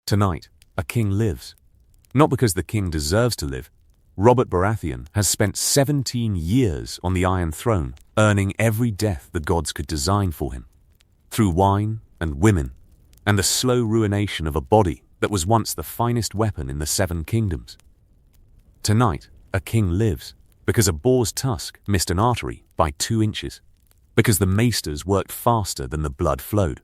Tonight, a king lives. Not because the king deserves to live. Robert Baratheon has spent 17 years on the Iron Throne, earning every death the gods could design for him. Through wine and women, and the slow ruination of a body that was once the finest weapon in the Seven Kingdoms. Tonight, a king lives because a boar's tusk missed an artery by 2 inches, because the maesters worked faster than the blood flowed,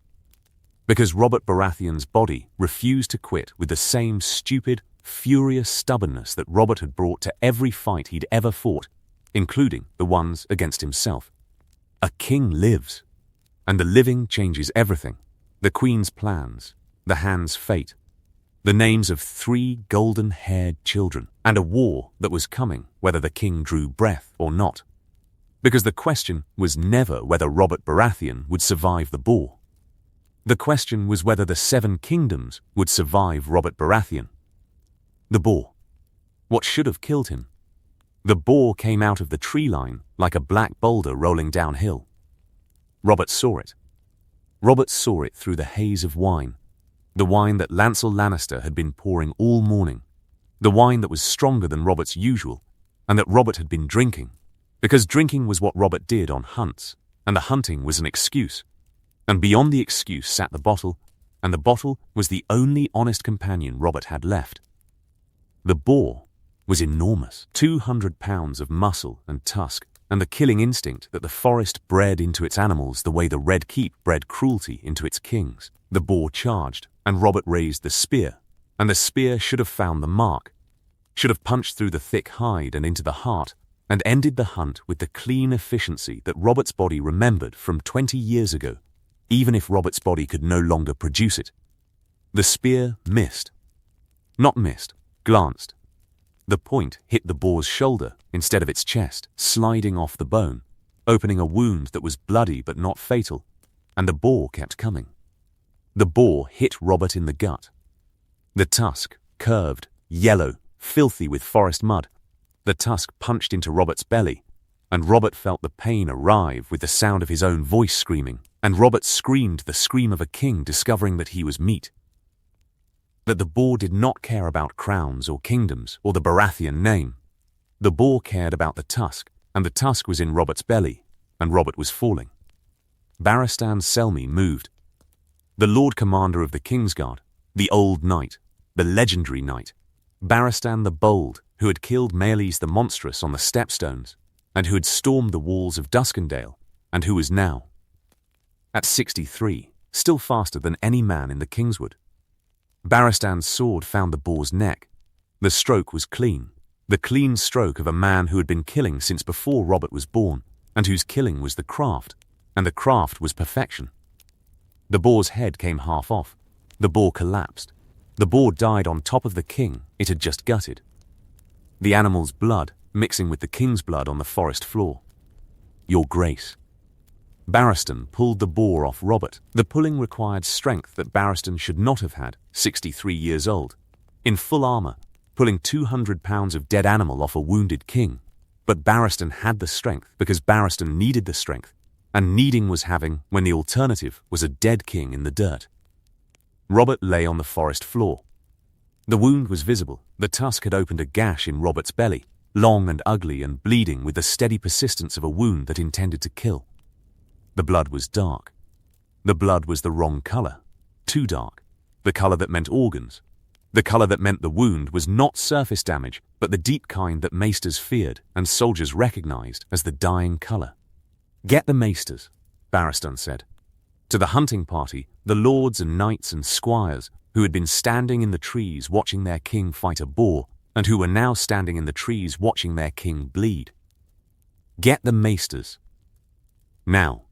because Robert Baratheon's body refused to quit with the same stupid, furious stubbornness that Robert had brought to every fight he'd ever fought, including the ones against himself. A king lives, and the living changes everything: the queen's plans, the hand's fate, the names of 3 golden-haired children, and a war that was coming whether the king drew breath or not. Because the question was never whether Robert Baratheon would survive the Boar. The question was whether the 7 kingdoms would survive Robert Baratheon. The Boar. What should have killed him? The Boar came out of the tree line like a black boulder rolling downhill. Robert saw it. Robert saw it through the haze of wine. The wine that Lancel Lannister had been pouring all morning. The wine that was stronger than Robert's usual, and that Robert had been drinking. Because drinking was what Robert did on hunts, and the hunting was an excuse. And beyond the excuse sat the bottle, and the bottle was the only honest companion Robert had left. The Boar was enormous, 200 pounds of muscle and tusk, and the killing instinct that the forest bred into its animals the way the Red Keep bred cruelty into its kings. The Boar charged, and Robert raised the spear, and the spear should have found the mark, should have punched through the thick hide and into the heart, and ended the hunt with the clean efficiency that Robert's body remembered from 20 years ago, even if Robert's body could no longer produce it. The spear missed. Not missed, glanced. The point hit the Boar's shoulder instead of its chest, sliding off the bone, opening a wound that was bloody but not fatal, and the Boar kept coming. The Boar hit Robert in the gut. The tusk, curved, yellow, filthy with forest mud. The tusk punched into Robert's belly, and Robert felt the pain arrive with the sound of his own voice screaming, and Robert screamed the scream of a king discovering that he was meat. That the Boar did not care about crowns or kingdoms or the Baratheon name. The Boar cared about the tusk, and the tusk was in Robert's belly, and Robert was falling. Barristan Selmy moved. The Lord Commander of the Kingsguard, the Old Knight, the legendary knight, Barristan the Bold, who had killed Maelys the Monstrous on the Stepstones, and who had stormed the walls of Duskendale, and who was now, at 63, still faster than any man in the Kingswood. Barristan's sword found the Boar's neck. The stroke was clean, the clean stroke of a man who had been killing since before Robert was born, and whose killing was the craft, and the craft was perfection. The Boar's head came half off. The Boar collapsed. The Boar died on top of the king it had just gutted. The animal's blood mixing with the king's blood on the forest floor. Your Grace. Barristan pulled the Boar off Robert. The pulling required strength that Barristan should not have had, 63 years old, in full armor, pulling 200 pounds of dead animal off a wounded king. But Barristan had the strength because Barristan needed the strength, and needing was having when the alternative was a dead king in the dirt. Robert lay on the forest floor. The wound was visible. The tusk had opened a gash in Robert's belly, long and ugly and bleeding with the steady persistence of a wound that intended to kill. The blood was dark. The blood was the wrong color, too dark, the color that meant organs. The color that meant the wound was not surface damage, but the deep kind that maesters feared and soldiers recognized as the dying color. Get the maesters, Barristan said. To the hunting party, the lords and knights and squires who had been standing in the trees watching their king fight a boar, and who were now standing in the trees watching their king bleed. Get the maesters. Now.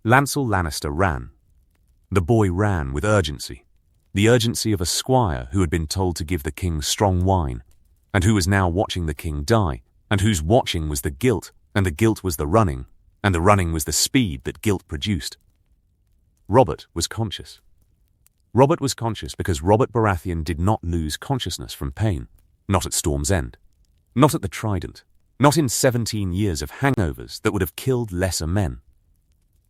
Lancel Lannister ran. The boy ran with urgency, the urgency of a squire who had been told to give the king strong wine, and who was now watching the king die, and whose watching was the guilt, and the guilt was the running, and the running was the speed that guilt produced. Robert was conscious. Robert was conscious because Robert Baratheon did not lose consciousness from pain, not at Storm's End, not at the Trident, not in 17 years of hangovers that would have killed lesser men.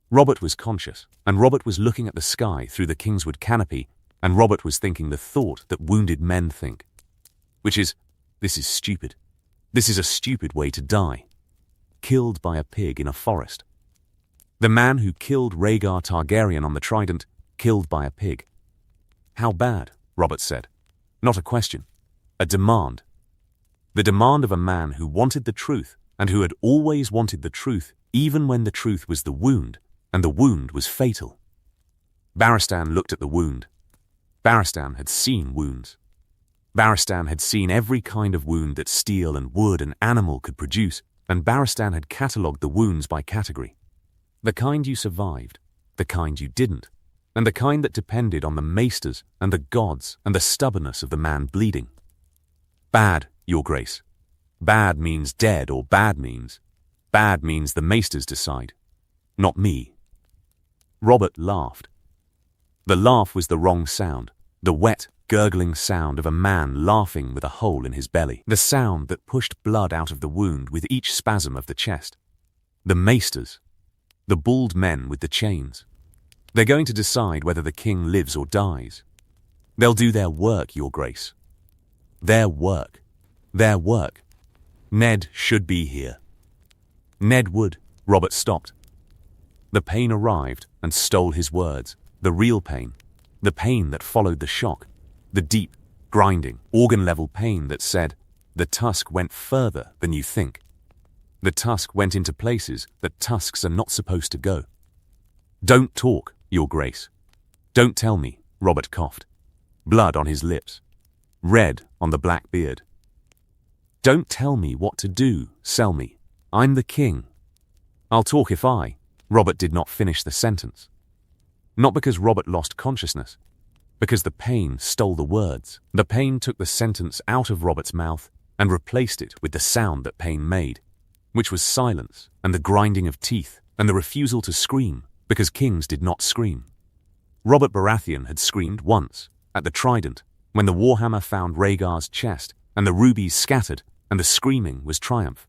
Robert was conscious, and Robert was looking at the sky through the Kingswood canopy, and Robert was thinking the thought that wounded men think, which is, this is stupid. This is a stupid way to die. Killed by a pig in a forest. The man who killed Rhaegar Targaryen on the Trident, killed by a pig. How bad, Robert said. Not a question. A demand. The demand of a man who wanted the truth, and who had always wanted the truth, even when the truth was the wound, and the wound was fatal. Barristan looked at the wound. Barristan had seen wounds. Barristan had seen every kind of wound that steel and wood and animal could produce, and Barristan had catalogued the wounds by category. The kind you survived, the kind you didn't, and the kind that depended on the maesters and the gods and the stubbornness of the man bleeding. Bad, Your Grace. Bad means dead, or bad means the maesters decide, not me. Robert laughed. The laugh was the wrong sound, the wet, gurgling sound of a man laughing with a hole in his belly, the sound that pushed blood out of the wound with each spasm of the chest. The maesters, the bald men with the chains. They're going to decide whether the king lives or dies. They'll do their work, Your Grace. Their work. Their work. Ned should be here. Ned would. Robert stopped. The pain arrived and stole his words. The real pain. The pain that followed the shock. The deep, grinding, organ-level pain that said, the tusk went further than you think. The tusk went into places that tusks are not supposed to go. Don't talk, Your Grace. Don't tell me, Robert coughed. Blood on his lips. Red on the black beard. Don't tell me what to do, Selmy. I'm the king. I'll talk if Robert did not finish the sentence. Not because Robert lost consciousness, because the pain stole the words. The pain took the sentence out of Robert's mouth and replaced it with the sound that pain made, which was silence and the grinding of teeth and the refusal to scream, because kings did not scream. Robert Baratheon had screamed once, at the Trident, when the warhammer found Rhaegar's chest and the rubies scattered, and the screaming was triumph.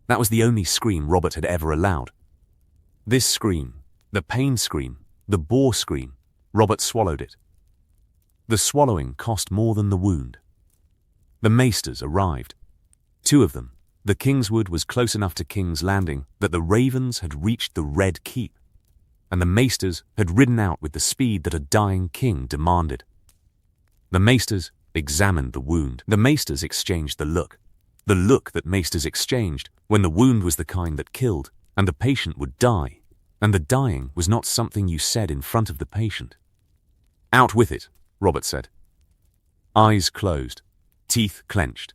That was the only scream Robert had ever allowed. This scream, the pain scream, the boar scream, Robert swallowed it. The swallowing cost more than the wound. The maesters arrived. 2 of them. The Kingswood was close enough to King's Landing that the ravens had reached the Red Keep, and the maesters had ridden out with the speed that a dying king demanded. The maesters examined the wound. The maesters exchanged the look that maesters exchanged when the wound was the kind that killed, and the patient would die, and the dying was not something you said in front of the patient. Out with it, Robert said. Eyes closed, teeth clenched.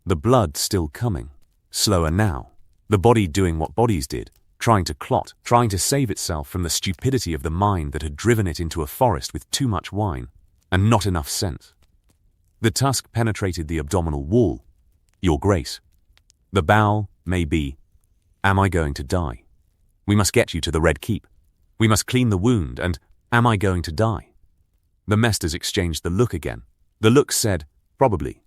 The blood still coming, slower now, the body doing what bodies did, trying to clot, trying to save itself from the stupidity of the mind that had driven it into a forest with too much wine and not enough sense. The tusk penetrated the abdominal wall. Your Grace. The bowel may be, am I going to die? We must get you to the Red Keep. We must clean the wound, and am I going to die? The maesters exchanged the look again. The look said, probably.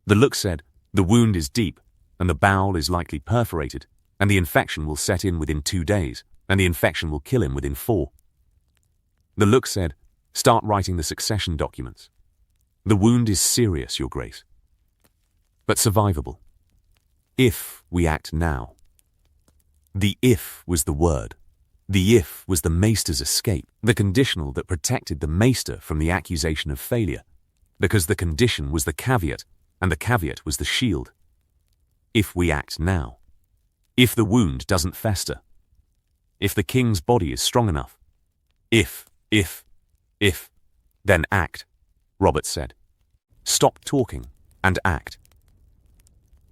The look said, the wound is deep, and the bowel is likely perforated, and the infection will set in within 2 days, and the infection will kill him within 4. The look said, start writing the succession documents. The wound is serious, Your Grace, but survivable. If we act now. The if was the word. The if was the maester's escape, the conditional that protected the maester from the accusation of failure, because the condition was the caveat, and the caveat was the shield. If we act now. If the wound doesn't fester. If the king's body is strong enough. If, then act, Robert said. Stop talking and act.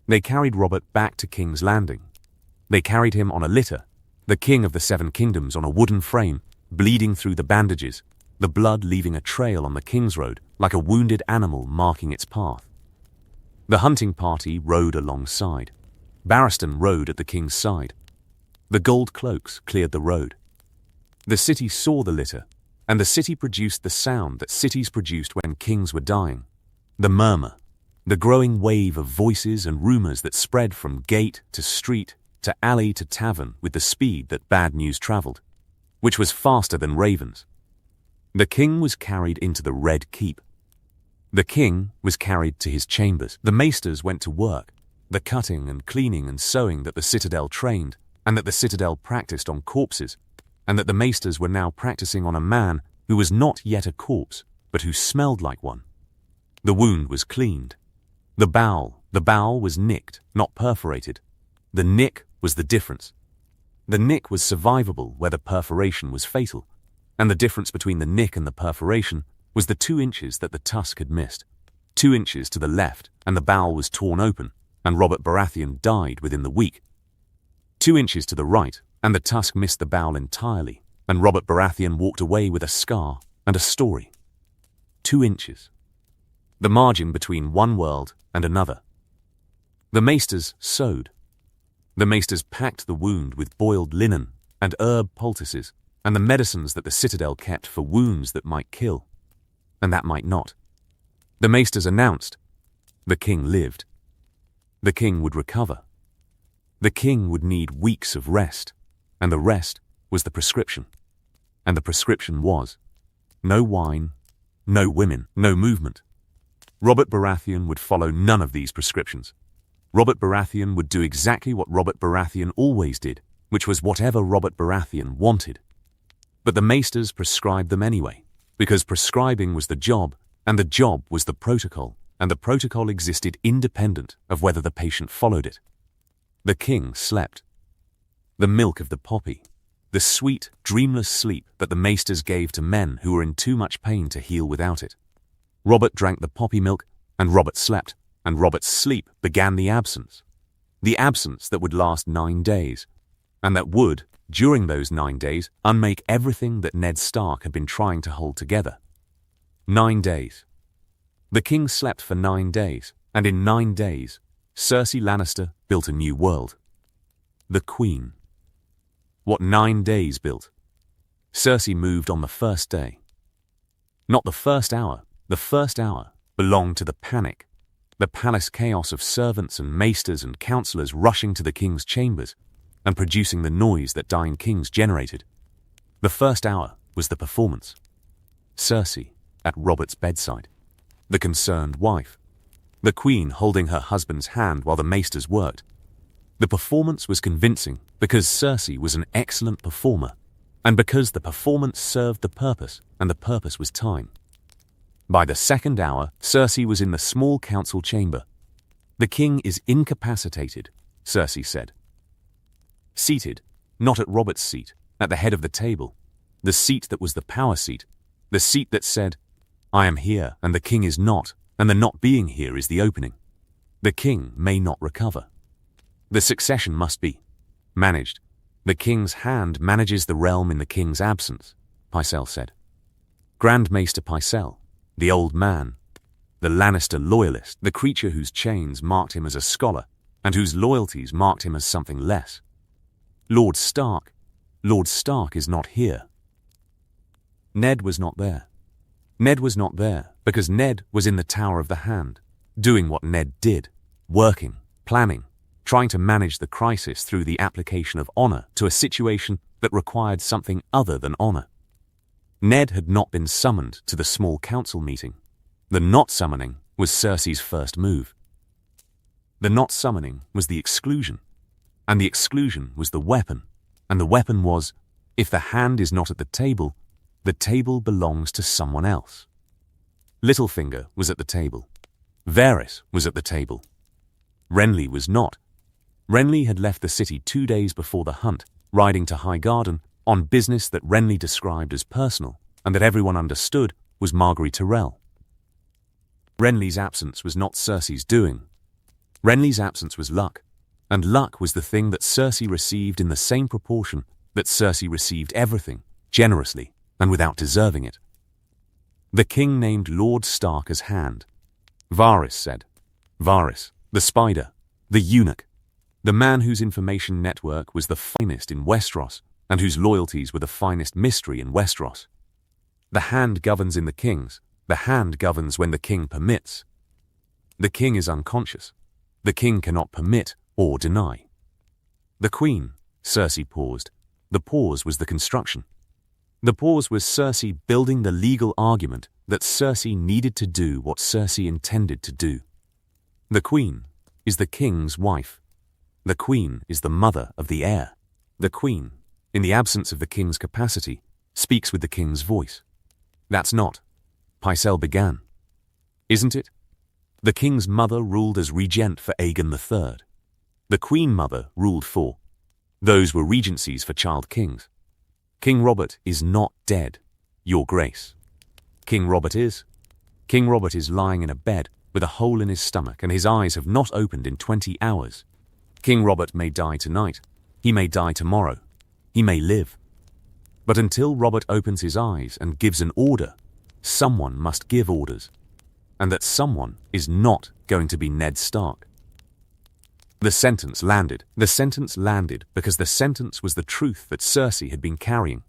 They carried Robert back to King's Landing. They carried him on a litter, the king of the 7 kingdoms on a wooden frame, bleeding through the bandages, the blood leaving a trail on the King's Road like a wounded animal marking its path. The hunting party rode alongside. Barristan rode at the king's side. The gold cloaks cleared the road. The city saw the litter, and the city produced the sound that cities produced when kings were dying. The murmur, the growing wave of voices and rumors that spread from gate to street to alley to tavern with the speed that bad news traveled, which was faster than ravens. The king was carried into the Red Keep. The king was carried to his chambers. The maesters went to work, the cutting and cleaning and sewing that the citadel trained, and that the citadel practiced on corpses, and that the maesters were now practicing on a man who was not yet a corpse, but who smelled like one. The wound was cleaned. The bowel was nicked, not perforated. The nick was the difference. The nick was survivable where the perforation was fatal, and the difference between the nick and the perforation was the 2 inches that the tusk had missed. 2 inches to the left, and the bowel was torn open, and Robert Baratheon died within the week. 2 inches to the right, and the tusk missed the bowel entirely, and Robert Baratheon walked away with a scar and a story. 2 inches. The margin between one world and another. The maesters sewed. The maesters packed the wound with boiled linen and herb poultices and the medicines that the citadel kept for wounds that might kill, and that might not. The maesters announced, the king lived. The king would recover. The king would need weeks of rest, and the rest was the prescription. And the prescription was no wine, no women, no movement. Robert Baratheon would follow none of these prescriptions. Robert Baratheon would do exactly what Robert Baratheon always did, which was whatever Robert Baratheon wanted. But the maesters prescribed them anyway, because prescribing was the job, and the job was the protocol, and the protocol existed independent of whether the patient followed it. The king slept. The milk of the poppy, the sweet, dreamless sleep that the maesters gave to men who were in too much pain to heal without it. Robert drank the poppy milk, and Robert slept, and Robert's sleep began the absence that would last 9 days, and that would, during those 9 days, unmake everything that Ned Stark had been trying to hold together. 9 days. The king slept for 9 days, and in 9 days, Cersei Lannister built a new world. The Queen. What 9 days built. Cersei moved on the first day. Not the first hour. The first hour belonged to the panic, the palace chaos of servants and maesters and councillors rushing to the king's chambers and producing the noise that dying kings generated. The first hour was the performance. Cersei at Robert's bedside, the concerned wife, the queen holding her husband's hand while the maesters worked. The performance was convincing because Cersei was an excellent performer, and because the performance served the purpose, and the purpose was time. By the second hour, Cersei was in the small council chamber. The king is incapacitated, Cersei said. Seated, not at Robert's seat, at the head of the table, the seat that was the power seat, the seat that said, I am here and the king is not, and the not being here is the opening. The king may not recover. The succession must be managed. The king's hand manages the realm in the king's absence, Pycelle said. Grand Maester Pycelle, the old man, the Lannister loyalist, the creature whose chains marked him as a scholar and whose loyalties marked him as something less. Lord Stark is not here. Ned was not there. Ned was not there because Ned was in the Tower of the Hand, doing what Ned did, working, planning, trying to manage the crisis through the application of honor to a situation that required something other than honor. Ned had not been summoned to the small council meeting. The not summoning was Cersei's first move. The not summoning was the exclusion, and the exclusion was the weapon, and the weapon was, if the hand is not at the table belongs to someone else. Littlefinger was at the table. Varys was at the table. Renly was not. Renly had left the city 2 days before the hunt, riding to Highgarden on business that Renly described as personal and that everyone understood was Margaery Tyrell. Renly's absence was not Cersei's doing. Renly's absence was luck, and luck was the thing that Cersei received in the same proportion that Cersei received everything, generously and without deserving it. The king named Lord Stark as hand. Varys said. Varys, the spider, the eunuch, the man whose information network was the finest in Westeros, and whose loyalties were the finest mystery in Westeros. The hand governs in the kings. The hand governs when the king permits. The king is unconscious. The king cannot permit or deny. The queen, Cersei paused. The pause was the construction. The pause was Cersei building the legal argument that Cersei needed to do what Cersei intended to do. The Queen is the king's wife. The Queen is the mother of the heir. The Queen, in the absence of the king's capacity, speaks with the king's voice. That's not. Pycelle began. Isn't it? The king's mother ruled as regent for Aegon III. The Queen Mother ruled for. Those were regencies for child kings. King Robert is not dead, Your Grace. King Robert is. King Robert is lying in a bed with a hole in his stomach, and his eyes have not opened in 20 hours. King Robert may die tonight. He may die tomorrow. He may live. But until Robert opens his eyes and gives an order, someone must give orders. And that someone is not going to be Ned Stark. The sentence landed. The sentence landed because the sentence was the truth that Cersei had been carrying.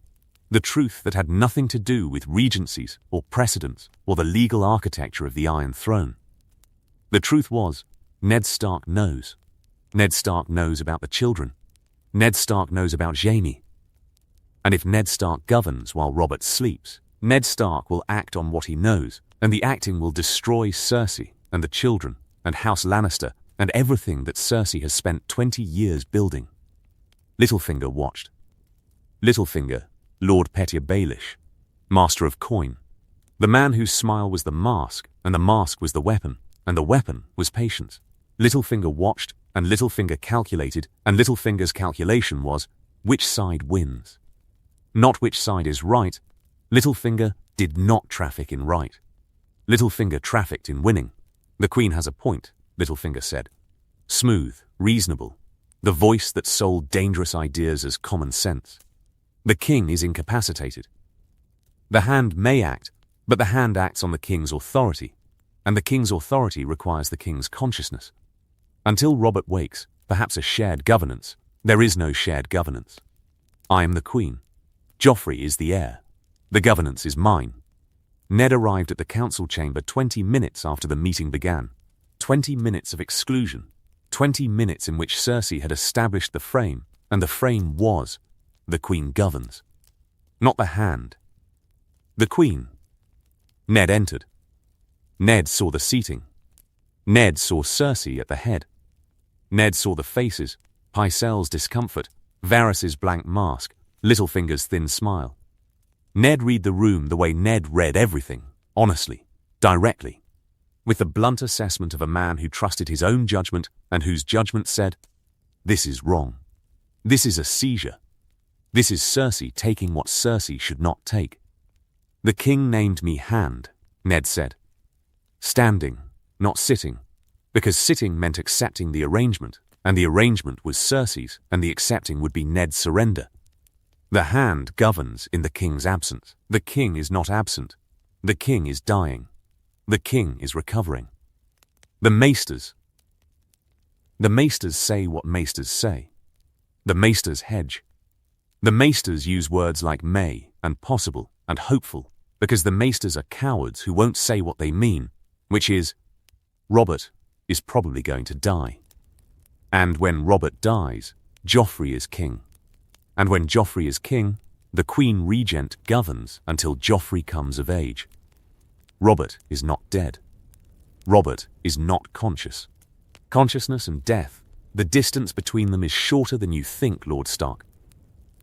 The truth that had nothing to do with regencies or precedents or the legal architecture of the Iron Throne. The truth was, Ned Stark knows. Ned Stark knows about the children. Ned Stark knows about Jaime. And if Ned Stark governs while Robert sleeps, Ned Stark will act on what he knows, and the acting will destroy Cersei and the children and House Lannister and everything that Cersei has spent 20 years building. Littlefinger watched. Littlefinger, Lord Petier Baelish, Master of Coin, the man whose smile was the mask, and the mask was the weapon, and the weapon was patience. Littlefinger watched, and Littlefinger calculated, and Littlefinger's calculation was, which side wins? Not which side is right. Littlefinger did not traffic in right. Littlefinger trafficked in winning. The Queen has a point, Littlefinger said. Smooth, reasonable, the voice that sold dangerous ideas as common sense. The king is incapacitated. The hand may act, but the hand acts on the king's authority, and the king's authority requires the king's consciousness. Until Robert wakes, perhaps a shared governance, there is no shared governance. I am the Queen. Joffrey is the heir. The governance is mine. Ned arrived at the council chamber 20 minutes after the meeting began. 20 minutes of exclusion. 20 minutes in which Cersei had established the frame, and the frame was, the Queen governs. Not the hand. The Queen. Ned entered. Ned saw the seating. Ned saw Cersei at the head. Ned saw the faces, Pycelle's discomfort, Varys's blank mask, Littlefinger's thin smile. Ned read the room the way Ned read everything, honestly, directly, with the blunt assessment of a man who trusted his own judgment and whose judgment said, this is wrong. This is a seizure. This is Cersei taking what Cersei should not take. The king named me Hand, Ned said. Standing, not sitting, because sitting meant accepting the arrangement, and the arrangement was Cersei's, and the accepting would be Ned's surrender. The hand governs in the king's absence. The king is not absent. The king is dying. The king is recovering. The maesters. The maesters say what maesters say. The maesters hedge. The maesters use words like may and possible and hopeful because the maesters are cowards who won't say what they mean, which is, Robert is probably going to die. And when Robert dies, Joffrey is king. And when Joffrey is king, the Queen Regent governs until Joffrey comes of age. Robert is not dead. Robert is not conscious. Consciousness and death, the distance between them is shorter than you think, Lord Stark.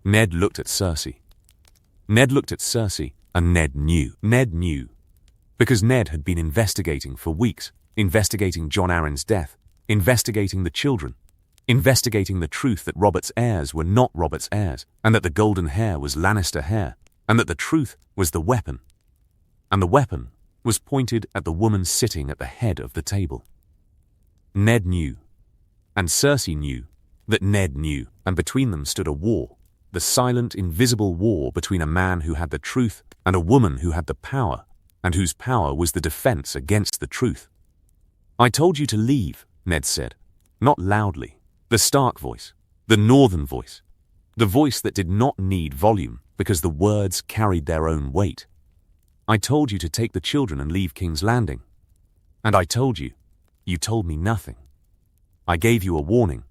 Ned looked at Cersei. Ned looked at Cersei, and Ned knew. Ned knew. Because Ned had been investigating for weeks, investigating Jon Arryn's death, investigating the children, investigating the truth that Robert's heirs were not Robert's heirs, and that the golden hair was Lannister hair, and that the truth was the weapon. And the weapon was pointed at the woman sitting at the head of the table. Ned knew, and Cersei knew, that Ned knew, and between them stood a war, the silent, invisible war between a man who had the truth and a woman who had the power, and whose power was the defense against the truth. I told you to leave, Ned said, not loudly, the Stark voice, the northern voice, the voice that did not need volume because the words carried their own weight. I told you to take the children and leave King's Landing. And I told you, you told me nothing. I gave you a warning.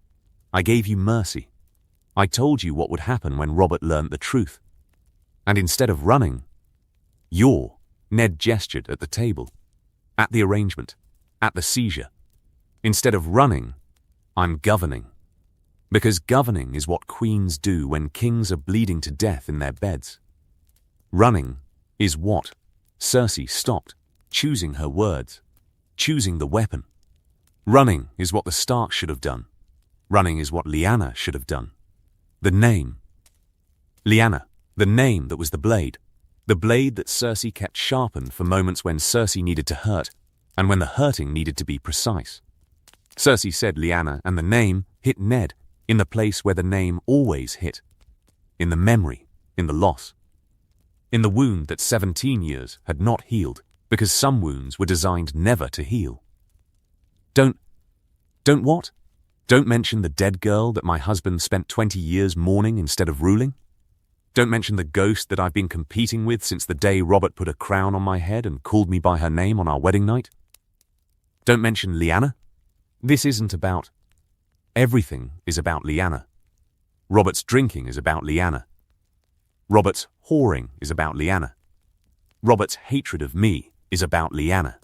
I gave you mercy. I told you what would happen when Robert learnt the truth. And instead of running, Ned gestured at the table, at the arrangement, at the seizure. Instead of running, I'm governing. Because governing is what queens do when kings are bleeding to death in their beds. Running is what Cersei stopped, choosing her words, choosing the weapon. Running is what the Starks should have done. Running is what Lyanna should have done. The name. Lyanna, the name that was the blade that Cersei kept sharpened for moments when Cersei needed to hurt, and when the hurting needed to be precise. Cersei said Lyanna, and the name hit Ned in the place where the name always hit. In the memory, in the loss. In the wound that 17 years had not healed, because some wounds were designed never to heal. Don't what? Don't mention the dead girl that my husband spent 20 years mourning instead of ruling? Don't mention the ghost that I've been competing with since the day Robert put a crown on my head and called me by her name on our wedding night? Don't mention Lyanna? This isn't about... Everything is about Lyanna. Robert's drinking is about Lyanna. Robert's whoring is about Lyanna. Robert's hatred of me is about Lyanna.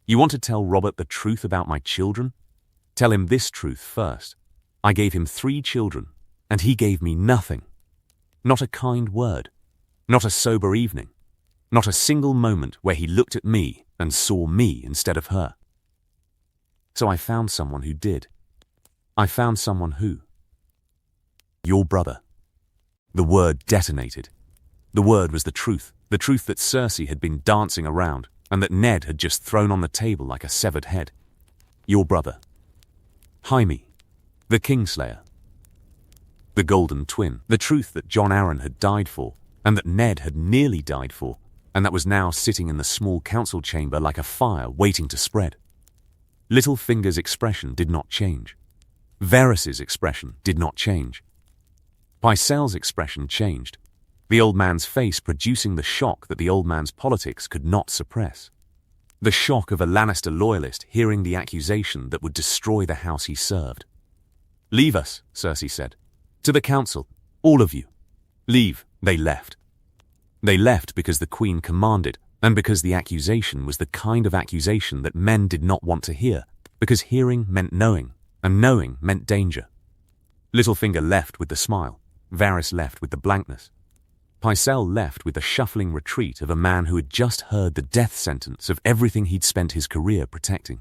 You want to tell Robert the truth about my children? Tell him this truth first. I gave him 3 children, and he gave me nothing. Not a kind word. Not a sober evening. Not a single moment where he looked at me and saw me instead of her. So I found someone who did. I found someone who... Your brother. The word detonated. The word was the truth that Cersei had been dancing around and that Ned had just thrown on the table like a severed head. Your brother. Jaime, the Kingslayer. The Golden Twin, the truth that Jon Arryn had died for, and that Ned had nearly died for, and that was now sitting in the small council chamber like a fire waiting to spread. Littlefinger's expression did not change. Varys's expression did not change. Pycelle's expression changed, the old man's face producing the shock that the old man's politics could not suppress. The shock of a Lannister loyalist hearing the accusation that would destroy the house he served. Leave us, Cersei said. To the council, all of you. Leave. They left. They left because the Queen commanded, and because the accusation was the kind of accusation that men did not want to hear, because hearing meant knowing, and knowing meant danger. Littlefinger left with the smile. Varys left with the blankness. Pycelle left with the shuffling retreat of a man who had just heard the death sentence of everything he'd spent his career protecting.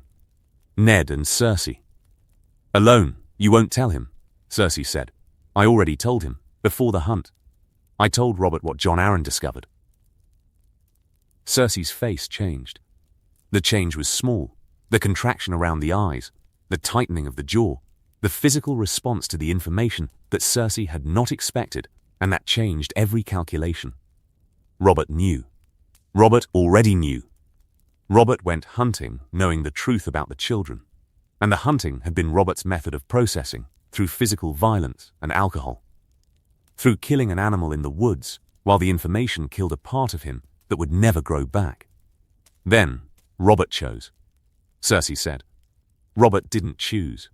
Ned and Cersei. Alone, you won't tell him, Cersei said. I already told him, before the hunt. I told Robert what Jon Arryn discovered. Cersei's face changed. The change was small, the contraction around the eyes, the tightening of the jaw, the physical response to the information that Cersei had not expected, and that changed every calculation. Robert knew. Robert already knew. Robert went hunting knowing the truth about the children, and the hunting had been Robert's method of processing, through physical violence and alcohol. Through killing an animal in the woods, while the information killed a part of him that would never grow back. Then, Robert chose. Cersei said. Robert didn't choose.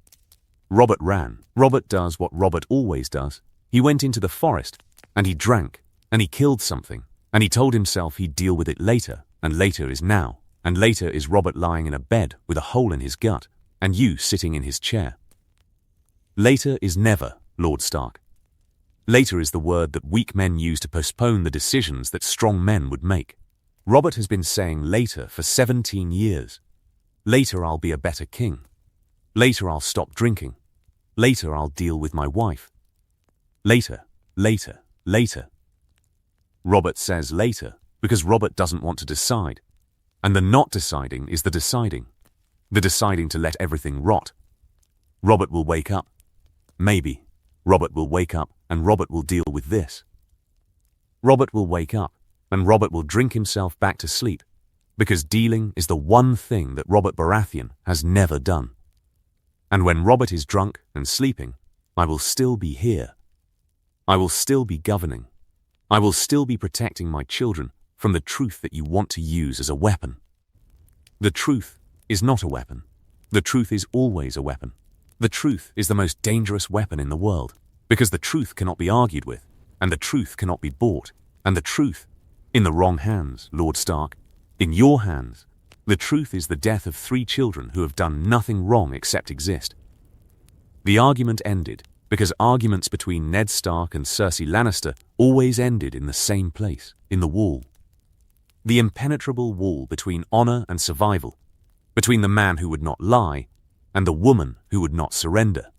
Robert ran. Robert does what Robert always does. He went into the forest, and he drank, and he killed something, and he told himself he'd deal with it later, and later is now, and later is Robert lying in a bed with a hole in his gut, and you sitting in his chair. Later is never, Lord Stark. Later is the word that weak men use to postpone the decisions that strong men would make. Robert has been saying later for 17 years. Later I'll be a better king. Later I'll stop drinking. Later I'll deal with my wife. Later, later, later. Robert says later because Robert doesn't want to decide. And the not deciding is the deciding. The deciding to let everything rot. Robert will wake up. Maybe. Robert will wake up and Robert will deal with this. Robert will wake up and Robert will drink himself back to sleep because dealing is the one thing that Robert Baratheon has never done. And when Robert is drunk and sleeping, I will still be here. I will still be governing. I will still be protecting my children from the truth that you want to use as a weapon. The truth is not a weapon. The truth is always a weapon. The truth is the most dangerous weapon in the world, because the truth cannot be argued with, and the truth cannot be bought, And the truth, in the wrong hands, Lord Stark, in your hands, the truth is the death of 3 children who have done nothing wrong except exist. The argument ended because arguments between Ned Stark and Cersei Lannister always ended in the same place, in the wall. The impenetrable wall between honor and survival, between the man who would not lie and the woman who would not surrender.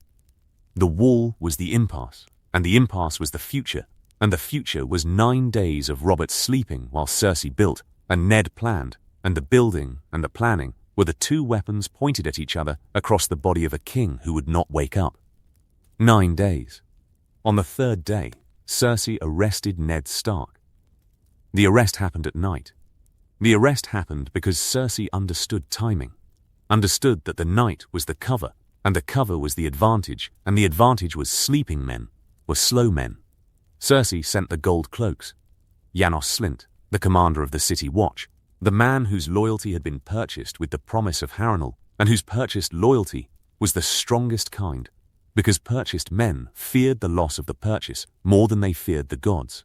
The wall was the impasse, and the impasse was the future, and the future was 9 days of Robert sleeping while Cersei built, and Ned planned, and the building and the planning were the 2 weapons pointed at each other across the body of a king who would not wake up. 9 days. On the 3rd day, Cersei arrested Ned Stark. The arrest happened at night. The arrest happened because Cersei understood timing, understood that the night was the cover, and the cover was the advantage, and the advantage was sleeping men, were slow men. Cersei sent the gold cloaks. Janos Slynt, the commander of the city watch, the man whose loyalty had been purchased with the promise of Harrenhal, and whose purchased loyalty was the strongest kind, because purchased men feared the loss of the purchase more than they feared the gods.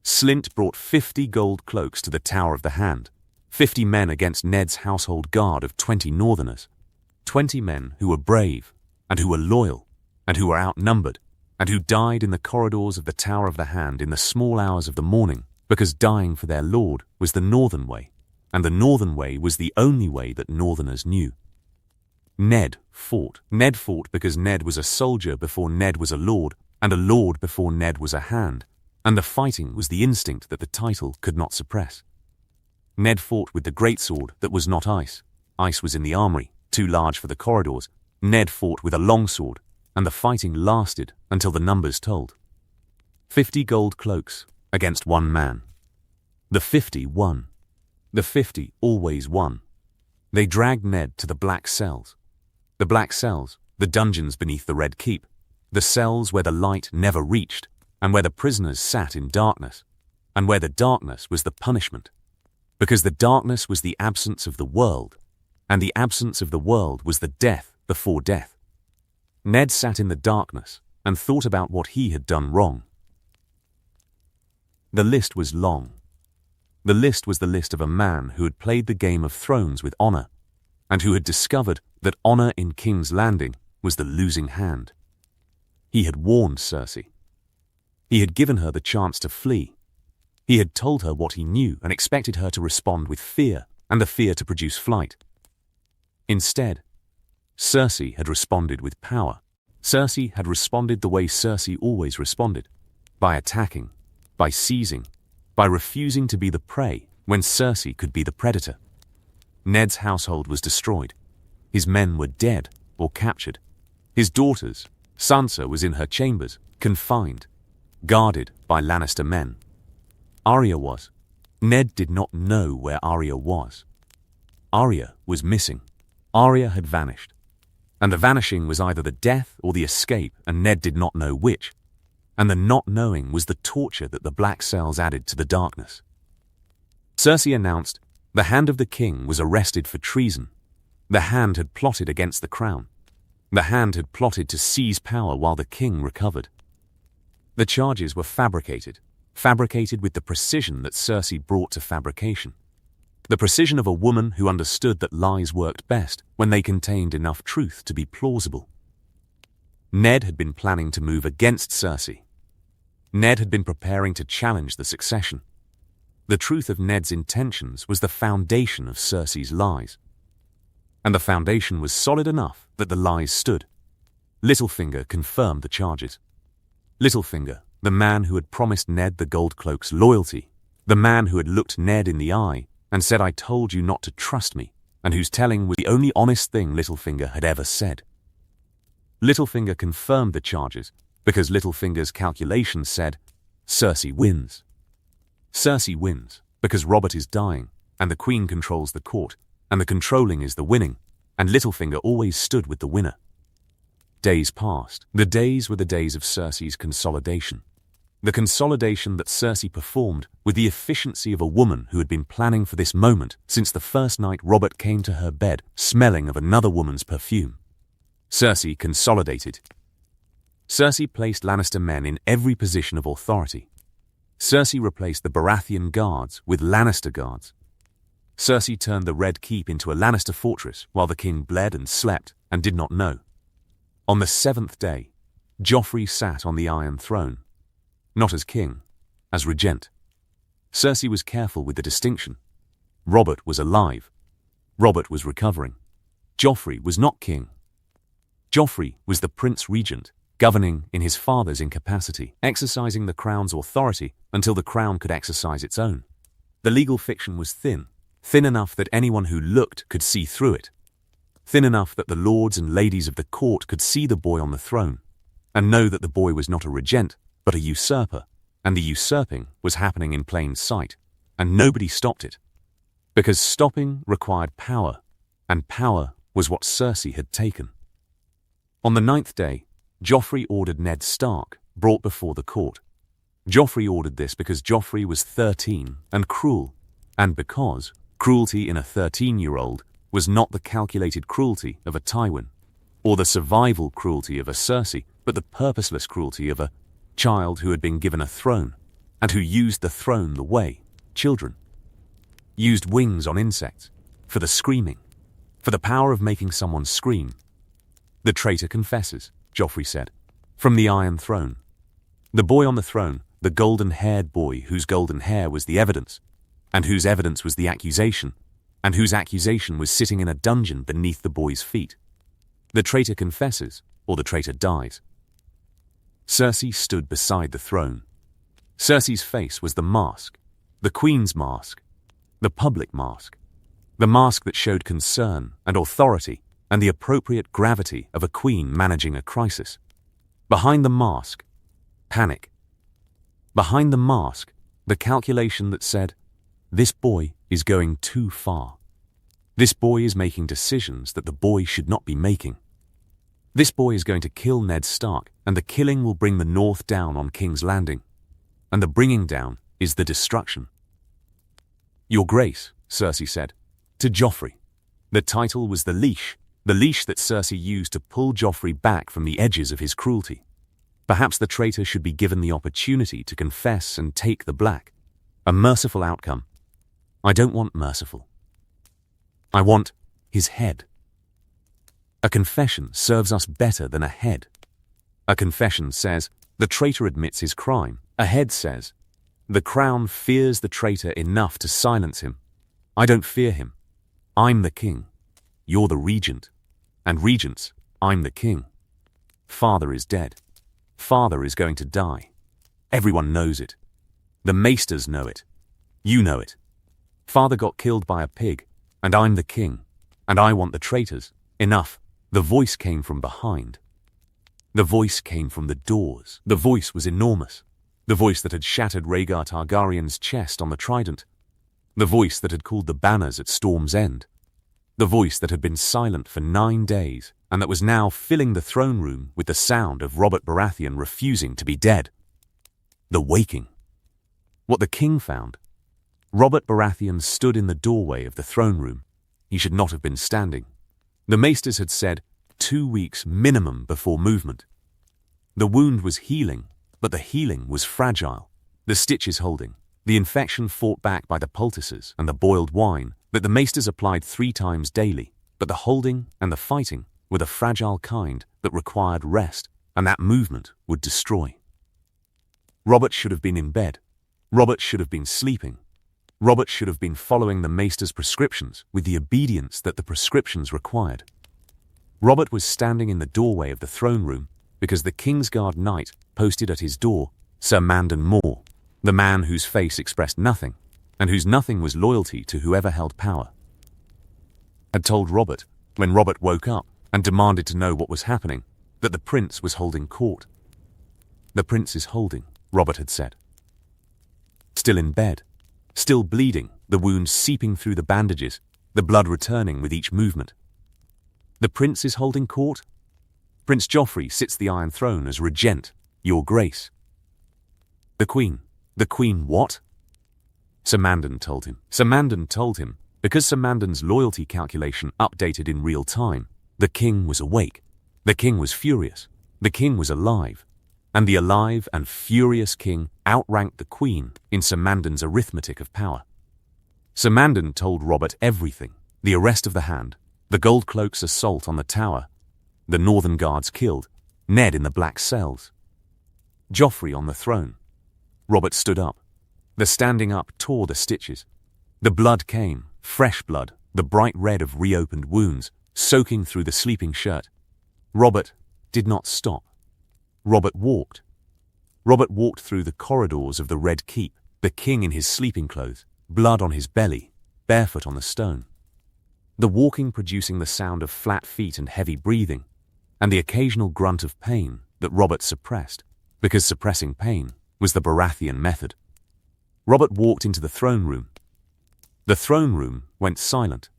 Slynt brought 50 gold cloaks to the Tower of the Hand, 50 men against Ned's household guard of 20 Northerners, 20 men who were brave, and who were loyal, and who were outnumbered, and who died in the corridors of the Tower of the Hand in the small hours of the morning, because dying for their lord was the Northern way, and the Northern way was the only way that Northerners knew. Ned fought. Ned fought because Ned was a soldier before Ned was a lord, and a lord before Ned was a hand, and the fighting was the instinct that the title could not suppress. Ned fought with the greatsword that was not ice. Ice was in the armory, too large for the corridors. Ned fought with a longsword, and the fighting lasted until the numbers told. 50 gold cloaks against 1 man. The 50 won. The 50 always won. They dragged Ned to the black cells. The black cells, the dungeons beneath the Red Keep, the cells where the light never reached, and where the prisoners sat in darkness, and where the darkness was the punishment, because the darkness was the absence of the world, and the absence of the world was the death before death. Ned sat in the darkness and thought about what he had done wrong. The list was long. The list was the list of a man who had played the Game of Thrones with honor, and who had discovered that honor in King's Landing was the losing hand. He had warned Cersei. He had given her the chance to flee. He had told her what he knew and expected her to respond with fear, and the fear to produce flight. Instead, Cersei had responded with power. Cersei had responded the way Cersei always responded, by attacking, by seizing, by refusing to be the prey when Cersei could be the predator. Ned's household was destroyed. His men were dead or captured. His daughters, Sansa, was in her chambers, confined, guarded by Lannister men. Arya was. Ned did not know where Arya was. Arya was missing. Arya had vanished. And the vanishing was either the death or the escape, and Ned did not know which. And the not knowing was the torture that the black cells added to the darkness. Cersei announced, the Hand of the King was arrested for treason. The Hand had plotted against the crown. The Hand had plotted to seize power while the king recovered. The charges were fabricated with the precision that Cersei brought to fabrication. The precision of a woman who understood that lies worked best when they contained enough truth to be plausible. Ned had been planning to move against Cersei. Ned had been preparing to challenge the succession. The truth of Ned's intentions was the foundation of Cersei's lies. And the foundation was solid enough that the lies stood. Littlefinger confirmed the charges. Littlefinger, the man who had promised Ned the Gold Cloak's loyalty, the man who had looked Ned in the eye and said, "I told you not to trust me," and whose telling was the only honest thing Littlefinger had ever said. Littlefinger confirmed the charges because Littlefinger's calculations said, Cersei wins. Cersei wins because Robert is dying, and the Queen controls the court, and the controlling is the winning, and Littlefinger always stood with the winner. Days passed. The days were the days of Cersei's consolidation. The consolidation that Cersei performed with the efficiency of a woman who had been planning for this moment since the first night Robert came to her bed, smelling of another woman's perfume. Cersei consolidated. Cersei placed Lannister men in every position of authority. Cersei replaced the Baratheon guards with Lannister guards. Cersei turned the Red Keep into a Lannister fortress while the king bled and slept and did not know. On the 7th day, Joffrey sat on the Iron Throne, not as king, as regent. Cersei was careful with the distinction. Robert was alive. Robert was recovering. Joffrey was not king. Joffrey was the Prince Regent, governing in his father's incapacity, exercising the crown's authority until the crown could exercise its own. The legal fiction was thin enough that anyone who looked could see through it, thin enough that the lords and ladies of the court could see the boy on the throne, and know that the boy was not a regent, but a usurper, and the usurping was happening in plain sight, and nobody stopped it. Because stopping required power, and power was what Cersei had taken. On the 9th day, Joffrey ordered Ned Stark brought before the court. Joffrey ordered this because Joffrey was 13 and cruel, and because cruelty in a 13-year-old was not the calculated cruelty of a Tywin, or the survival cruelty of a Cersei, but the purposeless cruelty of a child who had been given a throne, and who used the throne the way children used wings on insects, for the screaming, for the power of making someone scream. The traitor confesses, Joffrey said, from the Iron Throne. The boy on the throne, the golden-haired boy whose golden hair was the evidence, and whose evidence was the accusation, and whose accusation was sitting in a dungeon beneath the boy's feet. The traitor confesses, or the traitor dies. Cersei stood beside the throne. Cersei's face was the mask, the queen's mask, the public mask, the mask that showed concern and authority and the appropriate gravity of a queen managing a crisis. Behind the mask, panic. Behind the mask, the calculation that said, this boy is going too far. This boy is making decisions that the boy should not be making. This boy is going to kill Ned Stark, and the killing will bring the North down on King's Landing. And the bringing down is the destruction. Your Grace, Cersei said, to Joffrey. The title was the leash that Cersei used to pull Joffrey back from the edges of his cruelty. Perhaps the traitor should be given the opportunity to confess and take the black. A merciful outcome. I don't want merciful. I want his head. A confession serves us better than a head. A confession says, the traitor admits his crime. A head says, the crown fears the traitor enough to silence him. I don't fear him. I'm the king. You're the regent. And regents, I'm the king. Father is dead. Father is going to die. Everyone knows it. The maesters know it. You know it. Father got killed by a pig, and I'm the king, and I want the traitors. Enough. The voice came from behind. The voice came from the doors. The voice was enormous. The voice that had shattered Rhaegar Targaryen's chest on the trident. The voice that had called the banners at Storm's End. The voice that had been silent for 9 days, and that was now filling the throne room with the sound of Robert Baratheon refusing to be dead. The waking. What the king found. Robert Baratheon stood in the doorway of the throne room. He should not have been standing. The maesters had said 2 weeks minimum before movement. The wound was healing, but the healing was fragile. The stitches holding, the infection fought back by the poultices and the boiled wine that the maesters applied 3 times daily, but the holding and the fighting were the fragile kind that required rest, and that movement would destroy. Robert should have been in bed. Robert should have been sleeping. Robert should have been following the maesters' prescriptions with the obedience that the prescriptions required. Robert was standing in the doorway of the throne room because the Kingsguard knight posted at his door, Sir Mandon Moore, the man whose face expressed nothing, and whose nothing was loyalty to whoever held power, had told Robert, when Robert woke up and demanded to know what was happening, that the prince was holding court. The prince is holding, Robert had said. Still in bed, still bleeding, the wounds seeping through the bandages, the blood returning with each movement. The prince is holding court? Prince Joffrey sits the Iron Throne as regent, your grace. The queen what? Sir Mandon told him. Sir Mandon told him, because Sir Mandon's loyalty calculation updated in real time, the king was awake. The king was furious. The king was alive. and the alive and furious king outranked the queen in Sir Mandan's arithmetic of power. Sir Mandan told Robert everything: the arrest of the Hand, the Goldcloak's assault on the tower, the Northern Guards killed, Ned in the black cells, Joffrey on the throne. Robert stood up. The standing up tore the stitches. The blood came, fresh blood, the bright red of reopened wounds, soaking through the sleeping shirt. Robert did not stop. Robert walked. Robert walked through the corridors of the Red Keep, the king in his sleeping clothes, blood on his belly, barefoot on the stone. The walking producing the sound of flat feet and heavy breathing, and the occasional grunt of pain that Robert suppressed, because suppressing pain was the Baratheon method. Robert walked into the throne room. The throne room went silent.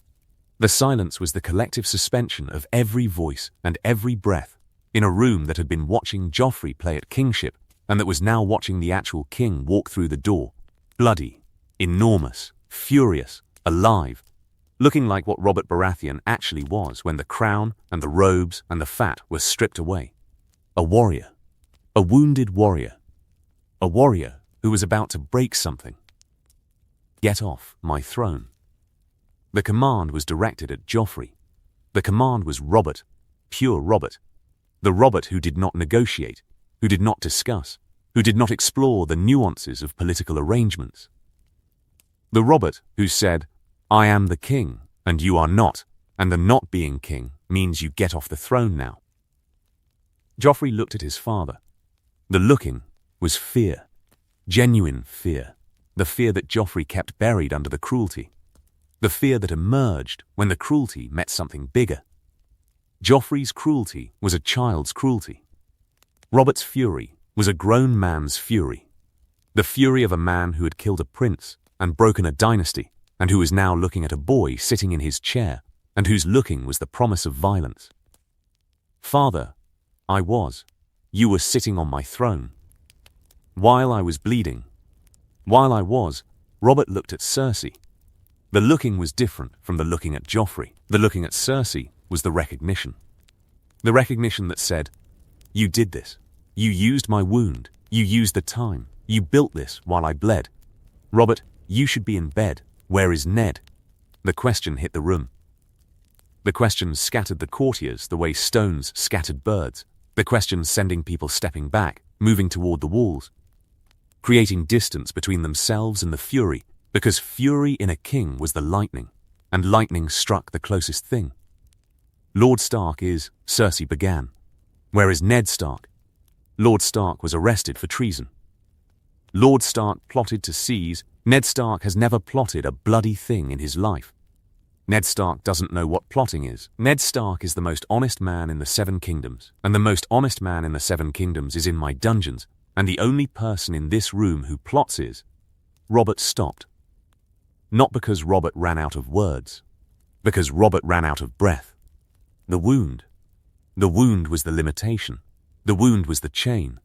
The silence was the collective suspension of every voice and every breath in a room that had been watching Joffrey play at kingship and that was now watching the actual king walk through the door, bloody, enormous, furious, alive, looking like what Robert Baratheon actually was when the crown and the robes and the fat were stripped away. A warrior. A wounded warrior. A warrior who was about to break something. Get off my throne. The command was directed at Joffrey. The command was Robert, pure Robert. The Robert who did not negotiate, who did not discuss, who did not explore the nuances of political arrangements. The Robert who said, "I am the king, and you are not, and the not being king means you get off the throne now." Joffrey looked at his father. The looking was fear, genuine fear, the fear that Joffrey kept buried under the cruelty, the fear that emerged when the cruelty met something bigger. Joffrey's cruelty was a child's cruelty. Robert's fury was a grown man's fury, the fury of a man who had killed a prince and broken a dynasty, and who was now looking at a boy sitting in his chair, and whose looking was the promise of violence. "Father, you were sitting on my throne. While I was bleeding, Robert looked at Cersei. The looking was different from the looking at Joffrey. The looking at Cersei was the recognition. The recognition that said, "You did this. You used my wound. You used the time. You built this while I bled. Robert, you should be in bed. Where is Ned?" The question hit the room. The question scattered the courtiers the way stones scattered birds. The question sending people stepping back, moving toward the walls, creating distance between themselves and the fury, because fury in a king was the lightning, and lightning struck the closest thing. "Lord Stark is," Cersei began. "Where is Ned Stark?" Lord Stark was arrested for treason. Lord Stark plotted to seize. Ned Stark has never plotted a bloody thing in his life. Ned Stark doesn't know what plotting is. Ned Stark is the most honest man in the Seven Kingdoms, and the most honest man in the Seven Kingdoms is in my dungeons, and the only person in this room who plots is... Robert stopped. Not because Robert ran out of words, because Robert ran out of breath. The wound. The wound was the limitation. The wound was the chain.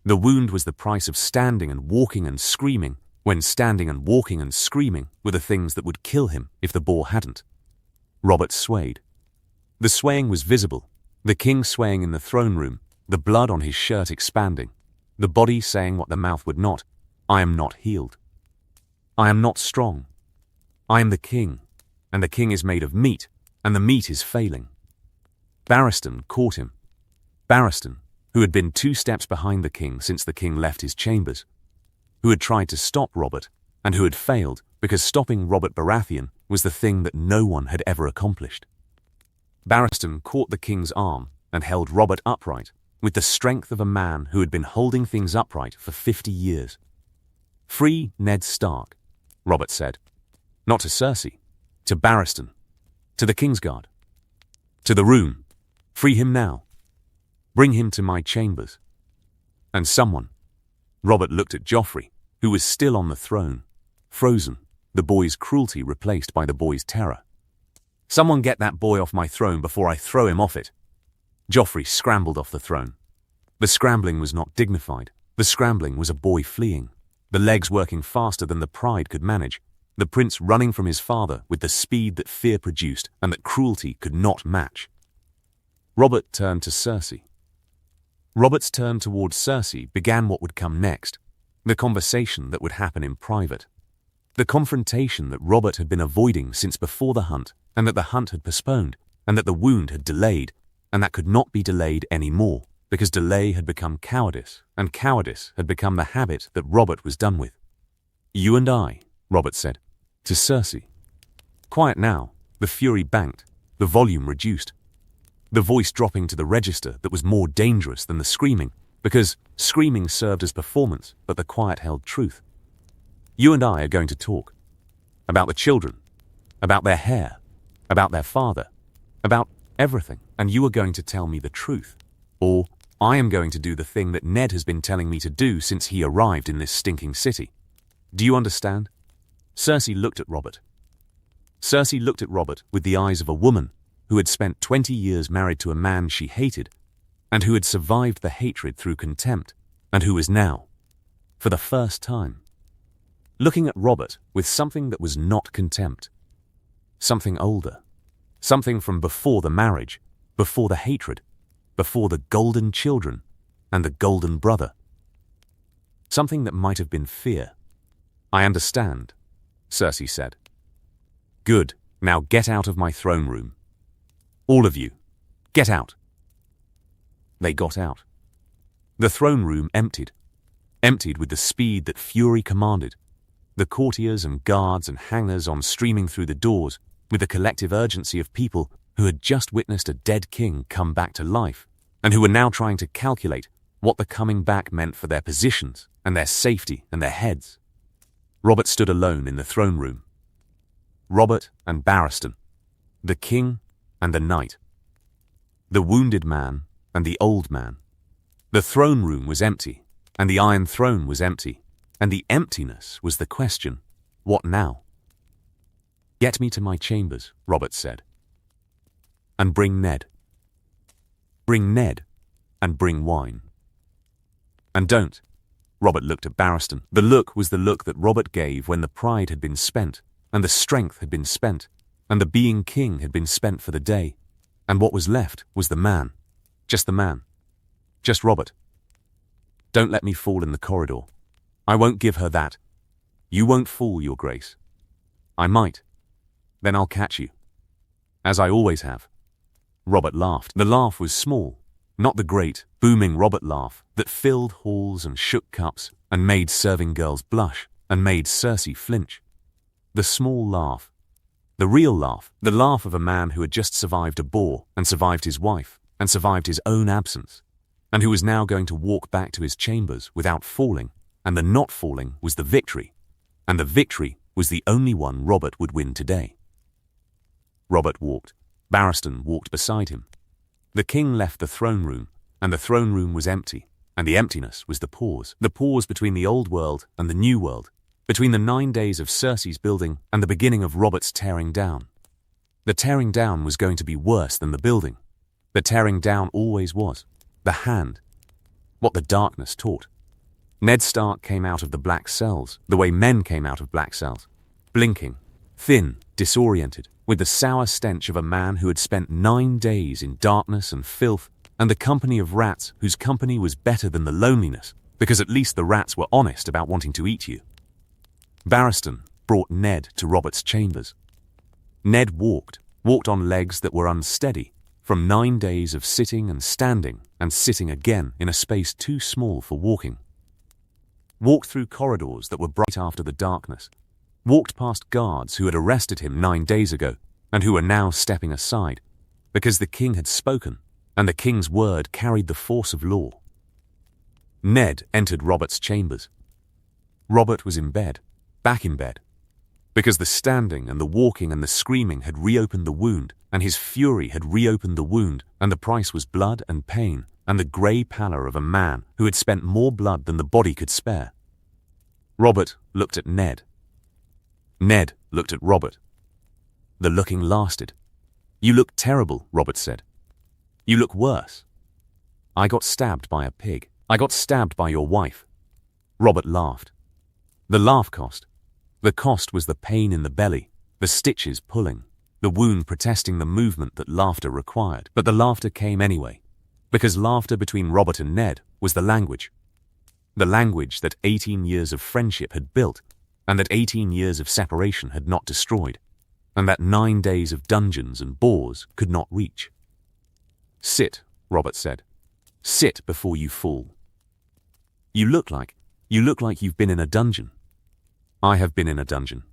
The wound was the price of standing and walking and screaming, when standing and walking and screaming were the things that would kill him if the boar hadn't. Robert swayed. The swaying was visible, the king swaying in the throne room, the blood on his shirt expanding, the body saying what the mouth would not: "I am not healed. I am not strong. I am the king, and the king is made of meat, and the meat is failing." Barristan caught him. Barristan, who had been 2 steps behind the king since the king left his chambers, who had tried to stop Robert, and who had failed because stopping Robert Baratheon was the thing that no one had ever accomplished. Barristan caught the king's arm and held Robert upright with the strength of a man who had been holding things upright for 50 years. "Free Ned Stark," Robert said. Not to Cersei, to Barristan, to the Kingsguard, to the room. "Free him now. Bring him to my chambers." And someone... Robert looked at Joffrey, who was still on the throne, frozen, the boy's cruelty replaced by the boy's terror. "Someone get that boy off my throne before I throw him off it." Joffrey scrambled off the throne. The scrambling was not dignified. The scrambling was a boy fleeing, the legs working faster than the pride could manage, the prince running from his father with the speed that fear produced and that cruelty could not match. Robert turned to Cersei. Robert's turn towards Cersei began what would come next, the conversation that would happen in private. The confrontation that Robert had been avoiding since before the hunt, and that the hunt had postponed, and that the wound had delayed, and that could not be delayed any more, because delay had become cowardice, and cowardice had become the habit that Robert was done with. "You and I," Robert said, to Cersei. Quiet now, the fury banked, the volume reduced, the voice dropping to the register that was more dangerous than the screaming, because screaming served as performance, but the quiet held truth. "You and I are going to talk. About the children, about their hair, about their father, about everything, and you are going to tell me the truth. Or I am going to do the thing that Ned has been telling me to do since he arrived in this stinking city. Do you understand?" Cersei looked at Robert. Cersei looked at Robert with the eyes of a woman who had spent 20 years married to a man she hated, and who had survived the hatred through contempt, and who was now, for the first time, looking at Robert with something that was not contempt. Something older. Something from before the marriage, before the hatred, before the golden children and the golden brother. Something that might have been fear. "I understand," Cersei said. "Good, now get out of my throne room. All of you, get out." They got out. The throne room emptied with the speed that fury commanded. The courtiers and guards and hangers on streaming through the doors with the collective urgency of people who had just witnessed a dead king come back to life, and who were now trying to calculate what the coming back meant for their positions and their safety and their heads. Robert stood alone in the throne room. Robert and Barristan, the king and the knight, the wounded man and the old man. The throne room was empty, and the Iron Throne was empty, and the emptiness was the question, what now? "Get me to my chambers," Robert said. "And bring Ned. Bring Ned, and bring wine. And don't." Robert looked at Barristan. The look was the look that Robert gave when the pride had been spent, and the strength had been spent, and the being king had been spent for the day, and what was left was the man. Just the man. Just Robert. "Don't let me fall in the corridor. I won't give her that. You won't fall, Your Grace. I might. Then I'll catch you. As I always have." Robert laughed. The laugh was small, not the great, booming Robert laugh that filled halls and shook cups and made serving girls blush and made Cersei flinch. The small laugh. The real laugh. The laugh of a man who had just survived a boar and survived his wife and survived his own absence, and who was now going to walk back to his chambers without falling, and the not falling was the victory, and the victory was the only one Robert would win today. Robert walked. Barristan walked beside him. The king left the throne room, and the throne room was empty, and the emptiness was the pause between the old world and the new world, between the 9 days of Cersei's building and the beginning of Robert's tearing down. The tearing down was going to be worse than the building. The tearing down always was. The hand. What the darkness taught. Ned Stark came out of the black cells, the way men came out of black cells, blinking, thin, disoriented, with the sour stench of a man who had spent 9 days in darkness and filth and the company of rats whose company was better than the loneliness, because at least the rats were honest about wanting to eat you. Barristan brought Ned to Robert's chambers. Ned walked on legs that were unsteady, from 9 days of sitting and sitting again in a space too small for walking. Walked through corridors that were bright after the darkness. Walked past guards who had arrested him 9 days ago and who were now stepping aside, because the king had spoken, and the king's word carried the force of law. Ned entered Robert's chambers. Robert was in bed, back in bed, because the standing and the walking and the screaming had reopened the wound, and his fury had reopened the wound, and the price was blood and pain, and the grey pallor of a man who had spent more blood than the body could spare. Robert looked at Ned. Ned looked at Robert. The looking lasted. "You look terrible," Robert said. "You look worse. I got stabbed by a pig. I got stabbed by your wife." Robert laughed. The laugh cost. The cost was the pain in the belly, the stitches pulling, the wound protesting the movement that laughter required. But the laughter came anyway, Because laughter between Robert and Ned was the language that 18 years of friendship had built, and that 18 years of separation had not destroyed, and that 9 days of dungeons and boars could not reach. "Sit," Robert said. "Sit before you fall. You look like you've been in a dungeon." "I have been in a dungeon.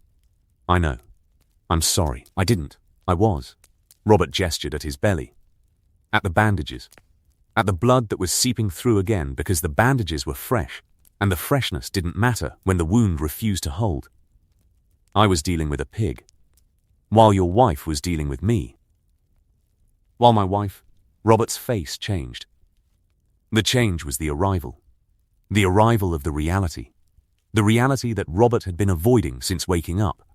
I know. I'm sorry. I didn't. I was." Robert gestured at his belly, at the bandages, at the blood that was seeping through again because the bandages were fresh, and the freshness didn't matter when the wound refused to hold. "I was dealing with a pig, while your wife was dealing with me." "While my wife?" Robert's face changed. The change was the arrival of the reality that Robert had been avoiding since waking up,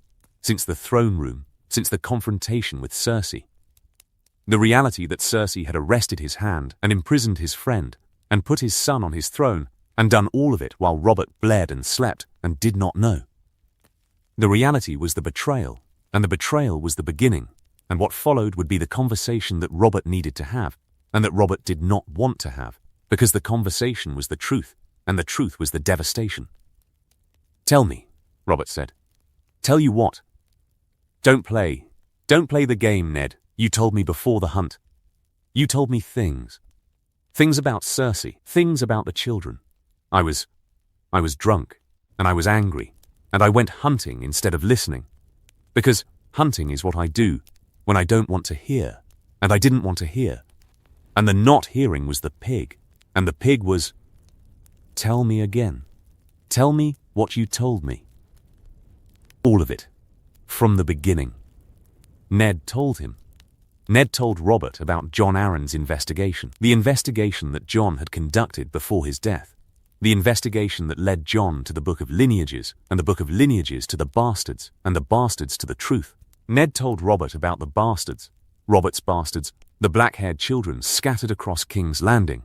since the throne room, since the confrontation with Cersei. The reality that Cersei had arrested his hand and imprisoned his friend and put his son on his throne and done all of it while Robert bled and slept and did not know. The reality was the betrayal, and the betrayal was the beginning, and what followed would be the conversation that Robert needed to have and that Robert did not want to have, because the conversation was the truth, and the truth was the devastation. "Tell me," Robert said. "Tell you what?" Don't play the game, Ned. You told me before the hunt. You told me things. Things about Cersei, things about the children. I was drunk, and I was angry, and I went hunting instead of listening. Because hunting is what I do when I don't want to hear, and I didn't want to hear. And the not hearing was the pig, and the pig was... Tell me again. Tell me what you told me. All of it. From the beginning. Ned told him. Ned told Robert about Jon Arryn's investigation, the investigation that Jon had conducted before his death, the investigation that led Jon to the Book of Lineages, and the Book of Lineages to the bastards, and the bastards to the truth. Ned told Robert about the bastards, Robert's bastards, the black-haired children scattered across King's Landing,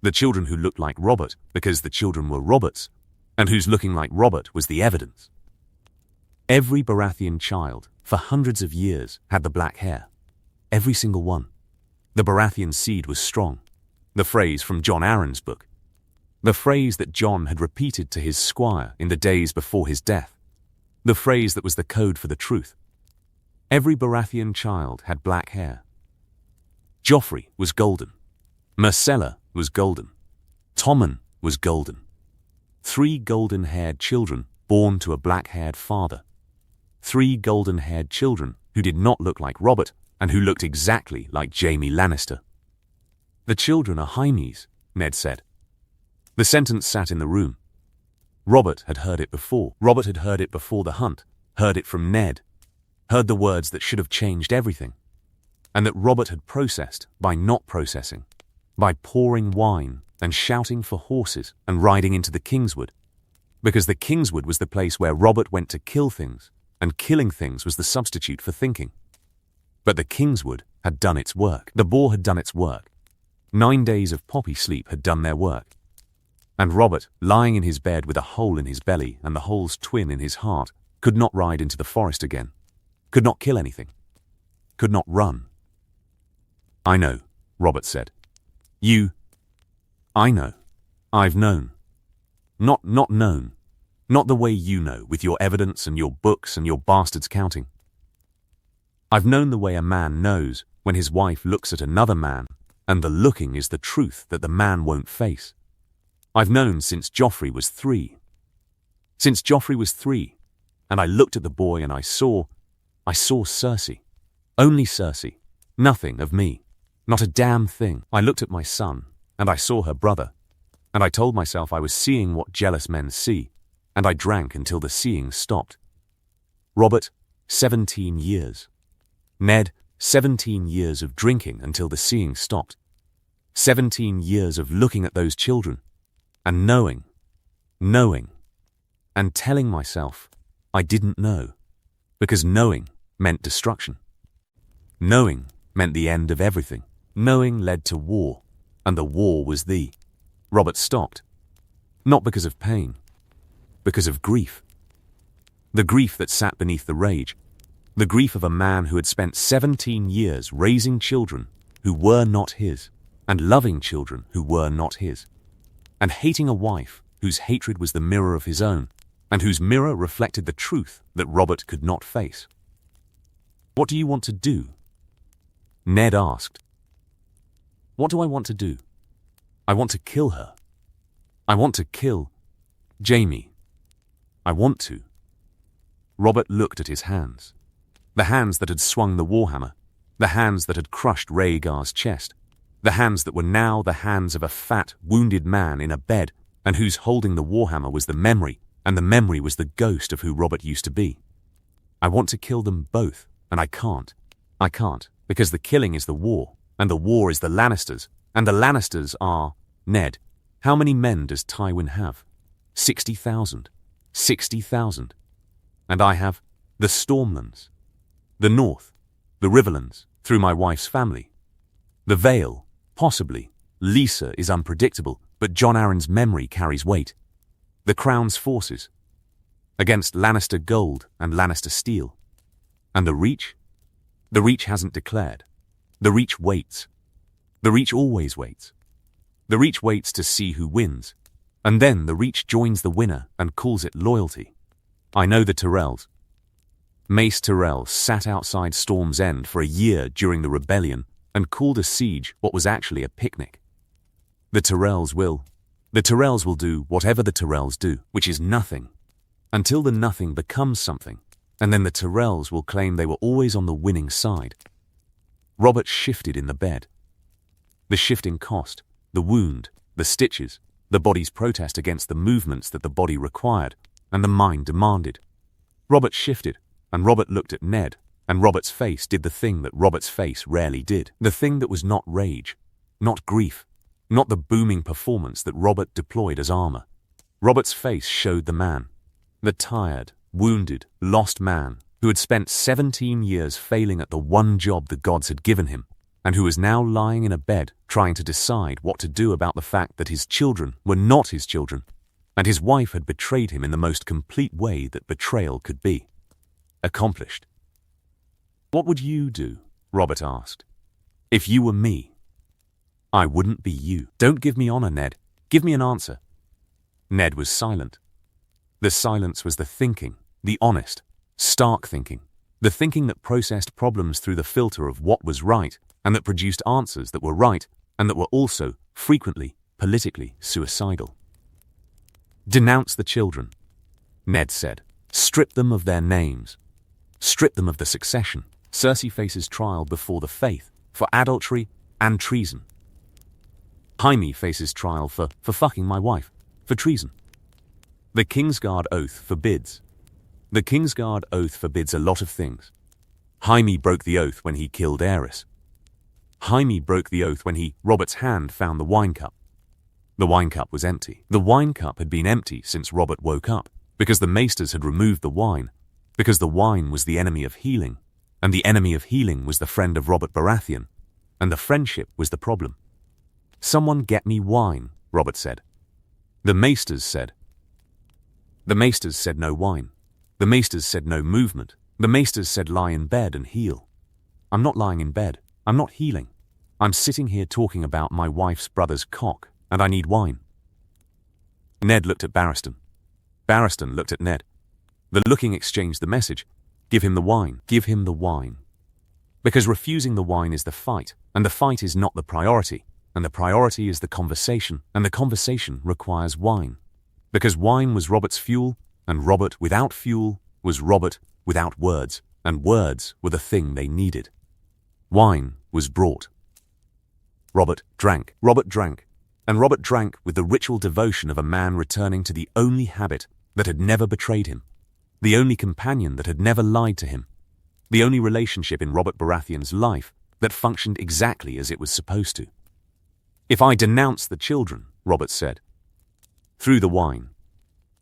the children who looked like Robert because the children were Robert's, and whose looking like Robert was the evidence. Every Baratheon child, for hundreds of years, had the black hair. Every single one. The Baratheon seed was strong. The phrase from Jon Arryn's book. The phrase that Jon had repeated to his squire in the days before his death. The phrase that was the code for the truth. Every Baratheon child had black hair. Joffrey was golden. Myrcella was golden. Tommen was golden. 3 golden-haired children born to a black-haired father. 3 golden-haired children who did not look like Robert and who looked exactly like Jaime Lannister. "The children are Jaime's," Ned said. The sentence sat in the room. Robert had heard it before. Robert had heard it before the hunt, heard it from Ned, heard the words that should have changed everything, and that Robert had processed by not processing, by pouring wine and shouting for horses and riding into the Kingswood, because the Kingswood was the place where Robert went to kill things, and killing things was the substitute for thinking. But the Kingswood had done its work. The Boar had done its work. 9 days of poppy sleep had done their work. And Robert, lying in his bed with a hole in his belly and the hole's twin in his heart, could not ride into the forest again, could not kill anything, could not run. "I know," Robert said. I know. I've known. Not known. Not the way you know, with your evidence and your books and your bastards counting. I've known the way a man knows when his wife looks at another man, and the looking is the truth that the man won't face. I've known since Joffrey was 3. Since Joffrey was 3, and I looked at the boy and I saw Cersei. Only Cersei. Nothing of me. Not a damn thing. I looked at my son, and I saw her brother, and I told myself I was seeing what jealous men see, and I drank until the seeing stopped. Robert, 17 years. Ned, 17 years of drinking until the seeing stopped. 17 years of looking at those children, and knowing, and telling myself I didn't know, because knowing meant destruction. Knowing meant the end of everything. Knowing led to war, and the war was the... Robert stopped. Not because of pain, because of grief. The grief that sat beneath the rage. The grief of a man who had spent 17 years raising children who were not his, and loving children who were not his, and hating a wife whose hatred was the mirror of his own, and whose mirror reflected the truth that Robert could not face. "What do you want to do?" Ned asked. "What do I want to do? I want to kill her. I want to kill Jaime. I want to." Robert looked at his hands. The hands that had swung the warhammer, the hands that had crushed Rhaegar's chest, the hands that were now the hands of a fat, wounded man in a bed, and whose holding the warhammer was the memory, and the memory was the ghost of who Robert used to be. "I want to kill them both, and I can't. I can't, because the killing is the war, and the war is the Lannisters, and the Lannisters are, Ned, how many men does Tywin have? 60,000. 60,000. And I have the Stormlands, the North, the Riverlands, through my wife's family. The Vale, possibly. Lisa is unpredictable, but Jon Arryn's memory carries weight. The Crown's forces, against Lannister gold and Lannister steel. And the Reach? The Reach hasn't declared. The Reach waits. The Reach always waits. The Reach waits to see who wins, and then the Reach joins the winner and calls it loyalty. I know the Tyrells. Mace Tyrell sat outside Storm's End for a year during the rebellion and called a siege what was actually a picnic. The Tyrells will do whatever the Tyrells do, which is nothing, until the nothing becomes something, and then the Tyrells will claim they were always on the winning side. Robert shifted in the bed. The shifting cost, the wound, the stitches, the body's protest against the movements that the body required and the mind demanded. Robert shifted, and Robert looked at Ned, and Robert's face did the thing that Robert's face rarely did. The thing that was not rage, not grief, not the booming performance that Robert deployed as armor. Robert's face showed the man, the tired, wounded, lost man who had spent 17 years failing at the one job the gods had given him, and who was now lying in a bed trying to decide what to do about the fact that his children were not his children, and his wife had betrayed him in the most complete way that betrayal could be. Accomplished. "What would you do?" Robert asked. "If you were me?" "I wouldn't be you." "Don't give me honor, Ned. Give me an answer." Ned was silent. The silence was the thinking, the honest, stark thinking, the thinking that processed problems through the filter of what was right, and that produced answers that were right, and that were also, frequently, politically suicidal. "Denounce the children," Ned said. "Strip them of their names. Strip them of the succession. Cersei faces trial before the faith for adultery and treason. Jaime faces trial for fucking my wife, for treason. The Kingsguard Oath forbids. The Kingsguard Oath forbids a lot of things. Jaime broke the oath when he killed Aerys. Jaime broke the oath when Robert's hand found the wine cup. The wine cup was empty. The wine cup had been empty since Robert woke up, because the maesters had removed the wine, because the wine was the enemy of healing, and the enemy of healing was the friend of Robert Baratheon, and the friendship was the problem. "Someone get me wine," Robert said. The maesters said. The maesters said no wine. The maesters said no movement. The maesters said lie in bed and heal. I'm not lying in bed. I'm not healing. I'm sitting here talking about my wife's brother's cock, and I need wine. Ned looked at Barristan. Barristan looked at Ned. The looking exchanged the message. Give him the wine. Give him the wine. Because refusing the wine is the fight, and the fight is not the priority, and the priority is the conversation, and the conversation requires wine. Because wine was Robert's fuel, and Robert without fuel was Robert without words, and words were the thing they needed. Wine was brought. Robert drank, and Robert drank with the ritual devotion of a man returning to the only habit that had never betrayed him, the only companion that had never lied to him, the only relationship in Robert Baratheon's life that functioned exactly as it was supposed to. If I denounce the children, Robert said. Through the wine.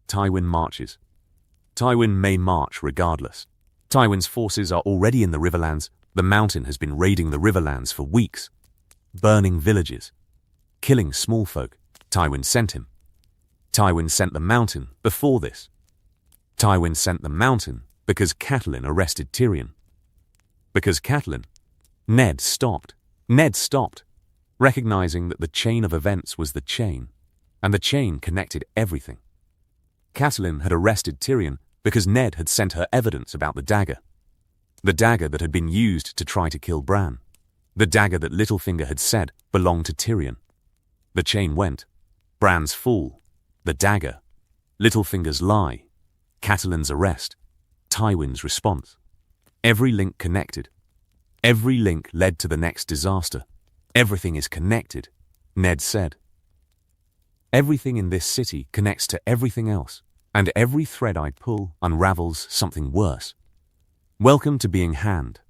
Tywin marches. Tywin may march regardless. Tywin's forces are already in the Riverlands. The Mountain has been raiding the Riverlands for weeks, burning villages, killing small folk. Tywin sent him. Tywin sent the Mountain before this. Tywin sent the Mountain because Catelyn arrested Tyrion. Because Catelyn. Ned stopped. Ned stopped. recognizing that the chain of events was the chain, and the chain connected everything. Catelyn had arrested Tyrion because Ned had sent her evidence about the dagger that had been used to try to kill Bran, the dagger that Littlefinger had said belonged to Tyrion. The chain went: Bran's fall, the dagger, Littlefinger's lie, Catelyn's arrest, Tywin's response. Every link connected. Every link led to the next disaster. Everything is connected, Ned said. Everything in this city connects to everything else, and every thread I pull unravels something worse. Welcome to being Hand.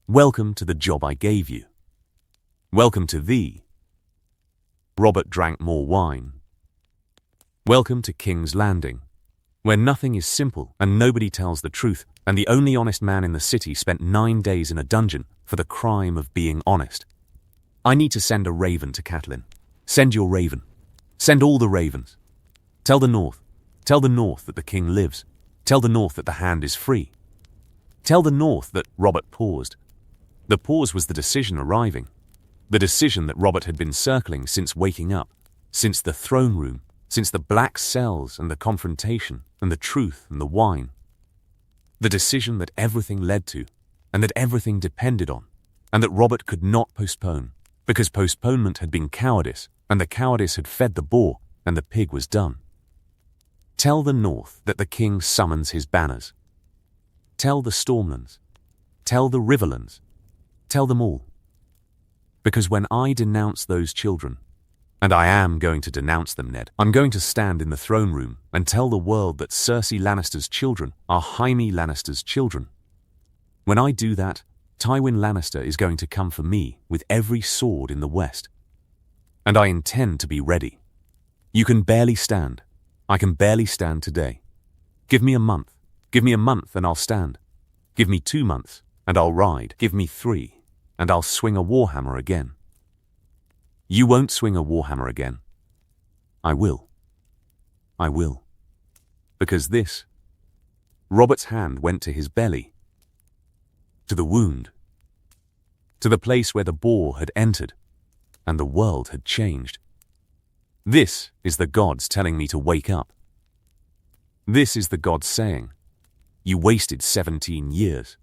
Welcome to the job I gave you. Welcome to thee. Robert drank more wine. Welcome to King's Landing, where nothing is simple and nobody tells the truth, and the only honest man in the city spent 9 days in a dungeon for the crime of being honest. I need to send a raven to Catelyn. Send your raven. Send all the ravens. Tell the North that the king lives. Tell the North that the Hand is free. Tell the North that Robert paused. The pause was the decision arriving. The decision that Robert had been circling since waking up, since the throne room, since the black cells and the confrontation and the truth and the wine. The decision that everything led to, and that everything depended on, and that Robert could not postpone, because postponement had been cowardice, and the cowardice had fed the boar, and the pig was done. Tell the North that the king summons his banners. Tell the Stormlands. Tell the Riverlands. Tell them all. Because when I denounce those children, and I am going to denounce them, Ned, I'm going to stand in the throne room and tell the world that Cersei Lannister's children are Jaime Lannister's children. When I do that, Tywin Lannister is going to come for me with every sword in the West. And I intend to be ready. You can barely stand. I can barely stand today. Give me a month. Give me a month and I'll stand. Give me 2 months and I'll ride. Give me 3 and I'll swing a warhammer again. You won't swing a warhammer again. I will. I will. Because this. Robert's hand went to his belly. To the wound. To the place where the boar had entered, and the world had changed. This is the gods telling me to wake up. This is the gods saying, you wasted 17 years.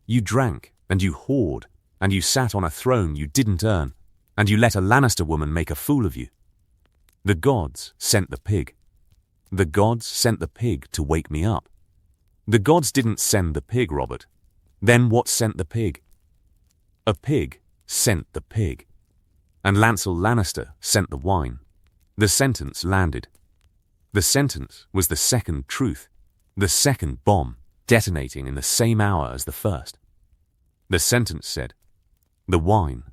You drank, and you whored, and you sat on a throne you didn't earn, and you let a Lannister woman make a fool of you. The gods sent the pig. The gods sent the pig to wake me up. The gods didn't send the pig, Robert. Then what sent the pig? A pig sent the pig. And Lancel Lannister sent the wine. The sentence landed. The sentence was the second truth, the second bomb, detonating in the same hour as the first. The sentence said, the wine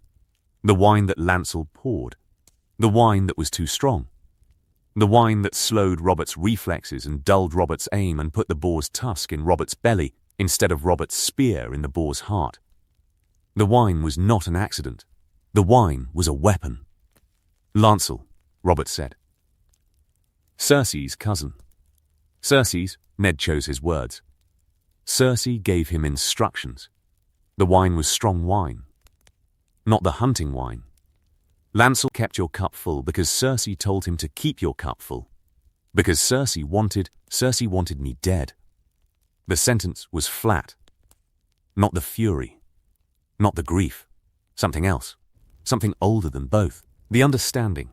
that Lancel poured, the wine that was too strong, the wine that slowed Robert's reflexes and dulled Robert's aim and put the boar's tusk in Robert's belly instead of Robert's spear in the boar's heart. The wine was not an accident. The wine was a weapon. Lancel, Robert said. Cersei's cousin. Cersei's, Ned chose his words. Cersei gave him instructions. The wine was strong wine, not the hunting wine. Lancel kept your cup full because Cersei told him to keep your cup full. Because Cersei wanted me dead. The sentence was flat. Not the fury. Not the grief. Something else. Something older than both. The understanding.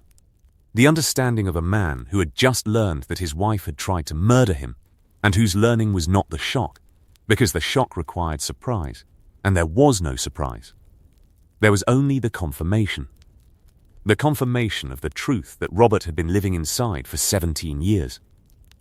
The understanding of a man who had just learned that his wife had tried to murder him, and whose learning was not the shock, because the shock required surprise, and there was no surprise. There was only the confirmation. The confirmation of the truth that Robert had been living inside for 17 years.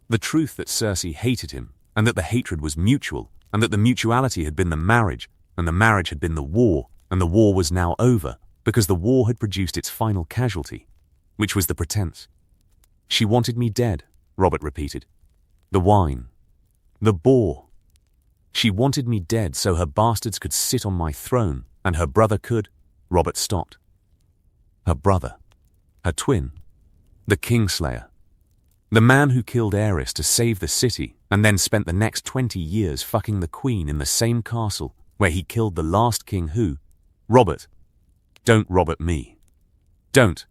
The truth that Cersei hated him, and that the hatred was mutual, and that the mutuality had been the marriage, and the marriage had been the war, and the war was now over, because the war had produced its final casualty, which was the pretense. She wanted me dead, Robert repeated. The wine. The boar. She wanted me dead so her bastards could sit on my throne, and her brother could. Robert stopped. Her brother. Her twin. The Kingslayer. The man who killed Aerys to save the city, and then spent the next 20 years fucking the queen in the same castle where he killed the last king who... Robert. Don't Robert me. Don't.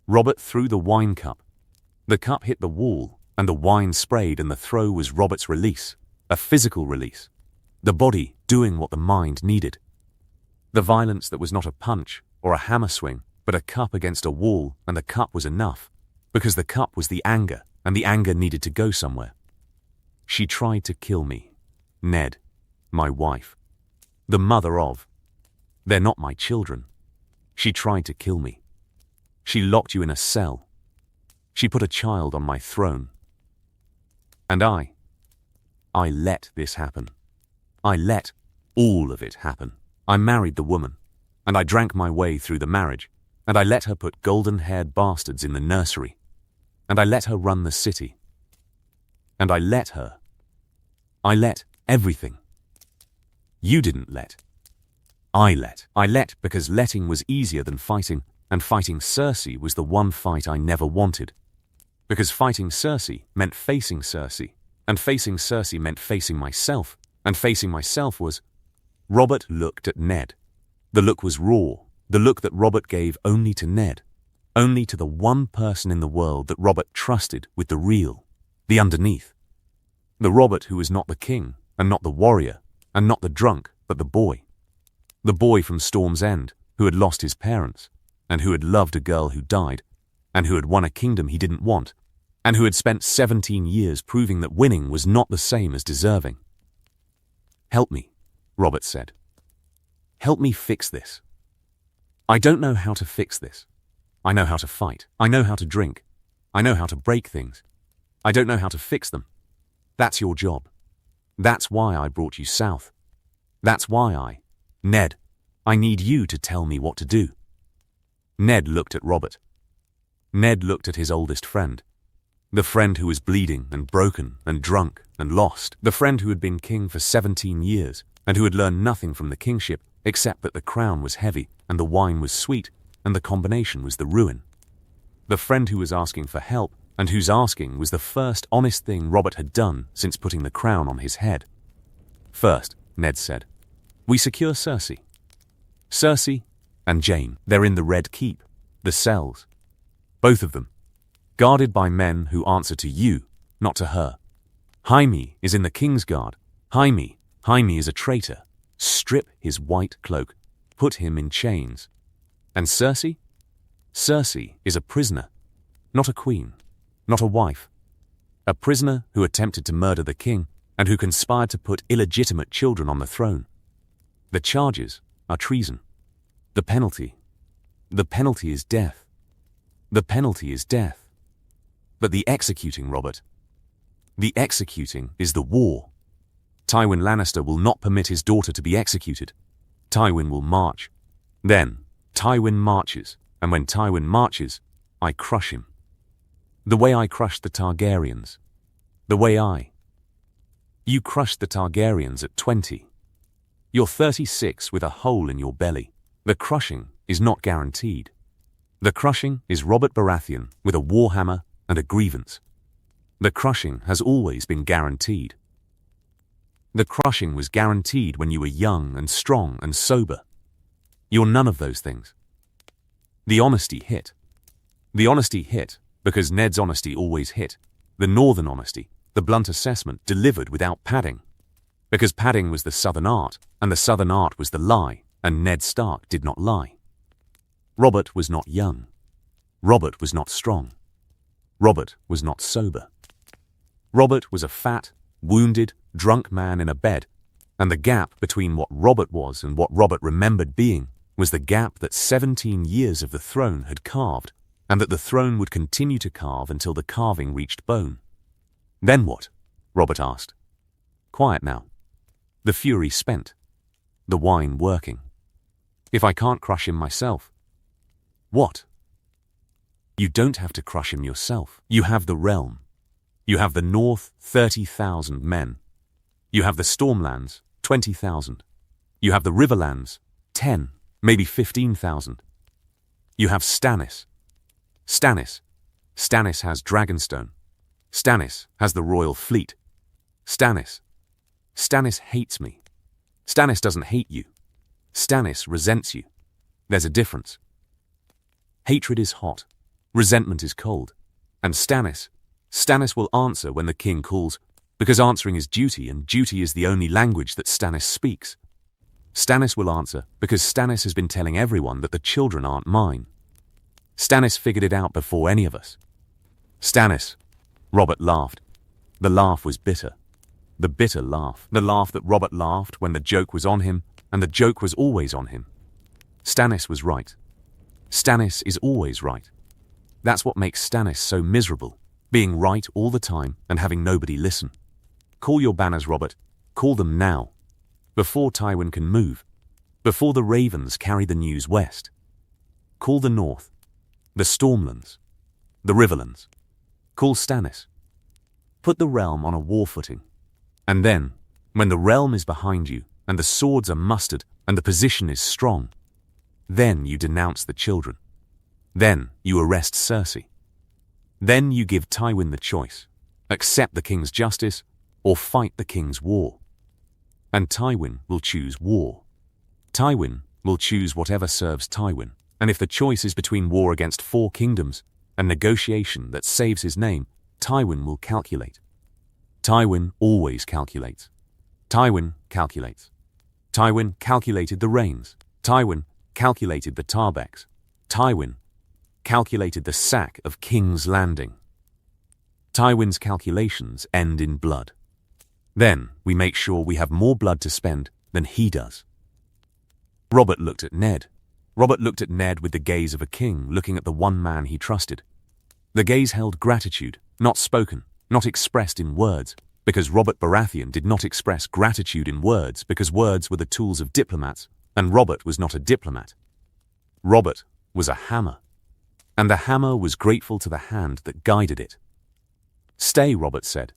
Robert threw the wine cup. The cup hit the wall, and the wine sprayed, and the throw was Robert's release, a physical release. The body doing what the mind needed. The violence that was not a punch or a hammer swing, but a cup against a wall, and the cup was enough, because the cup was the anger, and the anger needed to go somewhere. She tried to kill me. Ned, my wife, the mother of. They're not my children. She tried to kill me. She locked you in a cell. She put a child on my throne. And I let this happen. I let all of it happen. I married the woman, and I drank my way through the marriage, and I let her put golden-haired bastards in the nursery, and I let her run the city. And I let everything. You didn't let. I let. I let because letting was easier than fighting, and fighting Cersei was the one fight I never wanted. Because fighting Cersei meant facing Cersei, and facing Cersei meant facing myself, and facing myself was... Robert looked at Ned. The look was raw, the look that Robert gave only to Ned, only to the one person in the world that Robert trusted with the real, the underneath. The Robert who was not the king, and not the warrior, and not the drunk, but the boy. The boy from Storm's End, who had lost his parents, and who had loved a girl who died, and who had won a kingdom he didn't want, and who had spent 17 years proving that winning was not the same as deserving. Help me, Robert said. Help me fix this. I don't know how to fix this. I know how to fight. I know how to drink. I know how to break things. I don't know how to fix them. That's your job. That's why I brought you south. That's why Ned, I need you to tell me what to do. Ned looked at Robert. Ned looked at his oldest friend. The friend who was bleeding and broken and drunk and lost. The friend who had been king for 17 years and who had learned nothing from the kingship except that the crown was heavy and the wine was sweet and the combination was the ruin. The friend who was asking for help and whose asking was the first honest thing Robert had done since putting the crown on his head. First, Ned said, we secure Cersei. Cersei and Jaime, they're in the Red Keep, the cells. Both of them, guarded by men who answer to you, not to her. Jaime is in the King's Guard. Jaime is a traitor. Strip his white cloak, put him in chains. And Cersei? Cersei is a prisoner, not a queen, not a wife. A prisoner who attempted to murder the king and who conspired to put illegitimate children on the throne. The charges are treason. The penalty is death. The penalty is death. But the executing, Robert, the executing is the war. Tywin Lannister will not permit his daughter to be executed. Tywin will march. Then, Tywin marches, and when Tywin marches, I crush him. The way I crushed the Targaryens. The way You crushed the Targaryens at 20. You're 36 with a hole in your belly. The crushing is not guaranteed. The crushing is Robert Baratheon with a warhammer and a grievance. The crushing has always been guaranteed. The crushing was guaranteed when you were young and strong and sober. You're none of those things. The honesty hit. The honesty hit because Ned's honesty always hit. The northern honesty, the blunt assessment delivered without padding. Because padding was the southern art, and the southern art was the lie, and Ned Stark did not lie. Robert was not young. Robert was not strong. Robert was not sober. Robert was a fat, wounded, drunk man in a bed, and the gap between what Robert was and what Robert remembered being was the gap that 17 years of the throne had carved, and that the throne would continue to carve until the carving reached bone. Then what? Robert asked. Quiet now. The fury spent. The wine working. If I can't crush him myself. What? You don't have to crush him yourself. You have the realm. You have the north, 30,000 men. You have the Stormlands, 20,000. You have the Riverlands, 10, maybe 15,000. You have Stannis. Stannis has Dragonstone. Stannis has the royal fleet. Stannis hates me. Stannis doesn't hate you. Stannis resents you. There's a difference. Hatred is hot. Resentment is cold. And Stannis will answer when the king calls, because answering is duty, and duty is the only language that Stannis speaks. Stannis will answer because Stannis has been telling everyone that the children aren't mine. Stannis figured it out before any of us. Stannis. Robert laughed. The laugh was bitter. The bitter laugh. The laugh that Robert laughed when the joke was on him, and the joke was always on him. Stannis was right. Stannis is always right. That's what makes Stannis so miserable, being right all the time and having nobody listen. Call your banners, Robert. Call them now. Before Tywin can move. Before the ravens carry the news west. Call the north. The Stormlands. The Riverlands. Call Stannis. Put the realm on a war footing. And then, when the realm is behind you, and the swords are mustered, and the position is strong, then you denounce the children. Then you arrest Cersei. Then you give Tywin the choice. Accept the king's justice, or fight the king's war. And Tywin will choose war. Tywin will choose whatever serves Tywin. And if the choice is between war against 4 kingdoms and negotiation that saves his name, Tywin will calculate. Tywin always calculates. Tywin calculates. Tywin calculated the rains. Tywin calculated the Tarbecks. Tywin calculated the sack of King's Landing. Tywin's calculations end in blood. Then we make sure we have more blood to spend than he does. Robert looked at Ned. Robert looked at Ned with the gaze of a king looking at the one man he trusted. The gaze held gratitude, not spoken, not expressed in words, because Robert Baratheon did not express gratitude in words because words were the tools of diplomats, and Robert was not a diplomat. Robert was a hammer, and the hammer was grateful to the hand that guided it. Stay, Robert said.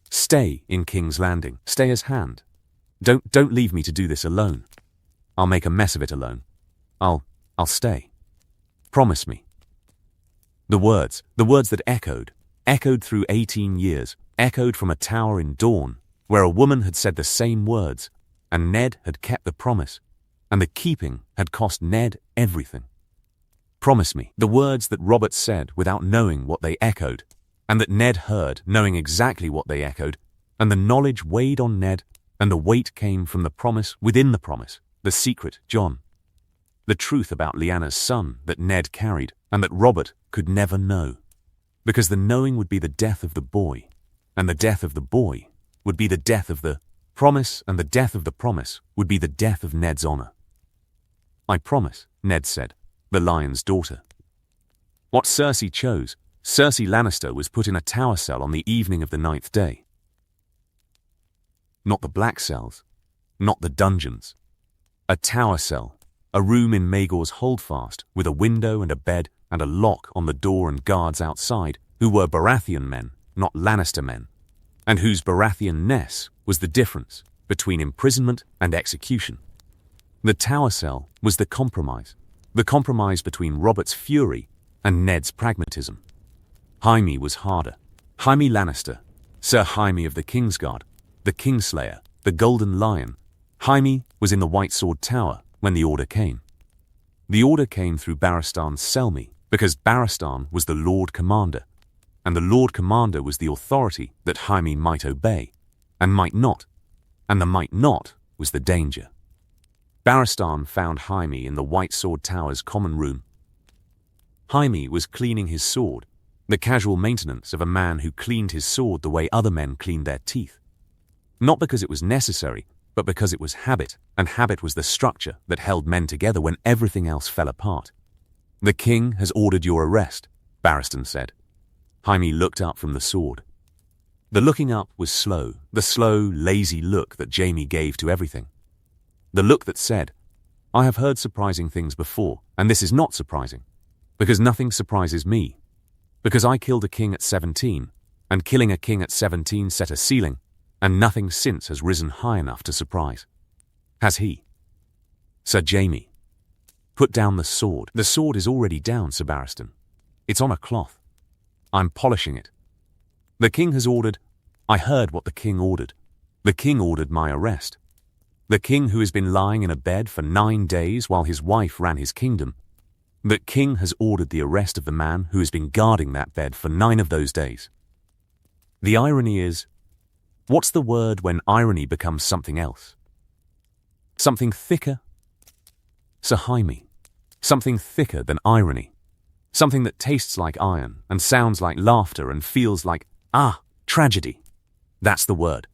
Stay in King's Landing. Stay as hand. Don't leave me to do this alone. I'll make a mess of it alone. I'll stay. Promise me. The words that echoed through 18 years, echoed from a tower in Dawn, where a woman had said the same words, and Ned had kept the promise, and the keeping had cost Ned everything. Promise me. The words that Robert said without knowing what they echoed, and that Ned heard knowing exactly what they echoed, and the knowledge weighed on Ned, and the weight came from the promise within the promise, the secret, Jon. The truth about Lyanna's son that Ned carried, and that Robert could never know. Because the knowing would be the death of the boy, and the death of the boy would be the death of the promise, and the death of the promise would be the death of Ned's honor. I promise, Ned said, the lion's daughter. What Cersei chose, Cersei Lannister was put in a tower cell on the evening of the 9th day. Not the black cells, not the dungeons. A tower cell, a room in Maegor's holdfast with a window and a bed and a lock on the door and guards outside who were Baratheon men, not Lannister men, and whose Baratheon-ness was the difference between imprisonment and execution. The tower cell was the compromise between Robert's fury and Ned's pragmatism. Jaime was harder. Jaime Lannister, Sir Jaime of the Kingsguard, the Kingslayer, the Golden Lion. Jaime was in the White Sword Tower when the order came. The order came through Barristan's Selmy because Barristan was the Lord Commander, and the Lord Commander was the authority that Jaime might obey, and might not, and the might not was the danger. Barristan found Jaime in the White Sword Tower's common room. Jaime was cleaning his sword, the casual maintenance of a man who cleaned his sword the way other men cleaned their teeth. Not because it was necessary, but because it was habit, and habit was the structure that held men together when everything else fell apart. The king has ordered your arrest, Barristan said. Jaime looked up from the sword. The looking up was slow, the slow, lazy look that Jaime gave to everything. The look that said, I have heard surprising things before, and this is not surprising, because nothing surprises me. Because I killed a king at 17, and killing a king at 17 set a ceiling, and nothing since has risen high enough to surprise. Has he? Sir Jaime. Put down the sword. The sword is already down, Sir Barristan. It's on a cloth. I'm polishing it. The king has ordered. I heard what the king ordered. The king ordered my arrest. The king who has been lying in a bed for 9 days while his wife ran his kingdom. The king has ordered the arrest of the man who has been guarding that bed for 9 of those days. The irony is, what's the word when irony becomes something else? Something thicker? Sahaimi. Something thicker than irony. Something that tastes like iron and sounds like laughter and feels like, tragedy. That's the word.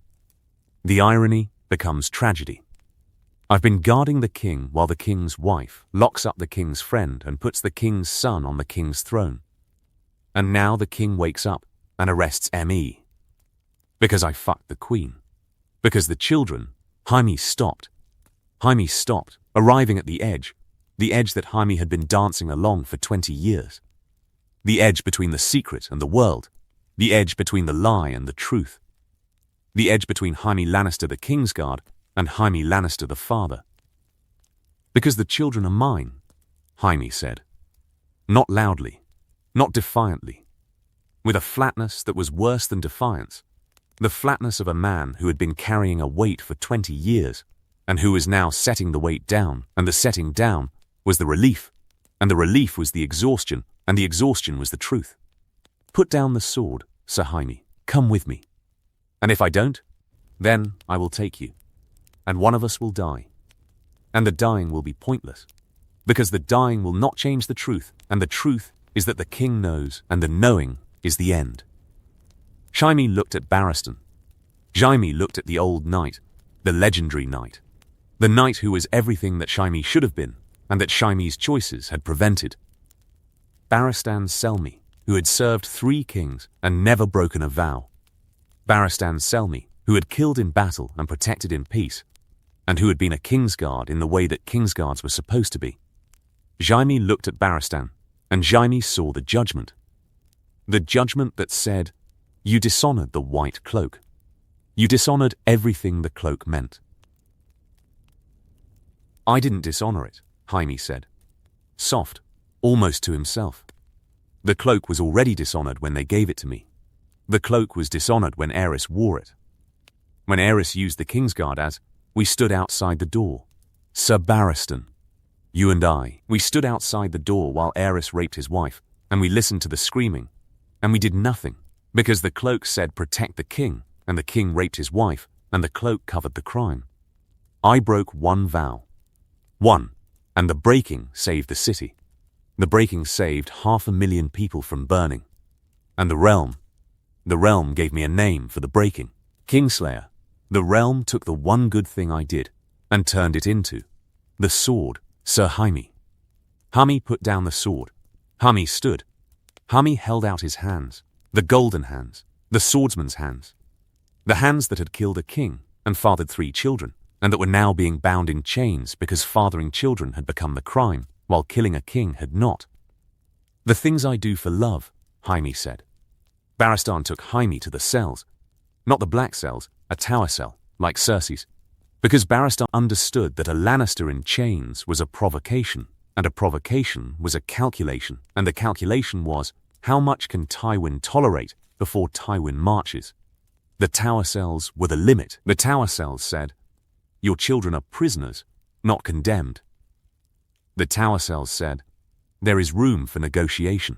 The irony becomes tragedy. I've been guarding the king while the king's wife locks up the king's friend and puts the king's son on the king's throne. And now the king wakes up and arrests me. Because I fucked the queen. Because the children, Jaime stopped. Jaime stopped, arriving at the edge that Jaime had been dancing along for 20 years. The edge between the secret and the world. The edge between the lie and the truth. The edge between Jaime Lannister the Kingsguard and Jaime Lannister the father. Because the children are mine, Jaime said. Not loudly, not defiantly. With a flatness that was worse than defiance. The flatness of a man who had been carrying a weight for 20 years and who was now setting the weight down, and the setting down was the relief, and the relief was the exhaustion, and the exhaustion was the truth. Put down the sword, Sir Jaime. Come with me. And if I don't, then I will take you. And one of us will die. And the dying will be pointless. Because the dying will not change the truth, and the truth is that the king knows, and the knowing is the end. Jaime looked at Barristan. Jaime looked at the old knight, the legendary knight. The knight who was everything that Jaime should have been, and that Jaime's choices had prevented. Barristan Selmy, who had served 3 kings and never broken a vow. Barristan Selmy, who had killed in battle and protected in peace, and who had been a Kingsguard in the way that Kingsguards were supposed to be. Jaime looked at Barristan, and Jaime saw the judgment. The judgment that said, you dishonored the white cloak. You dishonored everything the cloak meant. I didn't dishonor it, Jaime said. Soft, almost to himself. The cloak was already dishonored when they gave it to me. The cloak was dishonored when Aerys wore it. When Aerys used the Kingsguard as, we stood outside the door. Sir Barristan, you and I, we stood outside the door while Aerys raped his wife, and we listened to the screaming, and we did nothing, because the cloak said protect the king, and the king raped his wife, and the cloak covered the crime. I broke one vow. One, and the breaking saved the city. The breaking saved 500,000 people from burning. And the realm gave me a name for the breaking. Kingslayer. The realm took the one good thing I did and turned it into the sword, Sir Jaime. Jaime put down the sword. Jaime stood. Jaime held out his hands, the golden hands, the swordsman's hands. The hands that had killed a king and fathered 3 children, and that were now being bound in chains because fathering children had become the crime, while killing a king had not. The things I do for love, Jaime said. Barristan took Jaime to the cells. Not the black cells, a tower cell, like Cersei's. Because Barristan understood that a Lannister in chains was a provocation, and a provocation was a calculation, and the calculation was, how much can Tywin tolerate before Tywin marches? The tower cells were the limit. The tower cells said, your children are prisoners, not condemned. The tower cells said, there is room for negotiation.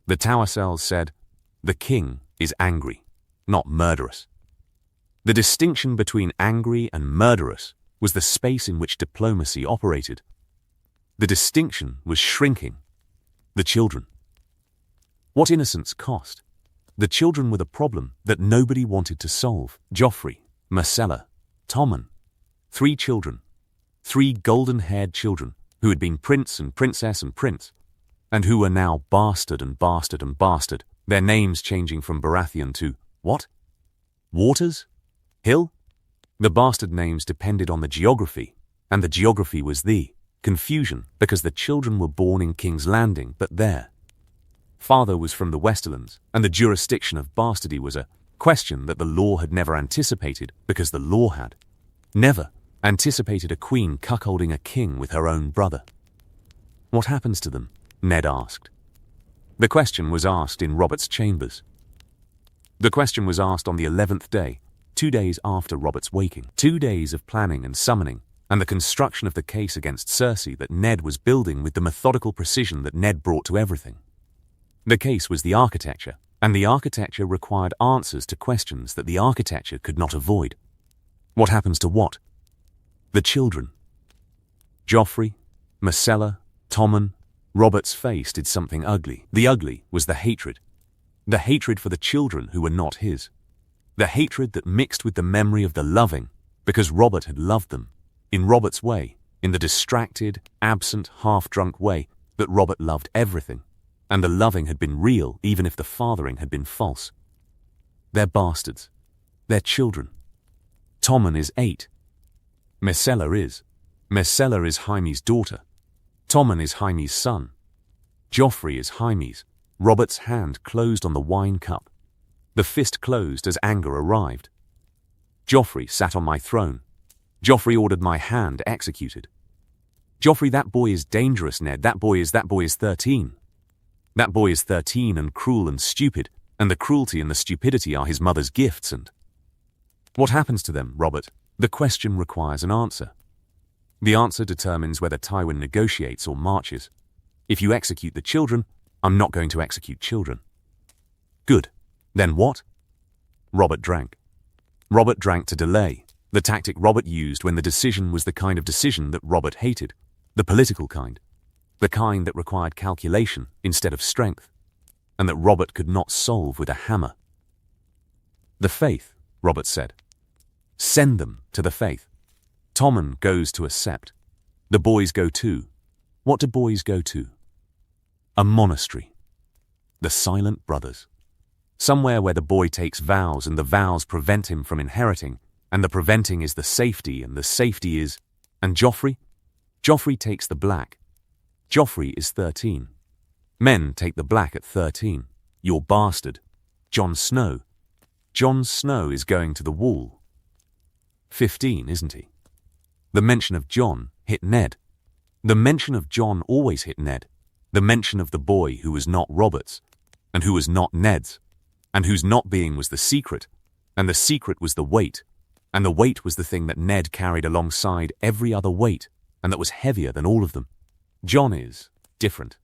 The tower cells said, the king is angry, not murderous. The distinction between angry and murderous was the space in which diplomacy operated. The distinction was shrinking. The children. What innocence cost? The children were the problem that nobody wanted to solve. Joffrey, Myrcella, Tommen. 3 children. 3 golden-haired children who had been prince and princess and prince, and who were now bastard and bastard and bastard, their names changing from Baratheon to, what? Waters? Hill? The bastard names depended on the geography, and the geography was the confusion because the children were born in King's Landing, but their father was from the Westerlands, and the jurisdiction of bastardy was a question that the law had never anticipated because the law had never anticipated a queen cuckolding a king with her own brother. What happens to them? Ned asked. The question was asked in Robert's chambers. The question was asked on the 11th day, 2 days after Robert's waking. 2 days of planning and summoning, and the construction of the case against Cersei that Ned was building with the methodical precision that Ned brought to everything. The case was the architecture, and the architecture required answers to questions that the architecture could not avoid. What happens to what? The children. Joffrey, Myrcella, Tommen, Robert's face did something ugly. The ugly was the hatred. The hatred for the children who were not his. The hatred that mixed with the memory of the loving, because Robert had loved them, in Robert's way, in the distracted, absent, half-drunk way that Robert loved everything, and the loving had been real even if the fathering had been false. They're bastards. They're children. Tommen is 8. Myrcella is. Myrcella is Jaime's daughter. Tommen is Jaime's son. Joffrey is Jaime's. Robert's hand closed on the wine cup. The fist closed as anger arrived. Joffrey sat on my throne. Joffrey ordered my hand executed. Joffrey, that boy is dangerous, Ned. That boy is 13. That boy is 13 and cruel and stupid, and the cruelty and the stupidity are his mother's gifts, and... What happens to them, Robert? The question requires an answer. The answer determines whether Tywin negotiates or marches. If you execute the children, I'm not going to execute children. Good. Then what? Robert drank. Robert drank to delay, the tactic Robert used when the decision was the kind of decision that Robert hated, the political kind, the kind that required calculation instead of strength, and that Robert could not solve with a hammer. The faith, Robert said. Send them to the faith. Tommen goes to a sept. The boys go too. What do boys go to? A monastery. The Silent Brothers. Somewhere where the boy takes vows and the vows prevent him from inheriting, and the preventing is the safety and the safety is... And Joffrey? Joffrey takes the black. Joffrey is 13. Men take the black at 13. Your bastard. Jon Snow. Jon Snow is going to the wall. 15, isn't he? The mention of Jon hit Ned. The mention of Jon always hit Ned. The mention of the boy who was not Robert's, and who was not Ned's, and whose not being was the secret, and the secret was the weight, and the weight was the thing that Ned carried alongside every other weight, and that was heavier than all of them. Jon is different.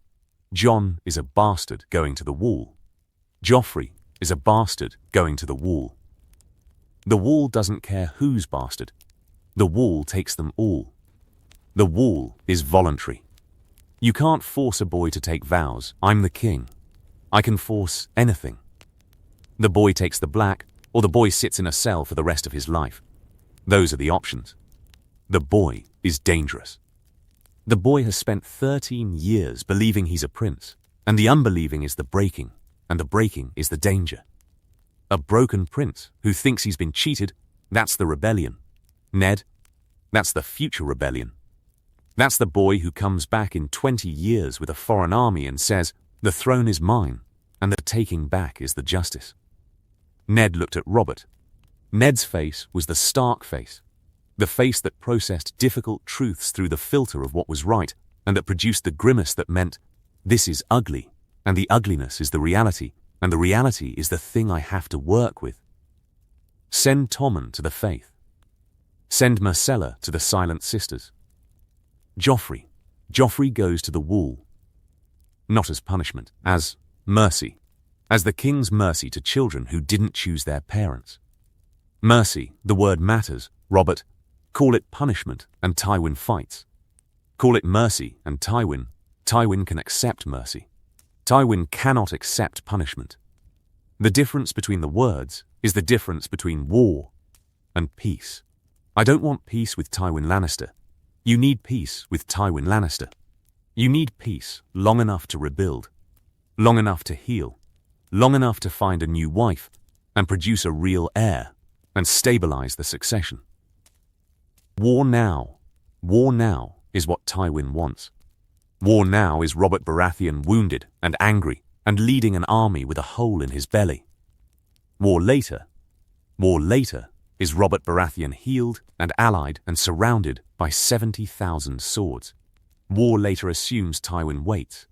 Jon is a bastard going to the wall. Joffrey is a bastard going to the wall. The wall doesn't care who's bastard. The wall takes them all. The wall is voluntary. You can't force a boy to take vows. I'm the king. I can force anything. The boy takes the black, or the boy sits in a cell for the rest of his life. Those are the options. The boy is dangerous. The boy has spent 13 years believing he's a prince, and the unbelieving is the breaking, and the breaking is the danger. A broken prince who thinks he's been cheated, that's the rebellion. Ned, that's the future rebellion. That's the boy who comes back in 20 years with a foreign army and says, the throne is mine, and the taking back is the justice. Ned looked at Robert. Ned's face was the Stark face, the face that processed difficult truths through the filter of what was right, and that produced the grimace that meant, this is ugly, and the ugliness is the reality, and the reality is the thing I have to work with. Send Tommen to the faith. Send Myrcella to the Silent Sisters. Joffrey goes to the wall. Not as punishment, as mercy, as the king's mercy to children who didn't choose their parents. Mercy, the word matters, Robert. Call it punishment, and Tywin fights. Call it mercy, and Tywin can accept mercy. Tywin cannot accept punishment. The difference between the words is the difference between war and peace. I don't want peace with Tywin Lannister. You need peace with Tywin Lannister. You need peace long enough to rebuild, long enough to heal, long enough to find a new wife and produce a real heir and stabilize the succession. War now is what Tywin wants. War now is Robert Baratheon wounded and angry and leading an army with a hole in his belly. War later is Robert Baratheon healed and allied and surrounded by 70,000 swords. War later assumes Tywin waits.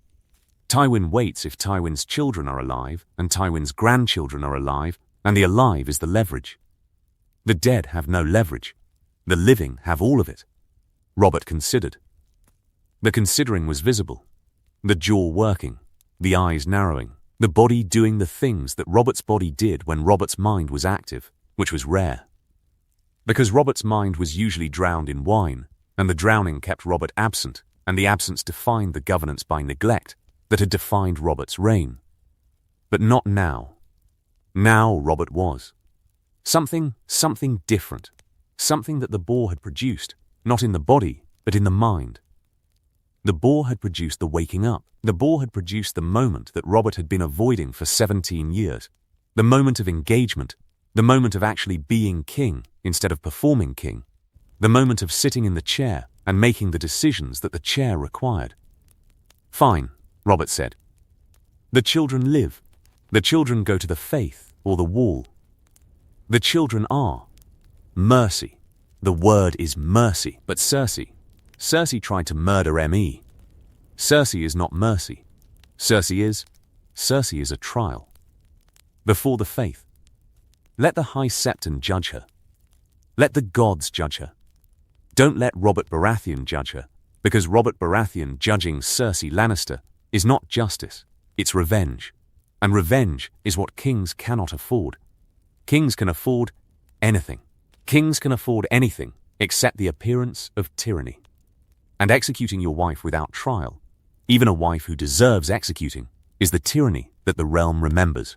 Tywin waits if Tywin's children are alive and Tywin's grandchildren are alive, and the alive is the leverage. The dead have no leverage. The living have all of it. Robert considered. The considering was visible. The jaw working, the eyes narrowing, the body doing the things that Robert's body did when Robert's mind was active, which was rare. Because Robert's mind was usually drowned in wine, and the drowning kept Robert absent, and the absence defined the governance by neglect that had defined Robert's reign. But not now. Now Robert was. Something different. Something that the boar had produced, not in the body, but in the mind. The boar had produced the waking up. The boar had produced the moment that Robert had been avoiding for 17 years. The moment of engagement. The moment of actually being king instead of performing king. The moment of sitting in the chair and making the decisions that the chair required. Fine, Robert said. The children live. The children go to the faith or the wall. The children are. Mercy. The word is mercy. But Cersei tried to murder me. Cersei is not mercy. Cersei is a trial. Before the faith. Let the High Septon judge her. Let the gods judge her. Don't let Robert Baratheon judge her, because Robert Baratheon judging Cersei Lannister is not justice, it's revenge. And revenge is what kings cannot afford. Kings can afford anything. Kings can afford anything except the appearance of tyranny. And executing your wife without trial, even a wife who deserves executing, is the tyranny that the realm remembers.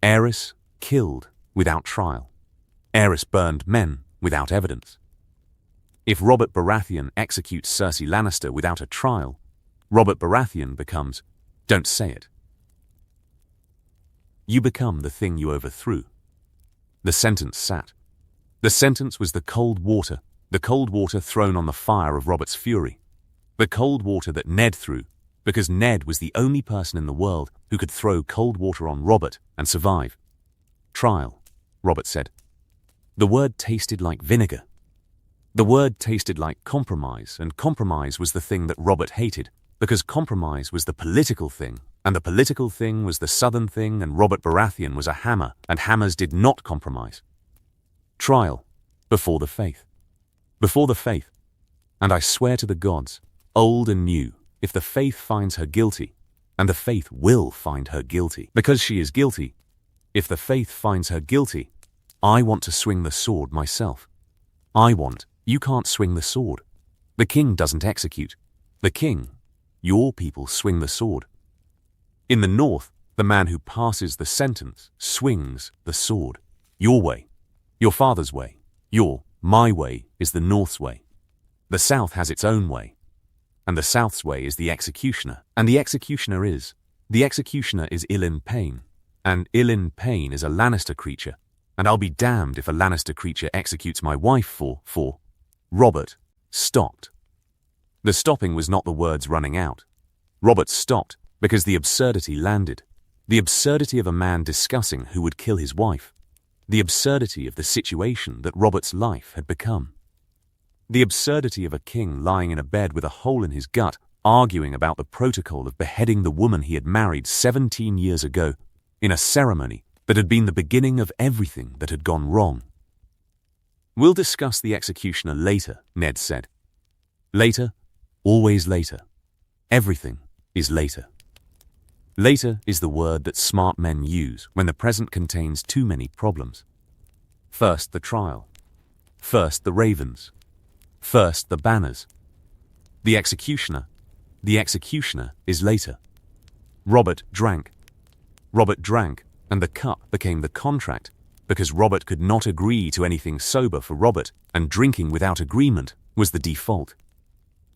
Aerys killed without trial. Aerys burned men without evidence. If Robert Baratheon executes Cersei Lannister without a trial, Robert Baratheon becomes, don't say it. You become the thing you overthrew. The sentence sat. The sentence was the cold water thrown on the fire of Robert's fury. The cold water that Ned threw, because Ned was the only person in the world who could throw cold water on Robert and survive. Trial, Robert said. The word tasted like vinegar. The word tasted like compromise, and compromise was the thing that Robert hated, because compromise was the political thing, and the political thing was the southern thing, and Robert Baratheon was a hammer, and hammers did not compromise. Trial, before the faith. Before the faith. And I swear to the gods, old and new, if the faith finds her guilty, and the faith will find her guilty, because she is guilty, if the faith finds her guilty, I want to swing the sword myself. You can't swing the sword. The king doesn't execute. The king, your people swing the sword. In the north, the man who passes the sentence swings the sword. Your way, your father's way, my way is the north's way. The south has its own way. And the south's way is the executioner. And the executioner is Ilyn Payne. And Ilyn Payne is a Lannister creature. And I'll be damned if a Lannister creature executes my wife for. Robert stopped. The stopping was not the words running out. Robert stopped because the absurdity landed. The absurdity of a man discussing who would kill his wife. The absurdity of the situation that Robert's life had become. The absurdity of a king lying in a bed with a hole in his gut, arguing about the protocol of beheading the woman he had married 17 years ago, in a ceremony that had been the beginning of everything that had gone wrong. We'll discuss the executioner later, Ned said. Later, always later. Everything is later. Later is the word that smart men use when the present contains too many problems. First the trial. First the ravens. First the banners. The executioner is later. Robert drank, and the cup became the contract, because Robert could not agree to anything sober for Robert, and drinking without agreement was the default.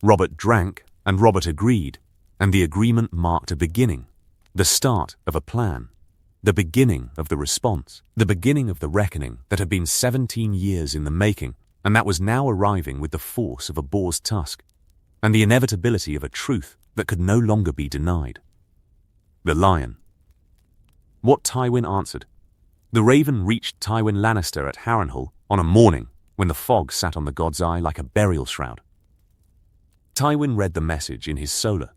Robert drank, and Robert agreed, and the agreement marked a beginning, the start of a plan, the beginning of the response, the beginning of the reckoning that had been 17 years in the making, and that was now arriving with the force of a boar's tusk, and the inevitability of a truth that could no longer be denied. The lion. What Tywin answered. The raven reached Tywin Lannister at Harrenhal on a morning when the fog sat on the God's Eye like a burial shroud. Tywin read the message in his solar,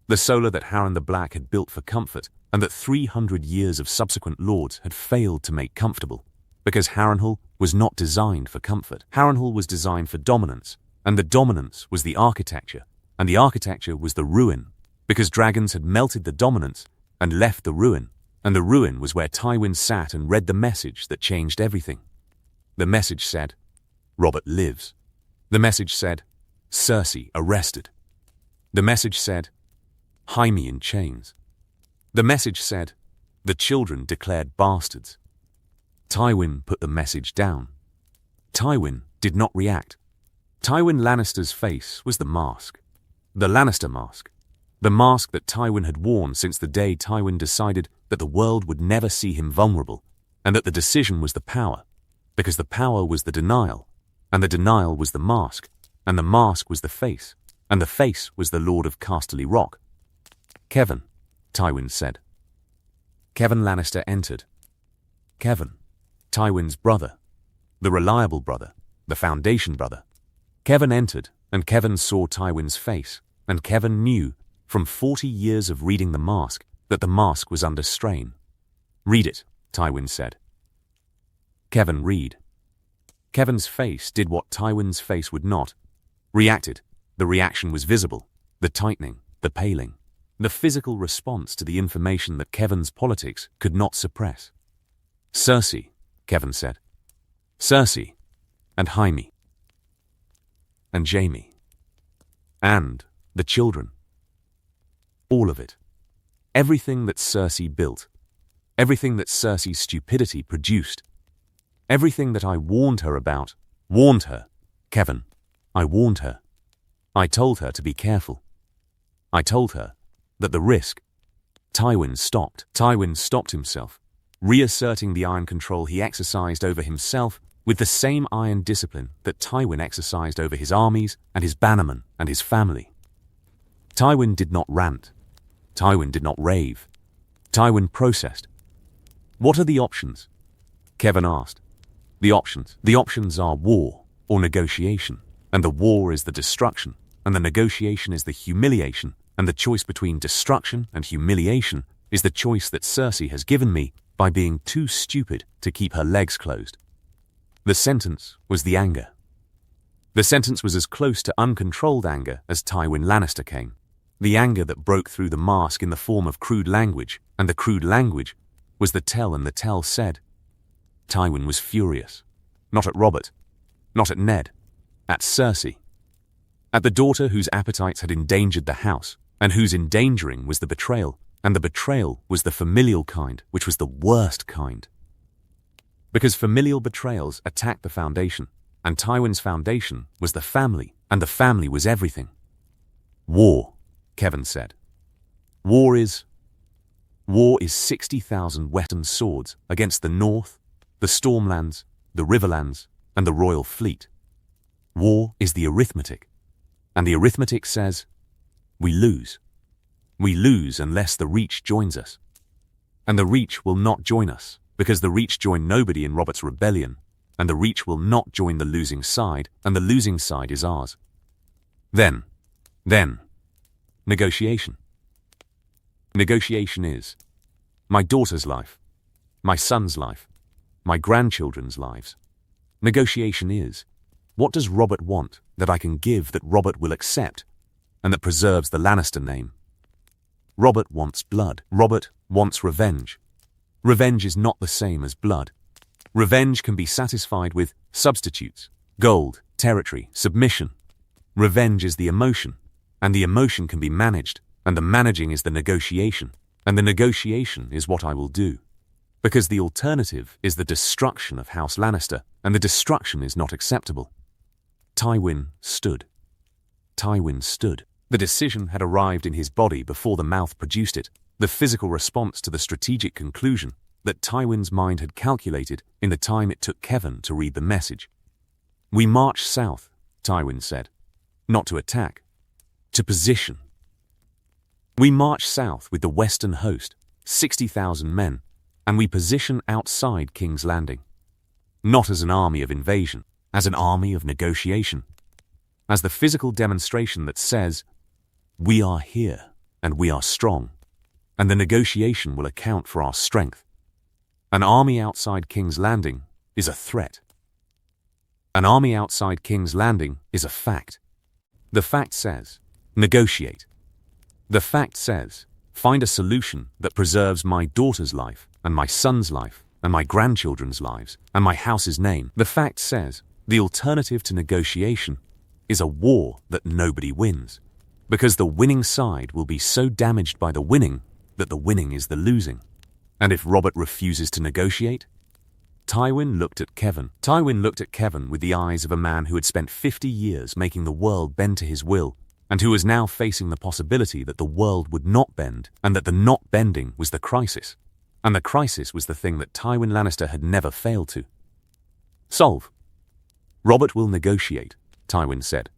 the solar that Harren the Black had built for comfort and that 300 years of subsequent lords had failed to make comfortable, because Harrenhal was not designed for comfort. Harrenhal was designed for dominance, and the dominance was the architecture, and the architecture was the ruin, because dragons had melted the dominance and left the ruin, and the ruin was where Tywin sat and read the message that changed everything. The message said, Robert lives. The message said, Cersei arrested. The message said, Jaime in chains. The message said, the children declared bastards. Tywin put the message down. Tywin did not react. Tywin Lannister's face was the mask. The Lannister mask. The mask that Tywin had worn since the day Tywin decided that the world would never see him vulnerable, and that the decision was the power, because the power was the denial, and the denial was the mask, and the mask was the face, and the face was the Lord of Casterly Rock. Kevan, Tywin said. Kevan Lannister entered. Kevan, Tywin's brother, the reliable brother, the foundation brother. Kevan entered, and Kevan saw Tywin's face, and Kevan knew, from 40 years of reading the mask, that the mask was under strain. Read it, Tywin said. Kevan read. Kevan's face did what Tywin's face would not. Reacted. The reaction was visible. The tightening, the paling. The physical response to the information that Kevan's politics could not suppress. Cersei, Kevan said. Cersei, and Jaime. And Jaime. And the children. All of it. Everything that Cersei built. Everything that Cersei's stupidity produced. Everything that I warned her about. Warned her. Kevan, I warned her. I told her to be careful. I told her that the risk. Tywin stopped. Tywin stopped himself, reasserting the iron control he exercised over himself with the same iron discipline that Tywin exercised over his armies and his bannermen and his family. Tywin did not rant. Tywin did not rave. Tywin processed. What are the options? Kevan asked. The options are war or negotiation, and the war is the destruction, and the negotiation is the humiliation, and the choice between destruction and humiliation is the choice that Cersei has given me by being too stupid to keep her legs closed. The sentence was the anger. The sentence was as close to uncontrolled anger as Tywin Lannister came. The anger that broke through the mask in the form of crude language, and the crude language was the tell, and the tell said. Tywin was furious. Not at Robert. Not at Ned. At Cersei. At the daughter whose appetites had endangered the house, and whose endangering was the betrayal, and the betrayal was the familial kind, which was the worst kind. Because familial betrayals attacked the foundation, and Tywin's foundation was the family, and the family was everything. War, Kevan said. War is 60,000 Western swords against the North, the Stormlands, the Riverlands, and the Royal Fleet. War is the arithmetic, and the arithmetic says, we lose. We lose unless the Reach joins us. And the Reach will not join us, because the Reach joined nobody in Robert's rebellion, and the Reach will not join the losing side, and the losing side is ours. Then, negotiation. Negotiation is my daughter's life, my son's life, my grandchildren's lives. Negotiation is, what does Robert want that I can give that Robert will accept, and that preserves the Lannister name? Robert wants blood. Robert wants revenge. Revenge is not the same as blood. Revenge can be satisfied with substitutes, gold, territory, submission. Revenge is the emotion, and the emotion can be managed, and the managing is the negotiation, and the negotiation is what I will do. Because the alternative is the destruction of House Lannister, and the destruction is not acceptable. Tywin stood. Tywin stood. The decision had arrived in his body before the mouth produced it, the physical response to the strategic conclusion that Tywin's mind had calculated in the time it took Kevan to read the message. We march south, Tywin said. Not to attack, to position. We march south with the western host, 60,000 men, and we position outside King's Landing. Not as an army of invasion, as an army of negotiation. As the physical demonstration that says, we are here, and we are strong, and the negotiation will account for our strength. An army outside King's Landing is a threat. An army outside King's Landing is a fact. The fact says, negotiate. The fact says, find a solution that preserves my daughter's life, and my son's life, and my grandchildren's lives, and my house's name. The fact says, the alternative to negotiation is a war that nobody wins, because the winning side will be so damaged by the winning that the winning is the losing. And if Robert refuses to negotiate? Tywin looked at Kevin with the eyes of a man who had spent 50 years making the world bend to his will, and who was now facing the possibility that the world would not bend, and that the not bending was the crisis. And the crisis was the thing that Tywin Lannister had never failed to solve. Robert will negotiate, Tywin said.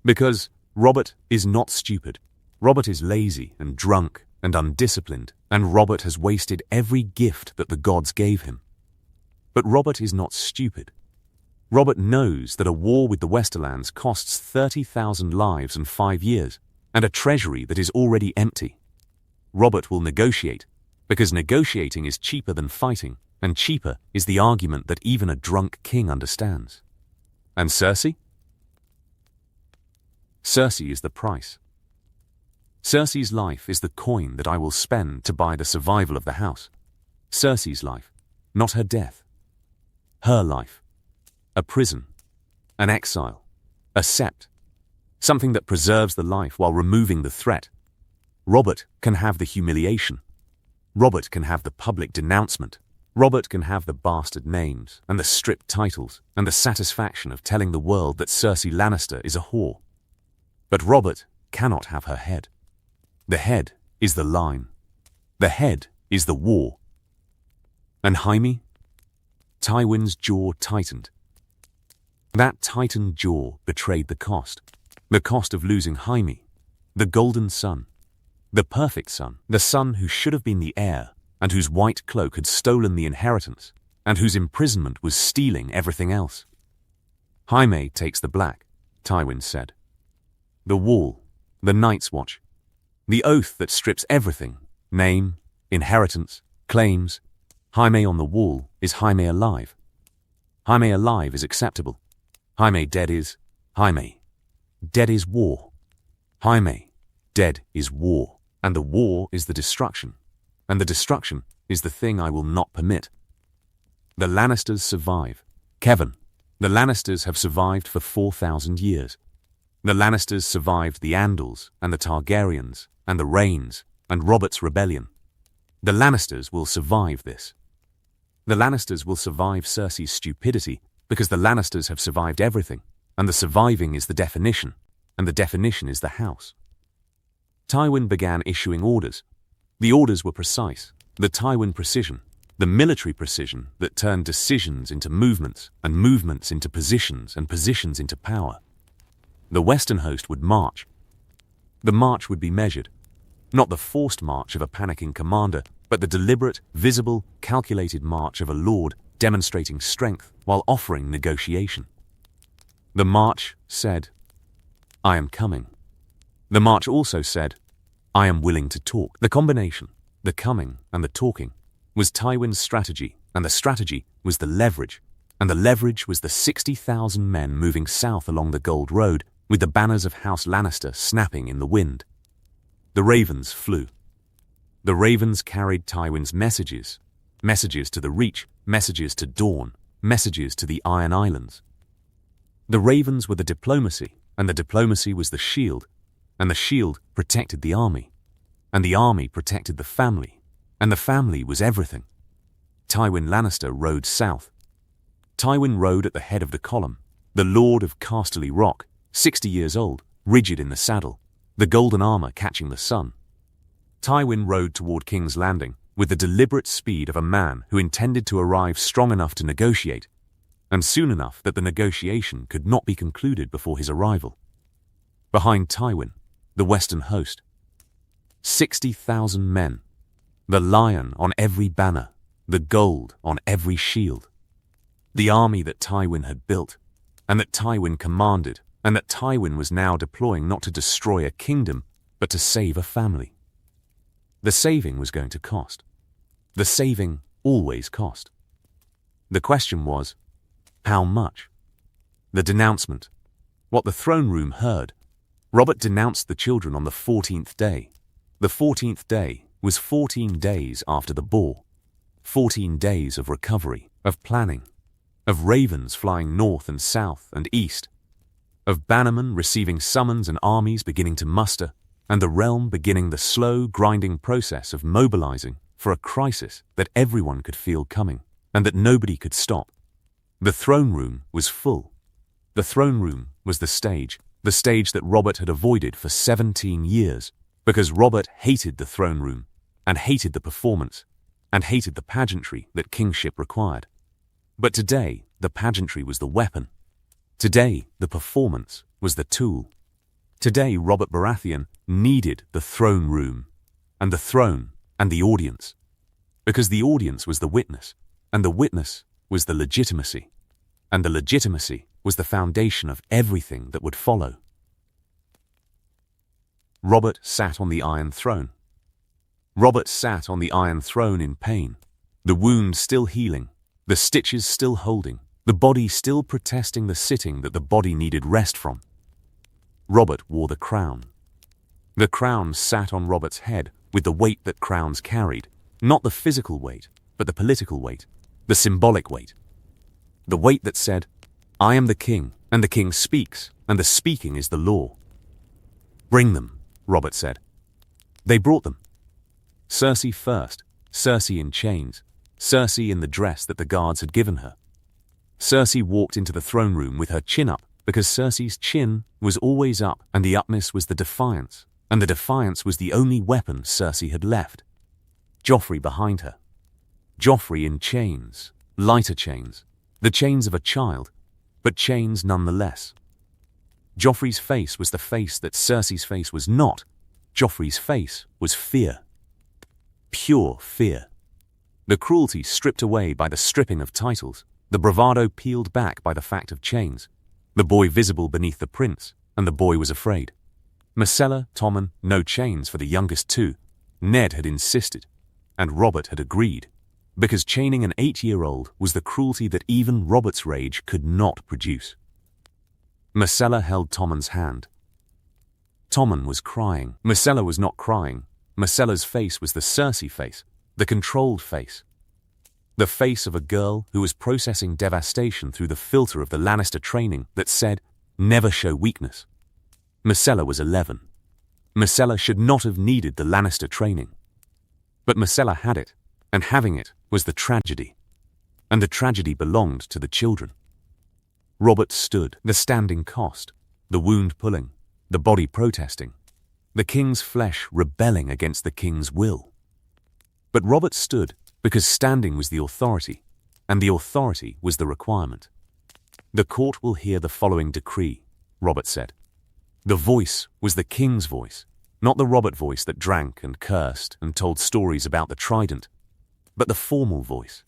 Because Robert is not stupid. Robert is lazy and drunk and undisciplined, and Robert has wasted every gift that the gods gave him. But Robert is not stupid. Robert knows that a war with the Westerlands costs 30,000 lives and 5 years, and a treasury that is already empty. Robert will negotiate, because negotiating is cheaper than fighting, and cheaper is the argument that even a drunk king understands. And Cersei? Cersei is the price. Cersei's life is the coin that I will spend to buy the survival of the house. Cersei's life, not her death. Her life. A prison. An exile. A sept. Something that preserves the life while removing the threat. Robert can have the humiliation. Robert can have the public denouncement. Robert can have the bastard names and the stripped titles and the satisfaction of telling the world that Cersei Lannister is a whore. But Robert cannot have her head. The head is the line. The head is the war. And Jaime? Tywin's jaw tightened. That tightened jaw betrayed the cost. The cost of losing Jaime, the golden son, the perfect son, the son who should have been the heir, and whose white cloak had stolen the inheritance, and whose imprisonment was stealing everything else. Jaime takes the black, Tywin said. The wall, the Night's Watch, the oath that strips everything, name, inheritance, claims. Jaime on the wall is Jaime alive. Jaime alive is acceptable. Jaime dead is Jaime. Dead is war. Jaime dead is war. And the war is the destruction. And the destruction is the thing I will not permit. The Lannisters survive. Kevin, the Lannisters have survived for 4,000 years. The Lannisters survived the Andals and the Targaryens and the Rains and Robert's rebellion. The Lannisters will survive this. The Lannisters will survive Cersei's stupidity because the Lannisters have survived everything, and the surviving is the definition, and the definition is the house. Tywin began issuing orders. The orders were precise, the Tywin precision, the military precision that turned decisions into movements, and movements into positions, and positions into power. The Western host would march. The march would be measured, not the forced march of a panicking commander, but the deliberate, visible, calculated march of a lord demonstrating strength while offering negotiation. The march said, I am coming. The march also said, I am willing to talk. The combination, the coming and the talking, was Tywin's strategy, and the strategy was the leverage, and the leverage was the 60,000 men moving south along the Gold Road with the banners of House Lannister snapping in the wind. The ravens flew. The ravens carried Tywin's messages, messages to the Reach, messages to Dawn, messages to the Iron Islands. The ravens were the diplomacy, and the diplomacy was the shield, and the shield protected the army, and the army protected the family, and the family was everything. Tywin Lannister rode south. Tywin rode at the head of the column, the Lord of Casterly Rock, 60 years old, rigid in the saddle, the golden armor catching the sun. Tywin rode toward King's Landing with the deliberate speed of a man who intended to arrive strong enough to negotiate, and soon enough that the negotiation could not be concluded before his arrival. Behind Tywin, the Western host. 60,000 men. The lion on every banner, the gold on every shield. The army that Tywin had built, and that Tywin commanded, and that Tywin was now deploying not to destroy a kingdom, but to save a family. The saving was going to cost. The saving always cost. The question was, how much? The denouncement. What the throne room heard. Robert denounced the children on the 14th day. The 14th day was 14 days after the Boar. 14 days of recovery, of planning, of ravens flying north and south and east, of bannermen receiving summons and armies beginning to muster, and the realm beginning the slow, grinding process of mobilizing for a crisis that everyone could feel coming, and that nobody could stop. The throne room was full. The throne room was the stage that Robert had avoided for 17 years, because Robert hated the throne room, and hated the performance, and hated the pageantry that kingship required. But today, the pageantry was the weapon. Today, the performance was the tool. Today, Robert Baratheon needed the throne room, and the throne, and the audience. Because the audience was the witness, and the witness was the legitimacy, and the legitimacy was the foundation of everything that would follow. Robert sat on the Iron Throne. Robert sat on the Iron Throne in pain, the wound still healing, the stitches still holding, the body still protesting the sitting that the body needed rest from. Robert wore the crown. The crown sat on Robert's head with the weight that crowns carried, not the physical weight, but the political weight, the symbolic weight. The weight that said, "I am the king, and the king speaks, and the speaking is the law." "Bring them," Robert said. They brought them. Cersei first, Cersei in chains, Cersei in the dress that the guards had given her. Cersei walked into the throne room with her chin up, because Cersei's chin was always up, and the upness was the defiance, and the defiance was the only weapon Cersei had left. Joffrey behind her. Joffrey in chains, lighter chains, the chains of a child, but chains nonetheless. Joffrey's face was the face that Cersei's face was not. Joffrey's face was fear. Pure fear. The cruelty stripped away by the stripping of titles, the bravado peeled back by the fact of chains, the boy visible beneath the prince, and the boy was afraid. Myrcella, Tommen, no chains for the youngest two. Ned had insisted, and Robert had agreed, because chaining an 8-year-old was the cruelty that even Robert's rage could not produce. Myrcella held Tommen's hand. Tommen was crying. Myrcella was not crying. Myrcella's face was the Cersei face, the controlled face. The face of a girl who was processing devastation through the filter of the Lannister training that said, "Never show weakness." Myrcella was 11. Myrcella should not have needed the Lannister training. But Myrcella had it, and having it was the tragedy. And the tragedy belonged to the children. Robert stood, the standing cost, the wound pulling, the body protesting, the king's flesh rebelling against the king's will. But Robert stood because standing was the authority, and the authority was the requirement. "The court will hear the following decree," Robert said. The voice was the king's voice, not the Robert voice that drank and cursed and told stories about the trident, but the formal voice,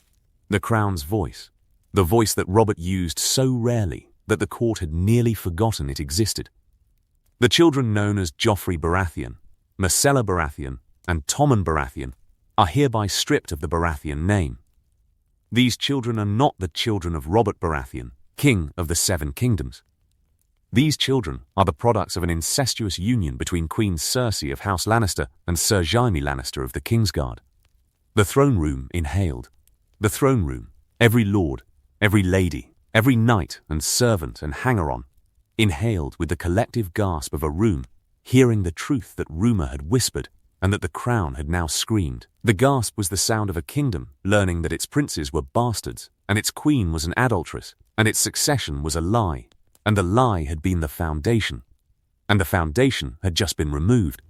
the crown's voice, the voice that Robert used so rarely that the court had nearly forgotten it existed. The children known as Joffrey Baratheon, Myrcella Baratheon, and Tommen Baratheon are hereby stripped of the Baratheon name. These children are not the children of Robert Baratheon, king of the Seven Kingdoms. These children are the products of an incestuous union between Queen Cersei of House Lannister and Sir Jaime Lannister of the Kingsguard. The throne room inhaled. The throne room, every lord, every lady, every knight and servant and hanger-on, inhaled with the collective gasp of a room, hearing the truth that rumour had whispered and that the crown had now screamed. The gasp was the sound of a kingdom learning that its princes were bastards, and its queen was an adulteress, and its succession was a lie, and the lie had been the foundation, and the foundation had just been removed.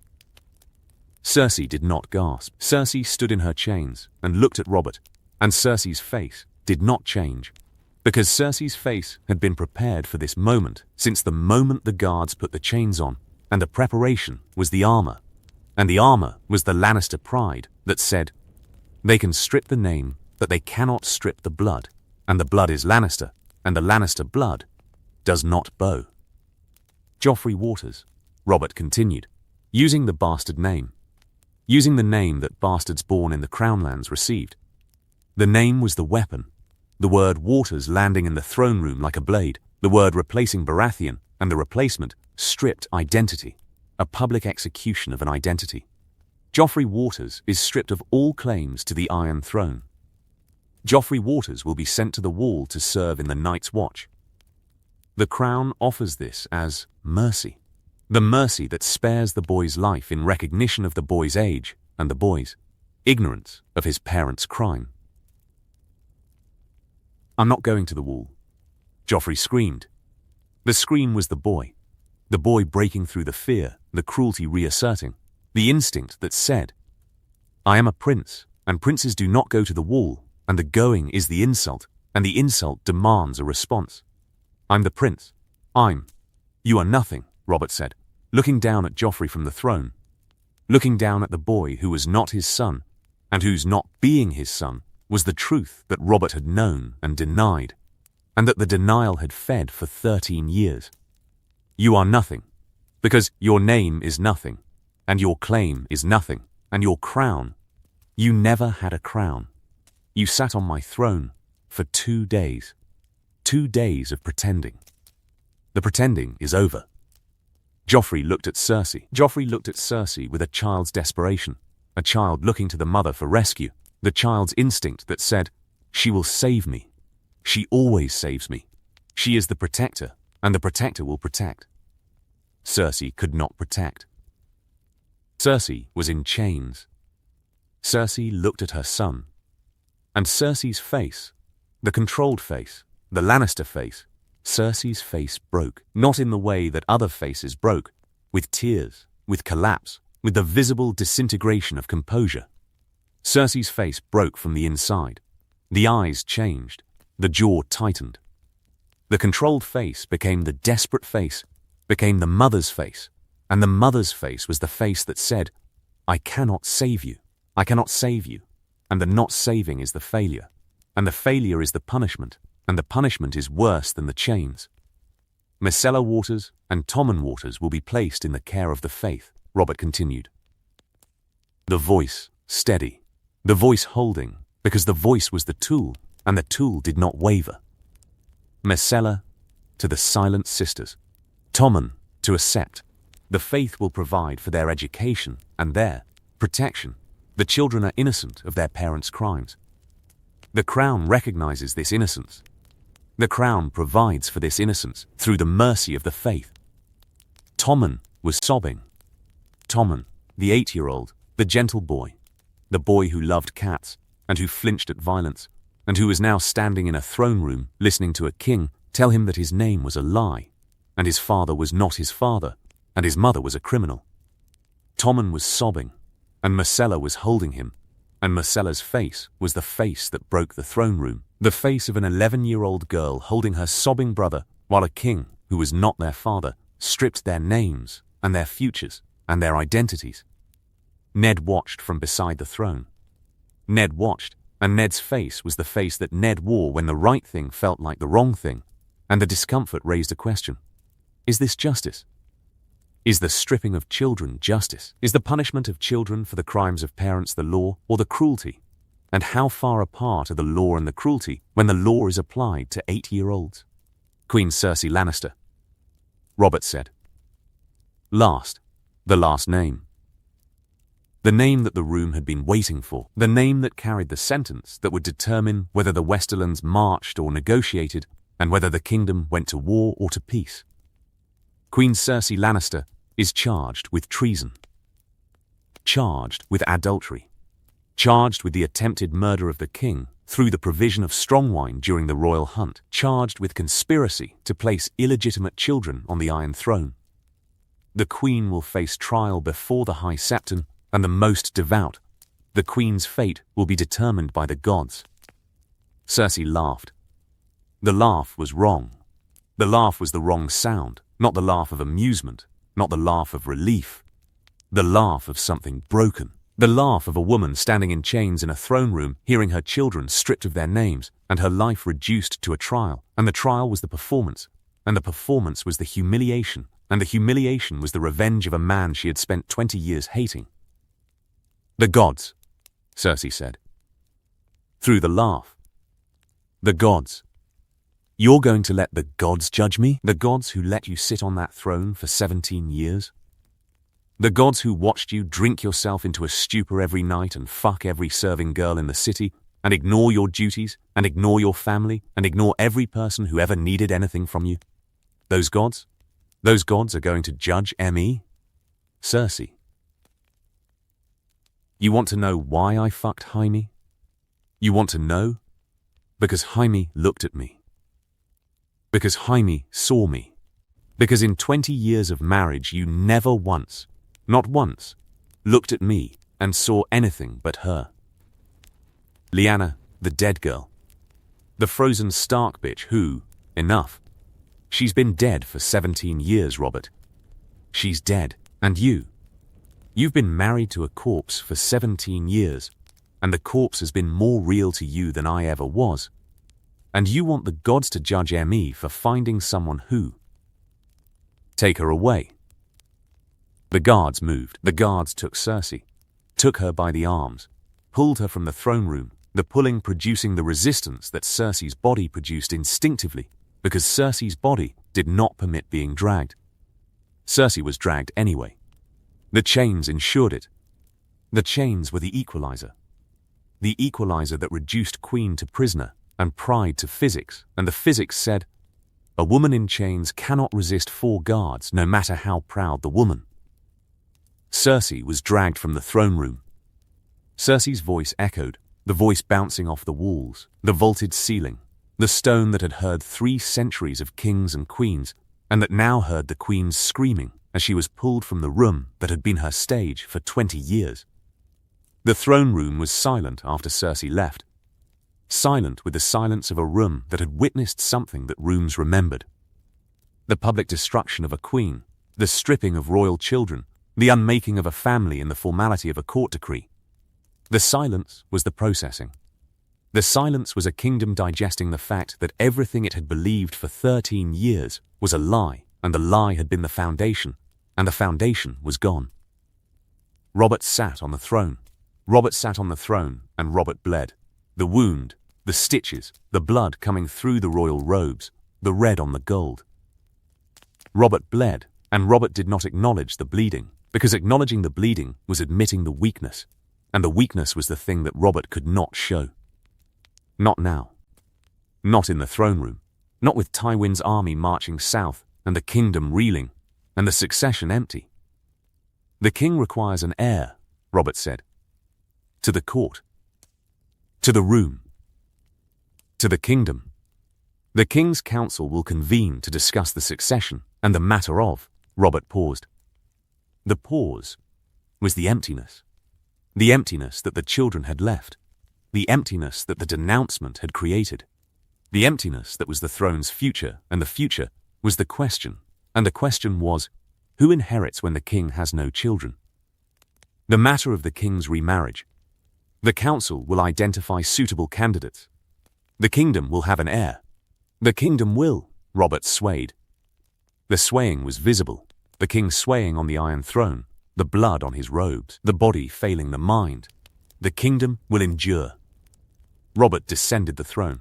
Cersei did not gasp. Cersei stood in her chains and looked at Robert, and Cersei's face did not change, because Cersei's face had been prepared for this moment since the moment the guards put the chains on, and the preparation was the armour. And the armour was the Lannister pride that said, "They can strip the name, but they cannot strip the blood, and the blood is Lannister, and the Lannister blood does not bow." Joffrey Waters, Robert continued, using the bastard name, using the name that bastards born in the Crownlands received. The name was the weapon, the word Waters landing in the throne room like a blade, The word replacing Baratheon and the replacement stripped identity, a public execution of an identity. Joffrey Waters is stripped of all claims to the Iron Throne. Joffrey Waters will be sent to the Wall to serve in the Night's Watch. The Crown offers this as mercy, the mercy that spares the boy's life in recognition of the boy's age and the boy's ignorance of his parents' crime. "I'm not going to the Wall," Joffrey screamed. The scream was the boy breaking through the fear, the cruelty reasserting, the instinct that said, "I am a prince, and princes do not go to the Wall, and the going is the insult, and the insult demands a response. I'm the prince. You are nothing," Robert said, looking down at Joffrey from the throne, looking down at the boy who was not his son, and whose not being his son was the truth that Robert had known and denied, and that the denial had fed for 13 years. "You are nothing, because your name is nothing, and your claim is nothing, and your crown. You never had a crown. You sat on my throne for 2 days. 2 days of pretending. The pretending is over." Joffrey looked at Cersei with a child's desperation, a child looking to the mother for rescue, the child's instinct that said, "She will save me. She always saves me. She is the protector, and the protector will protect." Cersei could not protect. Cersei was in chains. Cersei looked at her son, and Cersei's face, the controlled face, the Lannister face, Cersei's face broke, not in the way that other faces broke, with tears, with collapse, with the visible disintegration of composure. Cersei's face broke from the inside. The eyes changed, the jaw tightened. The controlled face became the desperate face, became the mother's face, and the mother's face was the face that said, "I cannot save you. I cannot save you." And the not saving is the failure, and the failure is the punishment, and the punishment is worse than the chains. Myrcella Waters and Tommen Waters will be placed in the care of the faith, Robert continued. The voice steady, the voice holding, because the voice was the tool, and the tool did not waver. Myrcella to the silent sisters, Tommen to a sept. The faith will provide for their education and their protection. The children are innocent of their parents' crimes. The Crown recognizes this innocence. The Crown provides for this innocence through the mercy of the faith. Tommen was sobbing. Tommen, the 8-year-old, the gentle boy, the boy who loved cats and who flinched at violence, and who was now standing in a throne room listening to a king tell him that his name was a lie, and his father was not his father, and his mother was a criminal. Tommen was sobbing, and Myrcella was holding him, and Myrcella's face was the face that broke the throne room, the face of an 11-year-old girl holding her sobbing brother, while a king, who was not their father, stripped their names and their futures and their identities. Ned watched from beside the throne. Ned watched, and Ned's face was the face that Ned wore when the right thing felt like the wrong thing, and the discomfort raised a question. Is this justice? Is the stripping of children justice? Is the punishment of children for the crimes of parents the law or the cruelty? And how far apart are the law and the cruelty when the law is applied to 8-year-olds? Queen Cersei Lannister. Robert said. Last, the last name. The name that the room had been waiting for, the name that carried the sentence that would determine whether the Westerlands marched or negotiated, and whether the kingdom went to war or to peace. Queen Cersei Lannister is charged with treason, charged with adultery, charged with the attempted murder of the king through the provision of strong wine during the royal hunt, charged with conspiracy to place illegitimate children on the Iron Throne. The queen will face trial before the High Septon and the most devout. The queen's fate will be determined by the gods. Cersei laughed. The laugh was wrong. The laugh was the wrong sound, not the laugh of amusement, not the laugh of relief. The laugh of something broken. The laugh of a woman standing in chains in a throne room, hearing her children stripped of their names, and her life reduced to a trial, and the trial was the performance, and the performance was the humiliation, and the humiliation was the revenge of a man she had spent 20 years hating. The gods, Cersei said. Through the laugh. The gods. You're going to let the gods judge me? The gods who let you sit on that throne for 17 years? The gods who watched you drink yourself into a stupor every night and fuck every serving girl in the city, and ignore your duties, and ignore your family, and ignore every person who ever needed anything from you? Those gods are going to judge me? Cersei. You want to know why I fucked Jaime? You want to know? Because Jaime looked at me. Because Jaime saw me. Because in 20 years of marriage you never once, not once, looked at me and saw anything but her. Lyanna, the dead girl. The frozen Stark bitch who, enough. She's been dead for 17 years, Robert. She's dead, and you've been married to a corpse for 17 years, and the corpse has been more real to you than I ever was. And you want the gods to judge me for finding someone who. Take her away. The guards moved. The guards took Cersei, took her by the arms, pulled her from the throne room, the pulling producing the resistance that Cersei's body produced instinctively, because Cersei's body did not permit being dragged. Cersei was dragged anyway. The chains ensured it. The chains were the equalizer. The equalizer that reduced Queen to prisoner and pride to physics, and the physics said, a woman in chains cannot resist 4 guards, no matter how proud the woman. Cersei was dragged from the throne room. Cersei's voice echoed, the voice bouncing off the walls, the vaulted ceiling, the stone that had heard 3 centuries of kings and queens, and that now heard the queens screaming as she was pulled from the room that had been her stage for 20 years. The throne room was silent after Cersei left. Silent with the silence of a room that had witnessed something that rooms remembered. The public destruction of a queen, the stripping of royal children, the unmaking of a family in the formality of a court decree. The silence was the processing. The silence was a kingdom digesting the fact that everything it had believed for 13 years was a lie, and the lie had been the foundation, and the foundation was gone. Robert sat on the throne. Robert sat on the throne, and Robert bled. The wound, the stitches, the blood coming through the royal robes, the red on the gold. Robert bled, and Robert did not acknowledge the bleeding, because acknowledging the bleeding was admitting the weakness, and the weakness was the thing that Robert could not show. Not now. Not in the throne room. Not with Tywin's army marching south, and the kingdom reeling, and the succession empty. The king requires an heir, Robert said. To the court. To the room. To the kingdom. The king's council will convene to discuss the succession and the matter of. Robert paused. The pause was the emptiness. The emptiness that the children had left. The emptiness that the denouncement had created. The emptiness that was the throne's future, and the future was the question, and the question was, who inherits when the king has no children? The matter of the king's remarriage. The council will identify suitable candidates. The kingdom will have an heir. The kingdom will, Robert swayed. The swaying was visible, the king swaying on the iron throne, the blood on his robes, the body failing the mind. The kingdom will endure. Robert descended the throne.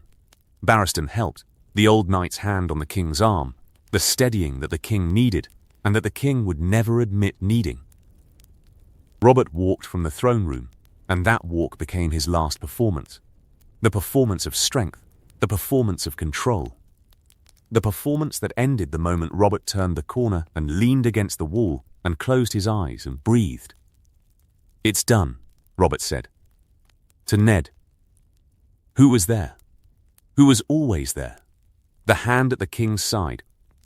Barristan helped, the old knight's hand on the king's arm, the steadying that the king needed, and that the king would never admit needing. Robert walked from the throne room, and that walk became his last performance. The performance of strength, the performance of control. The performance that ended the moment Robert turned the corner and leaned against the wall and closed his eyes and breathed. It's done, Robert said. To Ned. Who was there? Who was always there? The hand at the king's side,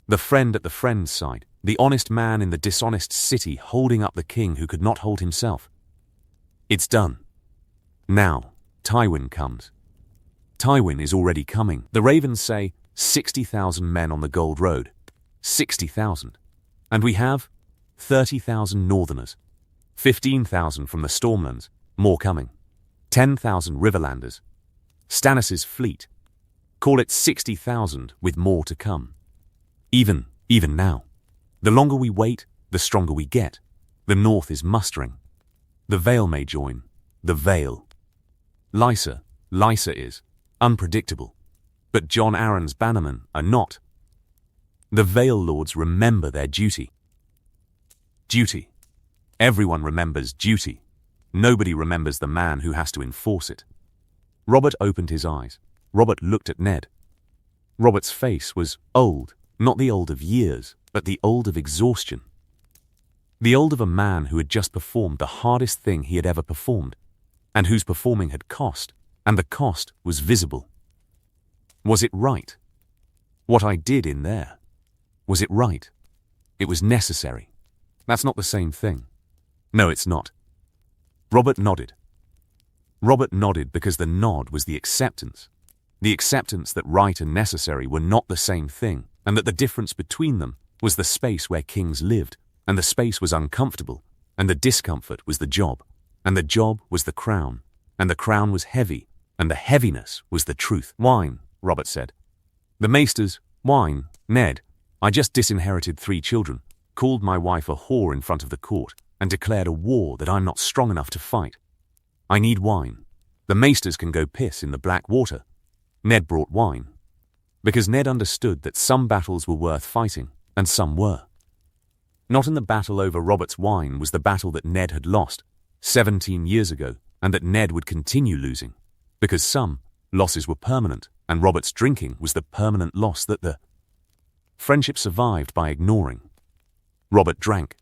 the friend at the friend's side, the honest man in the dishonest city holding up the king who could not hold himself. It's done. Now, Tywin comes. Tywin is already coming. The ravens say 60,000 men on the Gold Road. 60,000. And we have 30,000 northerners. 15,000 from the Stormlands, more coming. 10,000 Riverlanders. Stannis' fleet. Call it 60,000 with more to come. Even now. The longer we wait, the stronger we get. The North is mustering. The Vale may join. The Vale. Lysa is unpredictable. But Jon Arryn's bannermen are not. The Vale Lords remember their duty. Duty. Everyone remembers duty. Nobody remembers the man who has to enforce it. Robert opened his eyes. Robert looked at Ned. Robert's face was old, not the old of years, but the old of exhaustion. The old of a man who had just performed the hardest thing he had ever performed, and whose performing had cost, and the cost was visible. Was it right? What I did in there. Was it right? It was necessary. That's not the same thing. No, it's not. Robert nodded. Robert nodded because the nod was the acceptance. The acceptance that right and necessary were not the same thing, and that the difference between them was the space where kings lived, and the space was uncomfortable, and the discomfort was the job, and the job was the crown, and the crown was heavy, and the heaviness was the truth. Wine, Robert said. The maesters, wine, Ned. I just disinherited 3 children, called my wife a whore in front of the court, and declared a war that I'm not strong enough to fight. I need wine. The maesters can go piss in the black water. Ned brought wine. Because Ned understood that some battles were worth fighting, and some were. Not in the battle over Robert's wine was the battle that Ned had lost 17 years ago, and that Ned would continue losing, because some losses were permanent, and Robert's drinking was the permanent loss that the friendship survived by ignoring. Robert drank.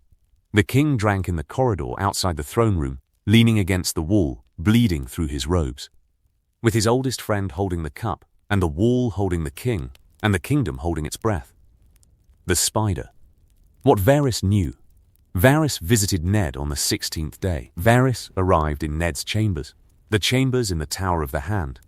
The king drank in the corridor outside the throne room, leaning against the wall, bleeding through his robes, with his oldest friend holding the cup, and the wall holding the king, and the kingdom holding its breath. The spider. What Varys knew. Varys visited Ned on the 16th day. Varys arrived in Ned's chambers, the chambers in the Tower of the Hand,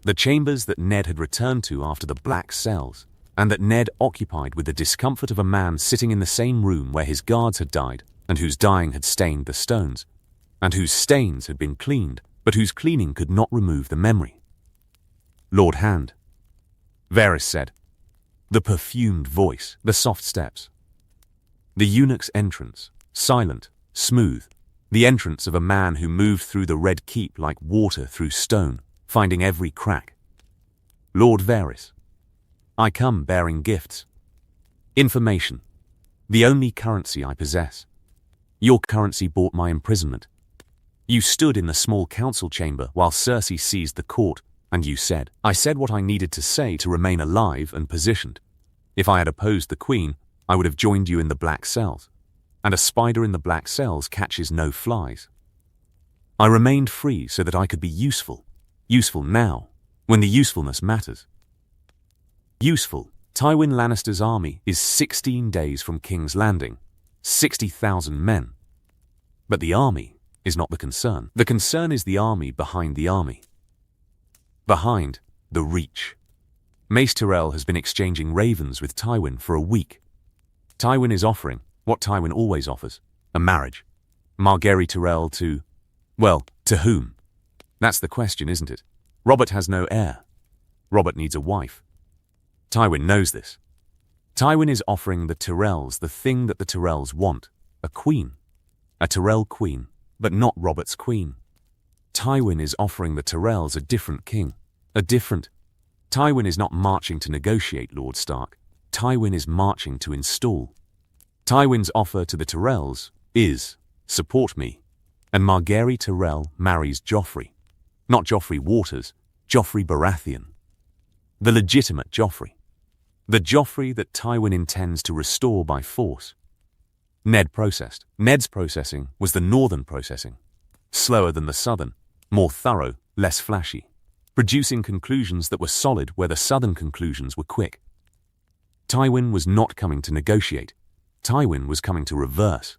the chambers that Ned had returned to after the Black Cells, and that Ned occupied with the discomfort of a man sitting in the same room where his guards had died, and whose dying had stained the stones, and whose stains had been cleaned, but whose cleaning could not remove the memory. Lord Hand. Varys said. The perfumed voice, the soft steps. The eunuch's entrance, silent, smooth, the entrance of a man who moved through the Red Keep like water through stone, finding every crack. Lord Varys. I come bearing gifts. Information. The only currency I possess. Your currency bought my imprisonment. You stood in the small council chamber while Cersei seized the court, and you said, I said what I needed to say to remain alive and positioned. If I had opposed the Queen, I would have joined you in the Black Cells, and a spider in the Black Cells catches no flies. I remained free so that I could be useful now, when the usefulness matters. Useful. Tywin Lannister's army is 16 days from King's Landing, 60,000 men. But the army is not the concern. The concern is the army behind the army. Behind the Reach. Mace Tyrell has been exchanging ravens with Tywin for a week. Tywin is offering, what Tywin always offers, a marriage. Margaery Tyrell to, well, to whom? That's the question, isn't it? Robert has no heir. Robert needs a wife. Tywin knows this. Tywin is offering the Tyrells the thing that the Tyrells want, a queen. A Tyrell queen, but not Robert's queen. Tywin is offering the Tyrells a different king, a different. Tywin is not marching to negotiate, Lord Stark. Tywin is marching to install. Tywin's offer to the Tyrells is, support me, and Margaery Tyrell marries Joffrey. Not Joffrey Waters, Joffrey Baratheon. The legitimate Joffrey. The Joffrey that Tywin intends to restore by force. Ned processed. Ned's processing was the northern processing. Slower than the southern, more thorough, less flashy, producing conclusions that were solid where the southern conclusions were quick. Tywin was not coming to negotiate. Tywin was coming to reverse.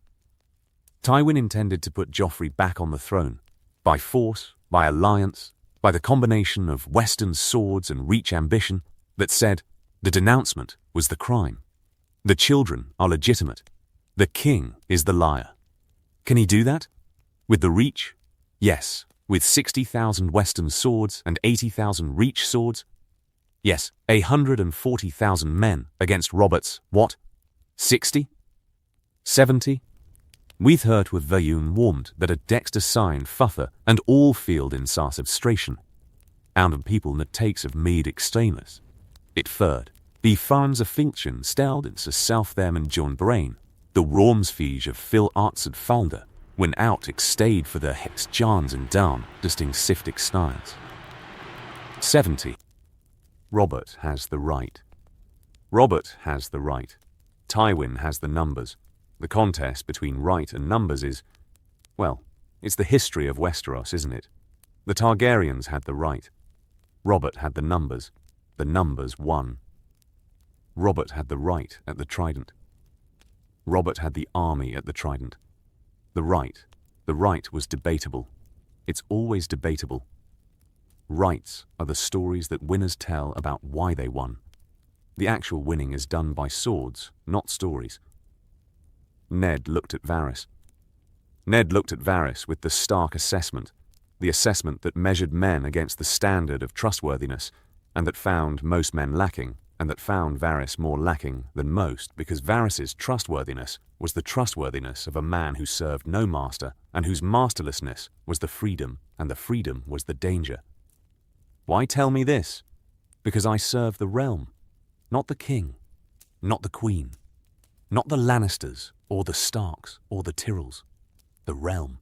Tywin intended to put Joffrey back on the throne, by force, by alliance, by the combination of Western swords and Reach ambition that said, the denouncement was the crime. The children are legitimate. The king is the liar. Can he do that? With the Reach? Yes. With 60,000 Western swords and 80,000 Reach swords? Yes, 140,000 men against Robert's, what? 60? 70? We've heard with Vayun warmed that a Dexter sign fuffer and all field in sar substration. And people that takes of mead extremis. It furred. Die Farnse Finchen stelde zichzelf them John Brain. The Wormsviege of Phil Artsed Falder went out extade for the Hex Jans and down, distinct siftic styles. 70. Robert has the right. Robert has the right. Tywin has the numbers. The contest between right and numbers is, well, it's the history of Westeros, isn't it? The Targaryens had the right. Robert had the numbers. The numbers won. Robert had the right at the Trident. Robert had the army at the Trident. The right was debatable. It's always debatable. Rights are the stories that winners tell about why they won. The actual winning is done by swords, not stories. Ned looked at Varys. Ned looked at Varys with the Stark assessment, the assessment that measured men against the standard of trustworthiness, and that found most men lacking, and that found Varys more lacking than most, because Varys's trustworthiness was the trustworthiness of a man who served no master, and whose masterlessness was the freedom, and the freedom was the danger. Why tell me this? Because I serve the realm, not the king, not the queen, not the Lannisters, or the Starks, or the Tyrells. The realm.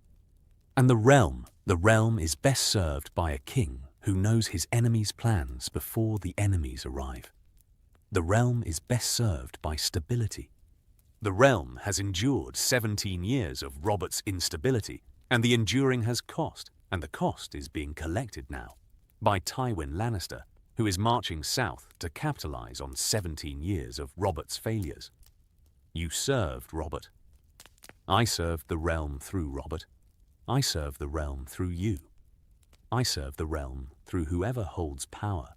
And the realm is best served by a king who knows his enemies' plans before the enemies arrive. The realm is best served by stability. The realm has endured 17 years of Robert's instability, and the enduring has cost, and the cost is being collected now by Tywin Lannister, who is marching south to capitalize on 17 years of Robert's failures. You served Robert. I served the realm through Robert. I serve the realm through you. I serve the realm through whoever holds power,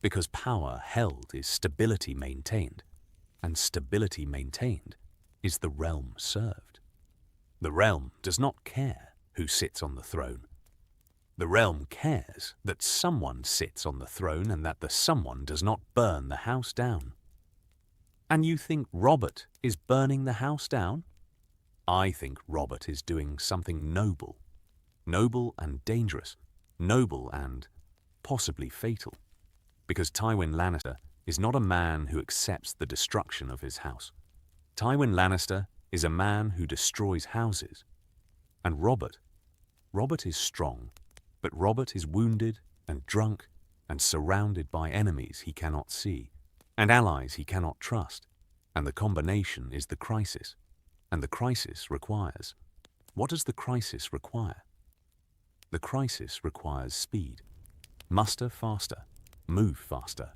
because power held is stability maintained, and stability maintained is the realm served. The realm does not care who sits on the throne. The realm cares that someone sits on the throne and that the someone does not burn the house down. And you think Robert is burning the house down? I think Robert is doing something noble. Noble and dangerous. Noble and possibly fatal. Because Tywin Lannister is not a man who accepts the destruction of his house. Tywin Lannister is a man who destroys houses. And Robert is strong, but Robert is wounded and drunk and surrounded by enemies he cannot see, and allies he cannot trust, and the combination is the crisis. And the crisis requires. What does the crisis require? The crisis requires speed. Muster faster. Move faster.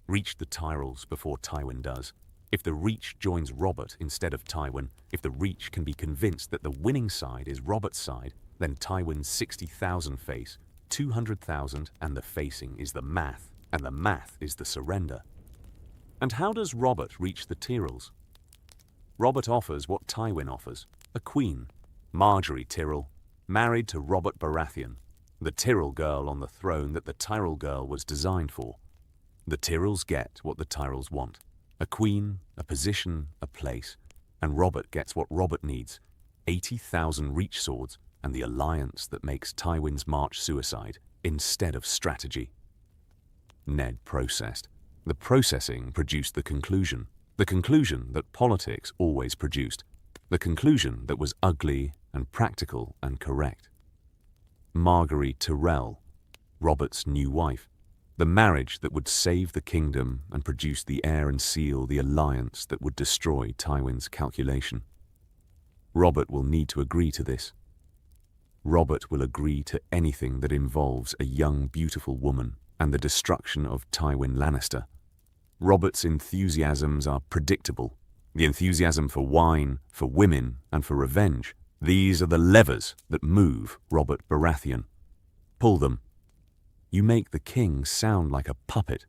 Reach the Tyrells before Tywin does. If the Reach joins Robert instead of Tywin, if the Reach can be convinced that the winning side is Robert's side, then Tywin's 60,000 face, 200,000, and the facing is the math, and the math is the surrender. And how does Robert reach the Tyrells? Robert offers what Tywin offers, a queen, Margaery Tyrell, married to Robert Baratheon, the Tyrell girl on the throne that the Tyrell girl was designed for. The Tyrells get what the Tyrells want, a queen, a position, a place, and Robert gets what Robert needs, 80,000 Reach swords and the alliance that makes Tywin's march suicide instead of strategy. Ned processed. The processing produced the conclusion that politics always produced, the conclusion that was ugly and practical and correct. Margaery Tyrell, Robert's new wife, the marriage that would save the kingdom and produce the heir and seal the alliance that would destroy Tywin's calculation. Robert will need to agree to this. Robert will agree to anything that involves a young, beautiful woman and the destruction of Tywin Lannister. Robert's enthusiasms are predictable. The enthusiasm for wine, for women, and for revenge. These are the levers that move Robert Baratheon. Pull them. You make the king sound like a puppet.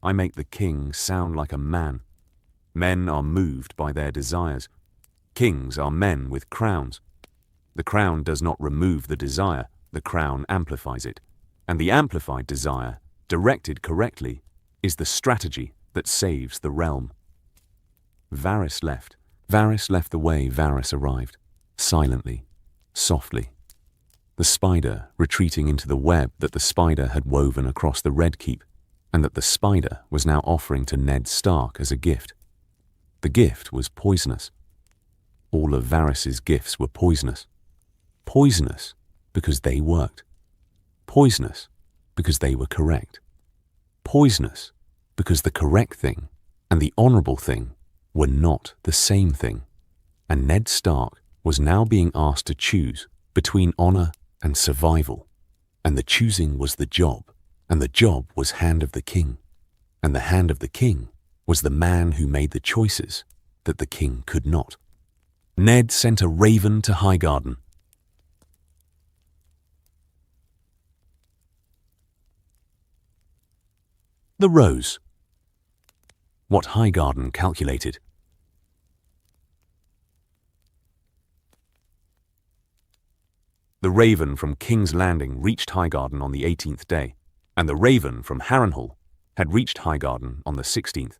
I make the king sound like a man. Men are moved by their desires. Kings are men with crowns. The crown does not remove the desire, the crown amplifies it. And the amplified desire, directed correctly, is the strategy that saves the realm. Varys left. Varys left the way Varys arrived, silently, softly. The spider retreating into the web that the spider had woven across the Red Keep, and that the spider was now offering to Ned Stark as a gift. The gift was poisonous. All of Varys's gifts were poisonous. Poisonous because they worked. Poisonous because they were correct. Poisonous because the correct thing and the honourable thing were not the same thing, and Ned Stark was now being asked to choose between honour and survival, and the choosing was the job, and the job was Hand of the King, and the Hand of the King was the man who made the choices that the king could not. Ned sent a raven to Highgarden. The rose. What Highgarden calculated. The raven from King's Landing reached Highgarden on the 18th day, and the raven from Harrenhal had reached Highgarden on the 16th.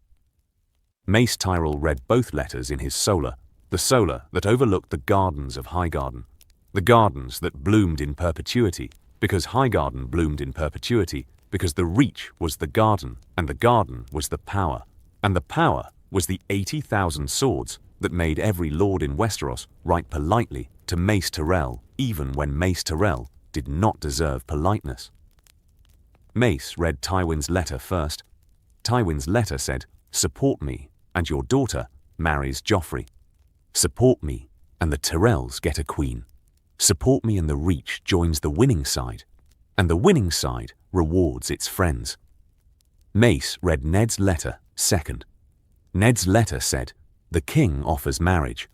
Mace Tyrell read both letters in his solar, the solar that overlooked the gardens of Highgarden, the gardens that bloomed in perpetuity, because Highgarden bloomed in perpetuity, because the reach was the garden, and the garden was the power, and the power was the 80,000 swords that made every lord in Westeros write politely to Mace Tyrell, even when Mace Tyrell did not deserve politeness. Mace read Tywin's letter first. Tywin's letter said, "Support me, and your daughter marries Joffrey. Support me, and the Tyrells get a queen. Support me, and the Reach joins the winning side, and the winning side rewards its friends." Mace read Ned's letter second. Ned's letter said, "The king offers marriage.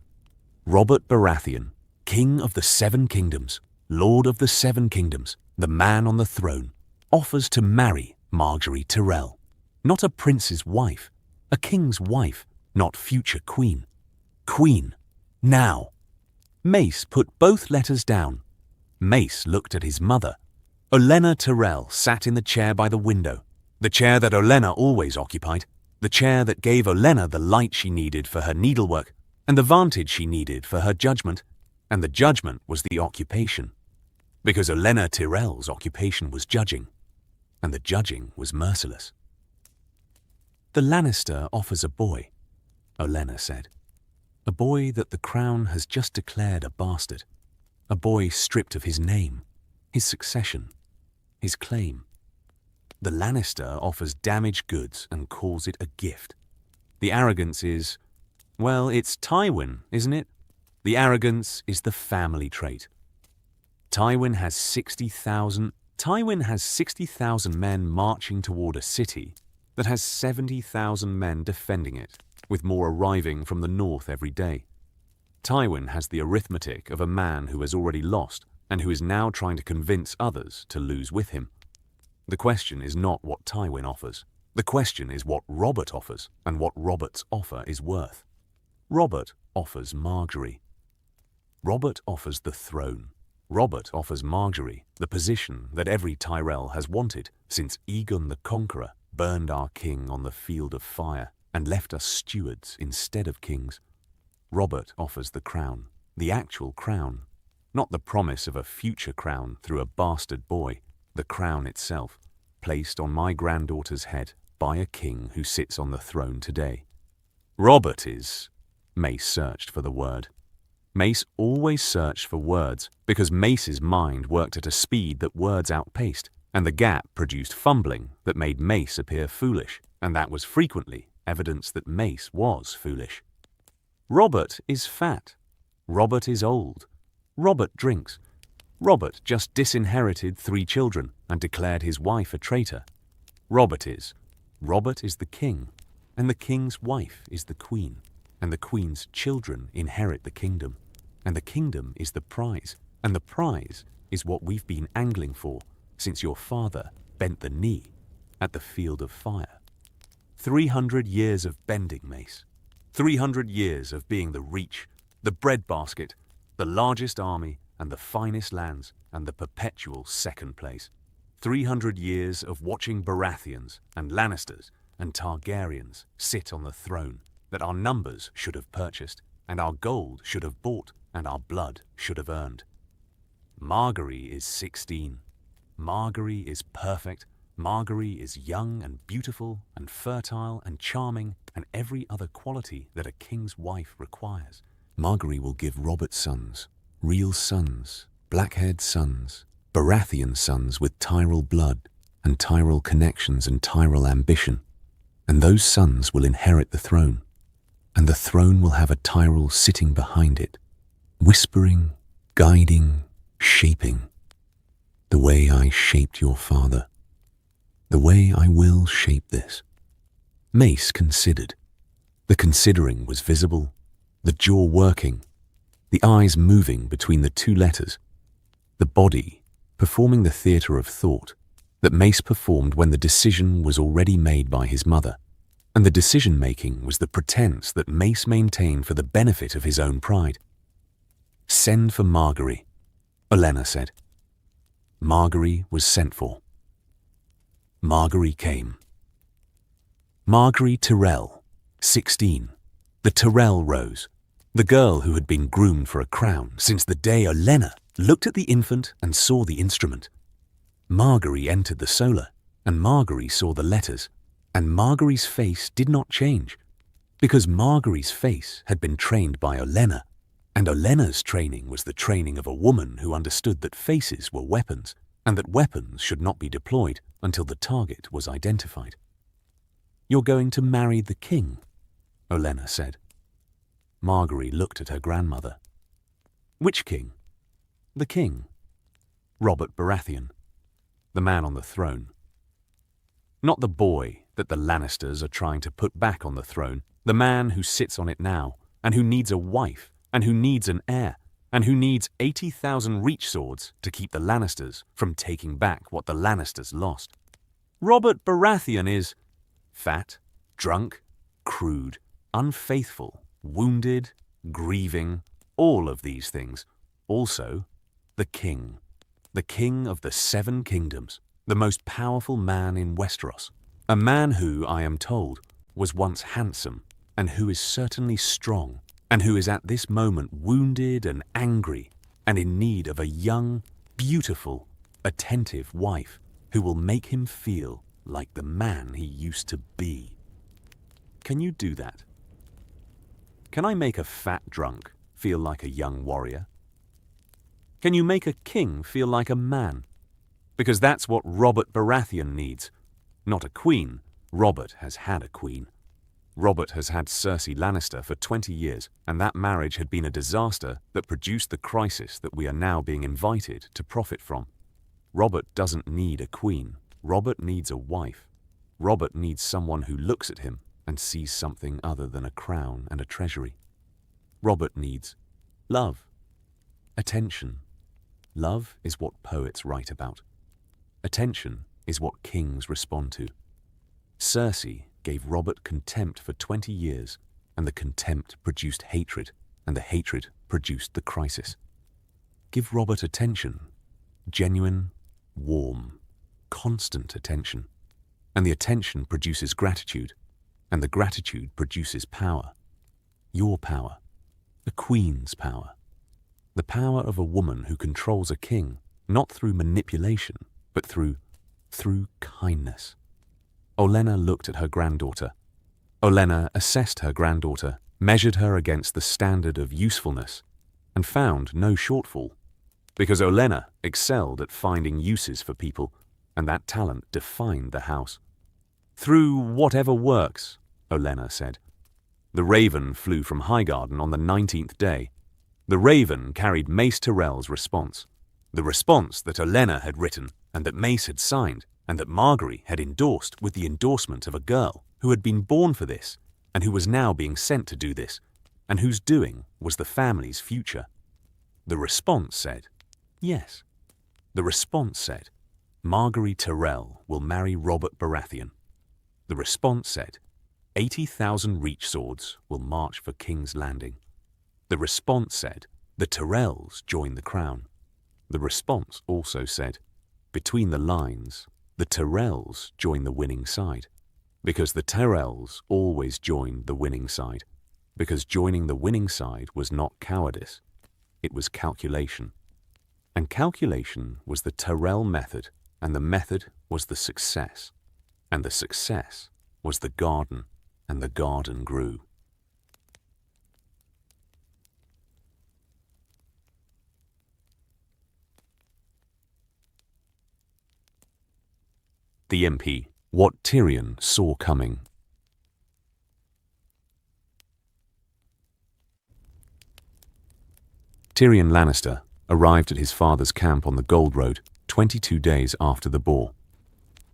Robert Baratheon, king of the 7 kingdoms, lord of the 7 kingdoms, the man on the throne, offers to marry Margaery Tyrell. Not a prince's wife, a king's wife, not future queen. Queen, now." Mace put both letters down. Mace looked at his mother. Olenna Tyrell sat in the chair by the window, the chair that Olenna always occupied, the chair that gave Olenna the light she needed for her needlework, and the vantage she needed for her judgment, and the judgment was the occupation, because Olenna Tyrell's occupation was judging, and the judging was merciless. "The Lannister offers a boy," Olenna said. "A boy that the crown has just declared a bastard. A boy stripped of his name, his succession, his claim. The Lannister offers damaged goods and calls it a gift. The arrogance is, well, it's Tywin, isn't it? The arrogance is the family trait. Tywin has 60,000 men marching toward a city that has 70,000 men defending it, with more arriving from the north every day. Tywin has the arithmetic of a man who has already lost and who is now trying to convince others to lose with him. The question is not what Tywin offers. The question is what Robert offers and what Robert's offer is worth. Robert offers Margaery. Robert offers the throne. Robert offers Margaery the position that every Tyrell has wanted since Aegon the Conqueror burned our king on the field of fire and left us stewards instead of kings. Robert offers the crown, the actual crown, not the promise of a future crown through a bastard boy, the crown itself, placed on my granddaughter's head by a king who sits on the throne today. Robert is... Mace searched for the word. Mace always searched for words because Mace's mind worked at a speed that words outpaced, and the gap produced fumbling that made Mace appear foolish, and that was frequently evidence that Mace was foolish. Robert is fat. Robert is old. Robert drinks. Robert just disinherited 3 children and declared his wife a traitor. Robert is the king, and the king's wife is the queen, and the queen's children inherit the kingdom, and the kingdom is the prize, and the prize is what we've been angling for since your father bent the knee at the field of fire. 300 years of bending, Mace. 300 years of being the reach, the breadbasket, the largest army and the finest lands and the perpetual second place. 300 years of watching Baratheons and Lannisters and Targaryens sit on the throne that our numbers should have purchased, and our gold should have bought, and our blood should have earned. Margaery is 16. Margaery is perfect. Margaery is young and beautiful and fertile and charming and every other quality that a king's wife requires. Margaery will give Robert sons, real sons, black-haired sons, Baratheon sons with Tyrell blood and Tyrell connections and Tyrell ambition. And those sons will inherit the throne. And the throne will have a Tyrell sitting behind it, whispering, guiding, shaping. The way I shaped your father. The way I will shape this. Mace considered. The considering was visible, the jaw working, the eyes moving between the two letters, the body performing the theatre of thought that Mace performed when the decision was already made by his mother, and the decision-making was the pretense that Mace maintained for the benefit of his own pride. "Send for Margaery," Olenna said. Margaery was sent for. Margaery came. Margaery Tyrell, 16, the Tyrell Rose, the girl who had been groomed for a crown since the day Olenna looked at the infant and saw the instrument. Margaery entered the solar, and Margaery saw the letters, and Margaery's face did not change, because Margaery's face had been trained by Olenna, and Olenna's training was the training of a woman who understood that faces were weapons, and that weapons should not be deployed until the target was identified. "You're going to marry the king," Olenna said. Margaery looked at her grandmother. "Which king?" "The king. Robert Baratheon, the man on the throne. Not the boy that the Lannisters are trying to put back on the throne, the man who sits on it now, and who needs a wife, and who needs an heir, and who needs 80,000 reach swords to keep the Lannisters from taking back what the Lannisters lost. Robert Baratheon is fat, drunk, crude, unfaithful, wounded, grieving, all of these things. Also, the king of the 7 kingdoms, the most powerful man in Westeros, a man who, I am told, was once handsome, and who is certainly strong, and who is at this moment wounded and angry, and in need of a young, beautiful, attentive wife who will make him feel like the man he used to be. Can you do that? Can I make a fat drunk feel like a young warrior? Can you make a king feel like a man? Because that's what Robert Baratheon needs. Not a queen. Robert has had a queen. Robert has had Cersei Lannister for 20 years, and that marriage had been a disaster that produced the crisis that we are now being invited to profit from. Robert doesn't need a queen. Robert needs a wife. Robert needs someone who looks at him and sees something other than a crown and a treasury. Robert needs love, attention. Love is what poets write about. Attention is what kings respond to. Cersei gave Robert contempt for 20 years, and the contempt produced hatred, and the hatred produced the crisis. Give Robert attention, genuine, warm, constant attention, and the attention produces gratitude, and the gratitude produces power. Your power, the queen's power, the power of a woman who controls a king, not through manipulation, but through kindness. Olenna looked at her granddaughter. Olenna assessed her granddaughter, measured her against the standard of usefulness, and found no shortfall, because Olenna excelled at finding uses for people, and that talent defined the house. "Through whatever works," Olenna said. The raven flew from Highgarden on the 19th day. The raven carried Mace Tyrell's response, the response that Olenna had written and that Mace had signed, and that Margaery had endorsed with the endorsement of a girl who had been born for this, and who was now being sent to do this, and whose doing was the family's future. The response said, yes. The response said, Margaery Tyrell will marry Robert Baratheon. The response said, 80,000 reach swords will march for King's Landing. The response said, the Tyrells join the crown. The response also said, between the lines, the Tyrells join the winning side. Because the Tyrells always joined the winning side. Because joining the winning side was not cowardice, it was calculation. And calculation was the Tyrell method and the method was the success, and the success was the garden, and the garden grew. The MP, what Tyrion saw coming. Tyrion Lannister arrived at his father's camp on the Gold Road 22 days after the Boar.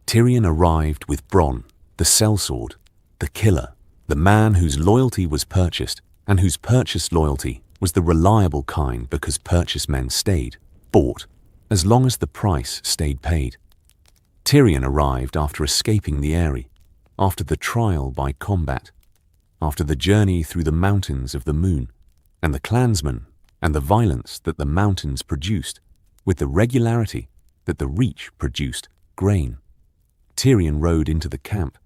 Tyrion arrived with Bronn, the sellsword, the killer, the man whose loyalty was purchased, and whose purchased loyalty was the reliable kind because purchase men stayed, bought, as long as the price stayed paid. Tyrion arrived after escaping the Eyrie, after the trial by combat, after the journey through the mountains of the moon, and the clansmen, and the violence that the mountains produced, with the regularity that the Reach produced grain. Tyrion rode into the camp,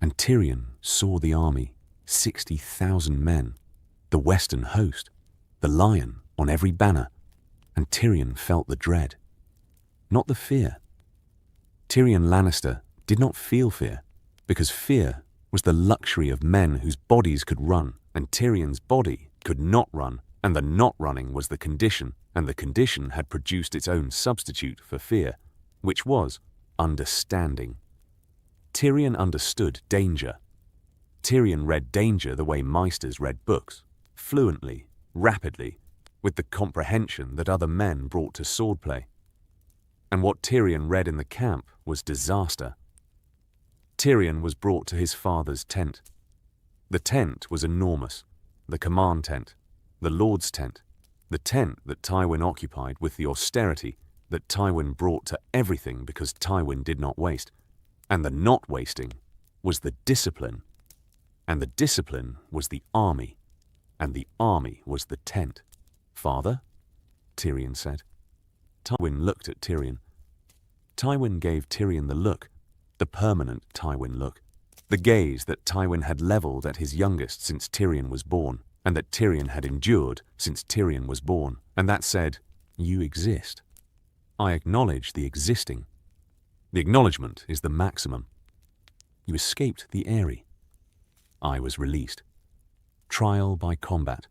and Tyrion saw the army, 60,000 men, the western host, the lion on every banner, and Tyrion felt the dread, not the fear. Tyrion Lannister did not feel fear, because fear was the luxury of men whose bodies could run, and Tyrion's body could not run, and the not running was the condition, and the condition had produced its own substitute for fear, which was understanding. Tyrion understood danger. Tyrion read danger the way Meisters read books, fluently, rapidly, with the comprehension that other men brought to swordplay. And what Tyrion read in the camp was disaster. Tyrion was brought to his father's tent. The tent was enormous, the command tent, the Lord's tent, the tent that Tywin occupied with the austerity that Tywin brought to everything because Tywin did not waste. And the not wasting was the discipline, and the discipline was the army, and the army was the tent. "Father?" Tyrion said. Tywin looked at Tyrion. Tywin gave Tyrion the look, the permanent Tywin look, the gaze that Tywin had levelled at his youngest since Tyrion was born, and that Tyrion had endured since Tyrion was born, and that said, "You exist. I acknowledge the existing. The acknowledgement is the maximum. You escaped the Eyrie. I was released. Trial by combat.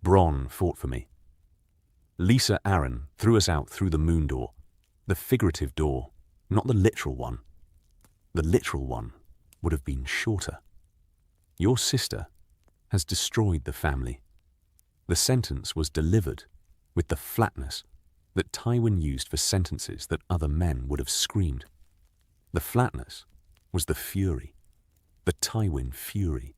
Bronn fought for me. Lisa Arryn threw us out through the moon door, the figurative door, not the literal one. The literal one would have been shorter. Your sister has destroyed the family. The sentence was delivered with the flatness that Tywin used for sentences that other men would have screamed. The flatness was the fury, the Tywin fury,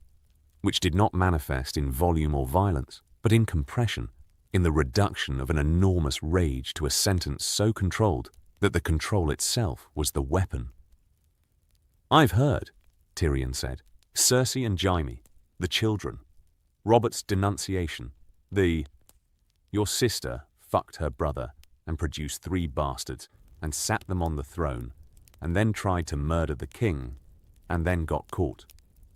which did not manifest in volume or violence, but in compression, in the reduction of an enormous rage to a sentence so controlled that the control itself was the weapon. "I've heard," Tyrion said, "Cersei and Jaime, the children, Robert's denunciation, your sister fucked her brother and produced 3 bastards and sat them on the throne and then tried to murder the king and then got caught.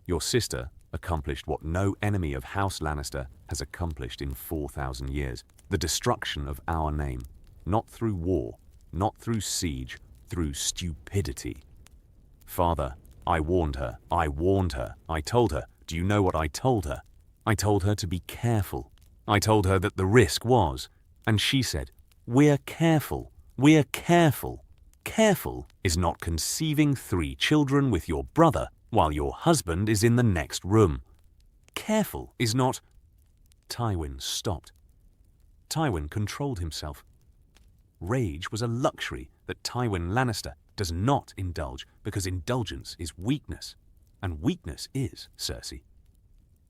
Your sister accomplished what no enemy of House Lannister has accomplished in 4,000 years, the destruction of our name, not through war, not through siege, through stupidity. Father, I warned her, I told her, do you know what I told her? I told her to be careful. I told her that the risk was, and she said, we're careful. Careful is not conceiving 3 children with your brother while your husband is in the next room. Careful is not..." Tywin stopped. Tywin controlled himself. Rage was a luxury that Tywin Lannister does not indulge because indulgence is weakness, and weakness is Cersei.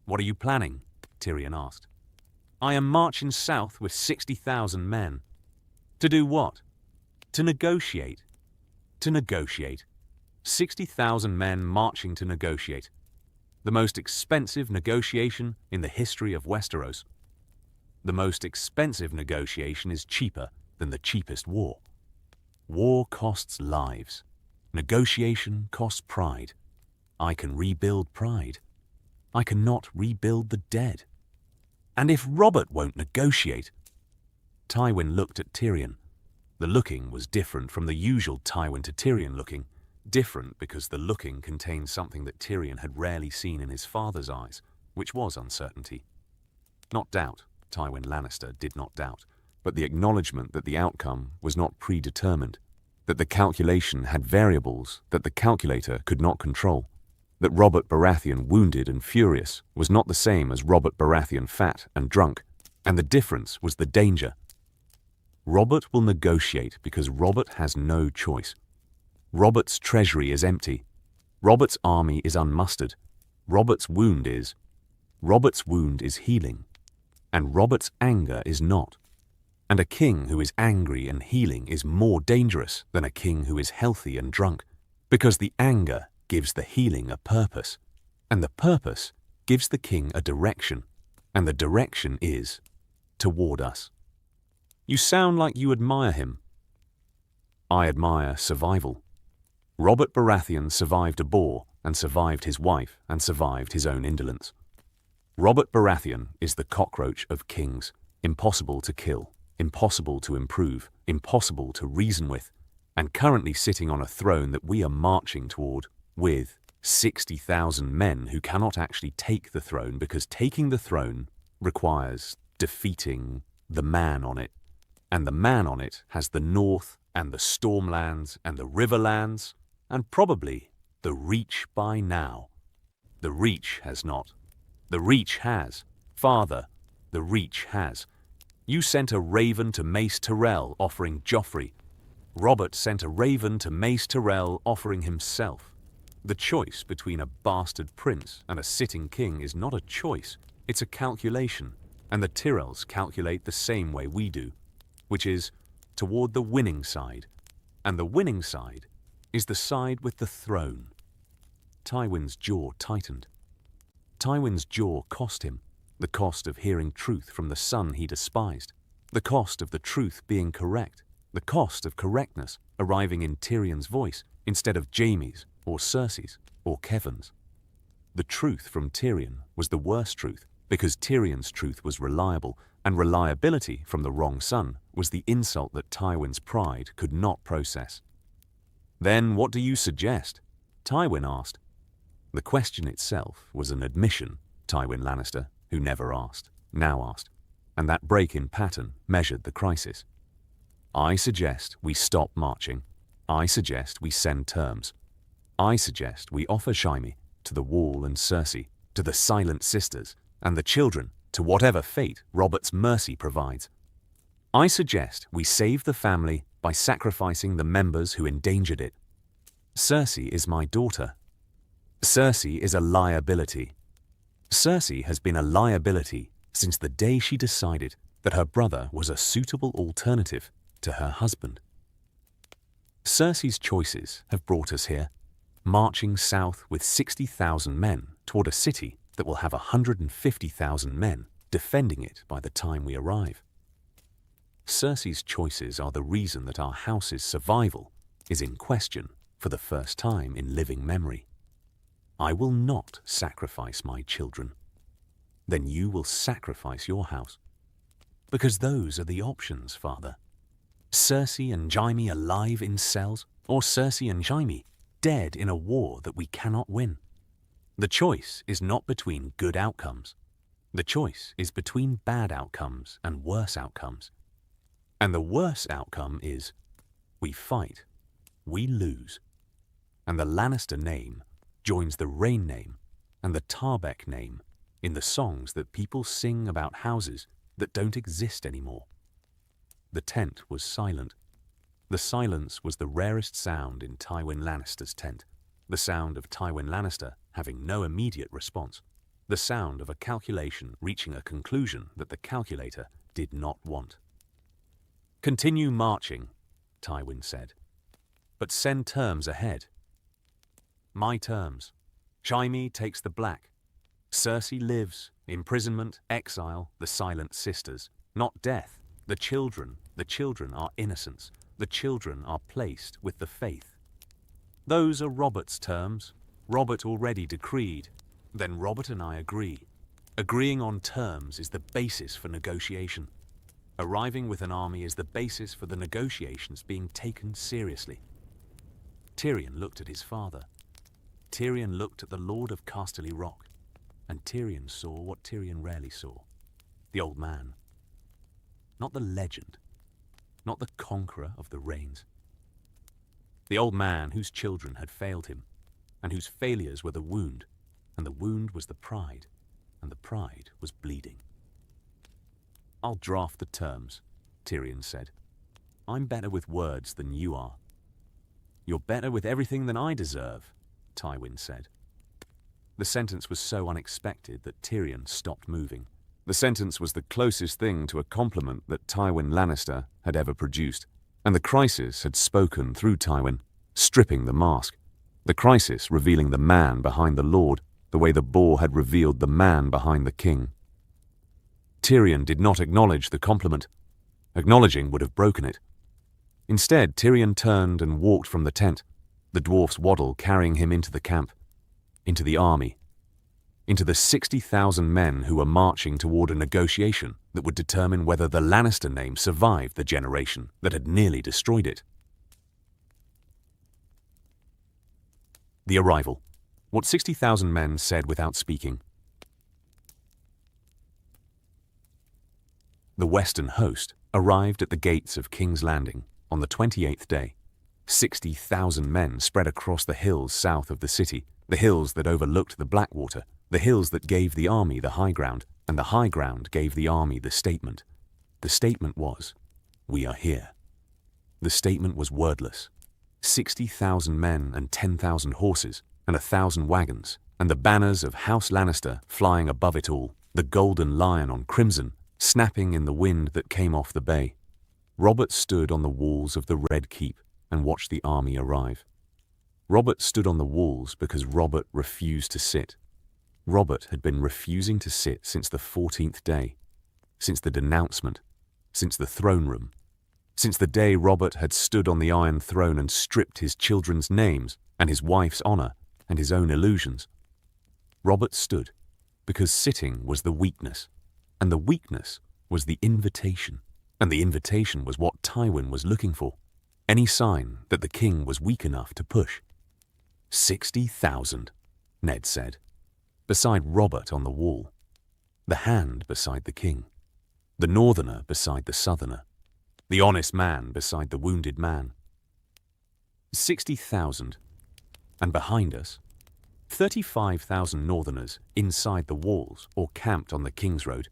"What are you planning?" Tyrion asked. "I am marching south with 60,000 men. To do what? To negotiate. 60,000 men marching to negotiate. The most expensive negotiation in the history of Westeros. The most expensive negotiation is cheaper than the cheapest war. War costs lives. Negotiation costs pride. I can rebuild pride. I cannot rebuild the dead. And if Robert won't negotiate..." Tywin looked at Tyrion. The looking was different from the usual Tywin to Tyrion looking, different because the looking contained something that Tyrion had rarely seen in his father's eyes, which was uncertainty. Not doubt, Tywin Lannister did not doubt, but the acknowledgement that the outcome was not predetermined, that the calculation had variables that the calculator could not control, that Robert Baratheon wounded and furious was not the same as Robert Baratheon fat and drunk, and the difference was the danger. Robert will negotiate because Robert has no choice. Robert's treasury is empty. Robert's army is unmustered. Robert's wound is healing, and Robert's anger is not. And a king who is angry and healing is more dangerous than a king who is healthy and drunk, because the anger gives the healing a purpose, and the purpose gives the king a direction, and the direction is toward us. You sound like you admire him. I admire survival. Robert Baratheon survived a boar and survived his wife and survived his own indolence. Robert Baratheon is the cockroach of kings, impossible to kill, impossible to improve, impossible to reason with, and currently sitting on a throne that we are marching toward with 60,000 men who cannot actually take the throne because taking the throne requires defeating the man on it, and the man on it has the north and the stormlands and the riverlands and probably the reach by now. The reach has not. The reach has. Father, the reach has. You sent a raven to Mace Tyrell offering Joffrey. Robert sent a raven to Mace Tyrell offering himself. The choice between a bastard prince and a sitting king is not a choice, it's a calculation, and the Tyrells calculate the same way we do, which is toward the winning side, and the winning side is the side with the throne. Tywin's jaw tightened. Tywin's jaw cost him, the cost of hearing truth from the son he despised, the cost of the truth being correct, the cost of correctness arriving in Tyrion's voice instead of Jaime's or Cersei's or Kevan's. The truth from Tyrion was the worst truth because Tyrion's truth was reliable, and reliability from the wrong son was the insult that Tywin's pride could not process. Then what do you suggest? Tywin asked. The question itself was an admission, Tywin Lannister, who never asked, now asked, and that break in pattern measured the crisis. I suggest we stop marching. I suggest we send terms. I suggest we offer Jaime to the Wall and Cersei, to the Silent Sisters, and the children, to whatever fate Robert's mercy provides. I suggest we save the family by sacrificing the members who endangered it. Cersei is my daughter. Cersei is a liability. Cersei has been a liability since the day she decided that her brother was a suitable alternative to her husband. Cersei's choices have brought us here, marching south with 60,000 men toward a city that will have 150,000 men defending it by the time we arrive. Cersei's choices are the reason that our house's survival is in question for the first time in living memory. I will not sacrifice my children. Then you will sacrifice your house. Because those are the options, Father. Cersei and Jaime alive in cells, or Cersei and Jaime dead in a war that we cannot win. The choice is not between good outcomes. The choice is between bad outcomes and worse outcomes. And the worse outcome is we fight, we lose. And the Lannister name joins the Rain name and the Tarbeck name in the songs that people sing about houses that don't exist anymore. The tent was silent. The silence was the rarest sound in Tywin Lannister's tent, the sound of Tywin Lannister having no immediate response, the sound of a calculation reaching a conclusion that the calculator did not want. Continue marching, Tywin said, but send terms ahead. My terms. Jaime takes the black. Cersei lives, imprisonment, exile, the Silent Sisters, not death. The children are innocents. The children are placed with the faith. Those are Robert's terms. Robert already decreed. Then Robert and I agree. Agreeing on terms is the basis for negotiation. Arriving with an army is the basis for the negotiations being taken seriously. Tyrion looked at his father. Tyrion looked at the Lord of Casterly Rock, and Tyrion saw what Tyrion rarely saw. The old man. Not the legend, not the conqueror of the reigns. The old man whose children had failed him, and whose failures were the wound, and the wound was the pride, and the pride was bleeding. "I'll draft the terms," Tyrion said. "I'm better with words than you are." "You're better with everything than I deserve," Tywin said. The sentence was so unexpected that Tyrion stopped moving. The sentence was the closest thing to a compliment that Tywin Lannister had ever produced, and the crisis had spoken through Tywin, stripping the mask. The crisis revealing the man behind the Lord, the way the Boar had revealed the man behind the king. Tyrion did not acknowledge the compliment. Acknowledging would have broken it. Instead, Tyrion turned and walked from the tent, the dwarf's waddle carrying him into the camp, into the army, into the 60,000 men who were marching toward a negotiation that would determine whether the Lannister name survived the generation that had nearly destroyed it. The arrival. What 60,000 men said without speaking. The Western host arrived at the gates of King's Landing on the 28th day. 60,000 men spread across the hills south of the city, the hills that overlooked the Blackwater, the hills that gave the army the high ground, and the high ground gave the army the statement. The statement was, "We are here." The statement was wordless. 60,000 men and 10,000 horses and 1,000 wagons, and the banners of House Lannister flying above it all, the golden lion on crimson, snapping in the wind that came off the bay. Robert stood on the walls of the Red Keep and watched the army arrive. Robert stood on the walls because Robert refused to sit. Robert had been refusing to sit since the 14th day, since the denouncement, since the throne room, since the day Robert had stood on the Iron Throne and stripped his children's names and his wife's honor and his own illusions. Robert stood because sitting was the weakness, and the weakness was the invitation, and the invitation was what Tywin was looking for, any sign that the king was weak enough to push. 60,000, Ned said, beside Robert on the wall, the hand beside the king, the northerner beside the southerner, the honest man beside the wounded man. 60,000, and behind us, 35,000 northerners inside the walls or camped on the King's Road,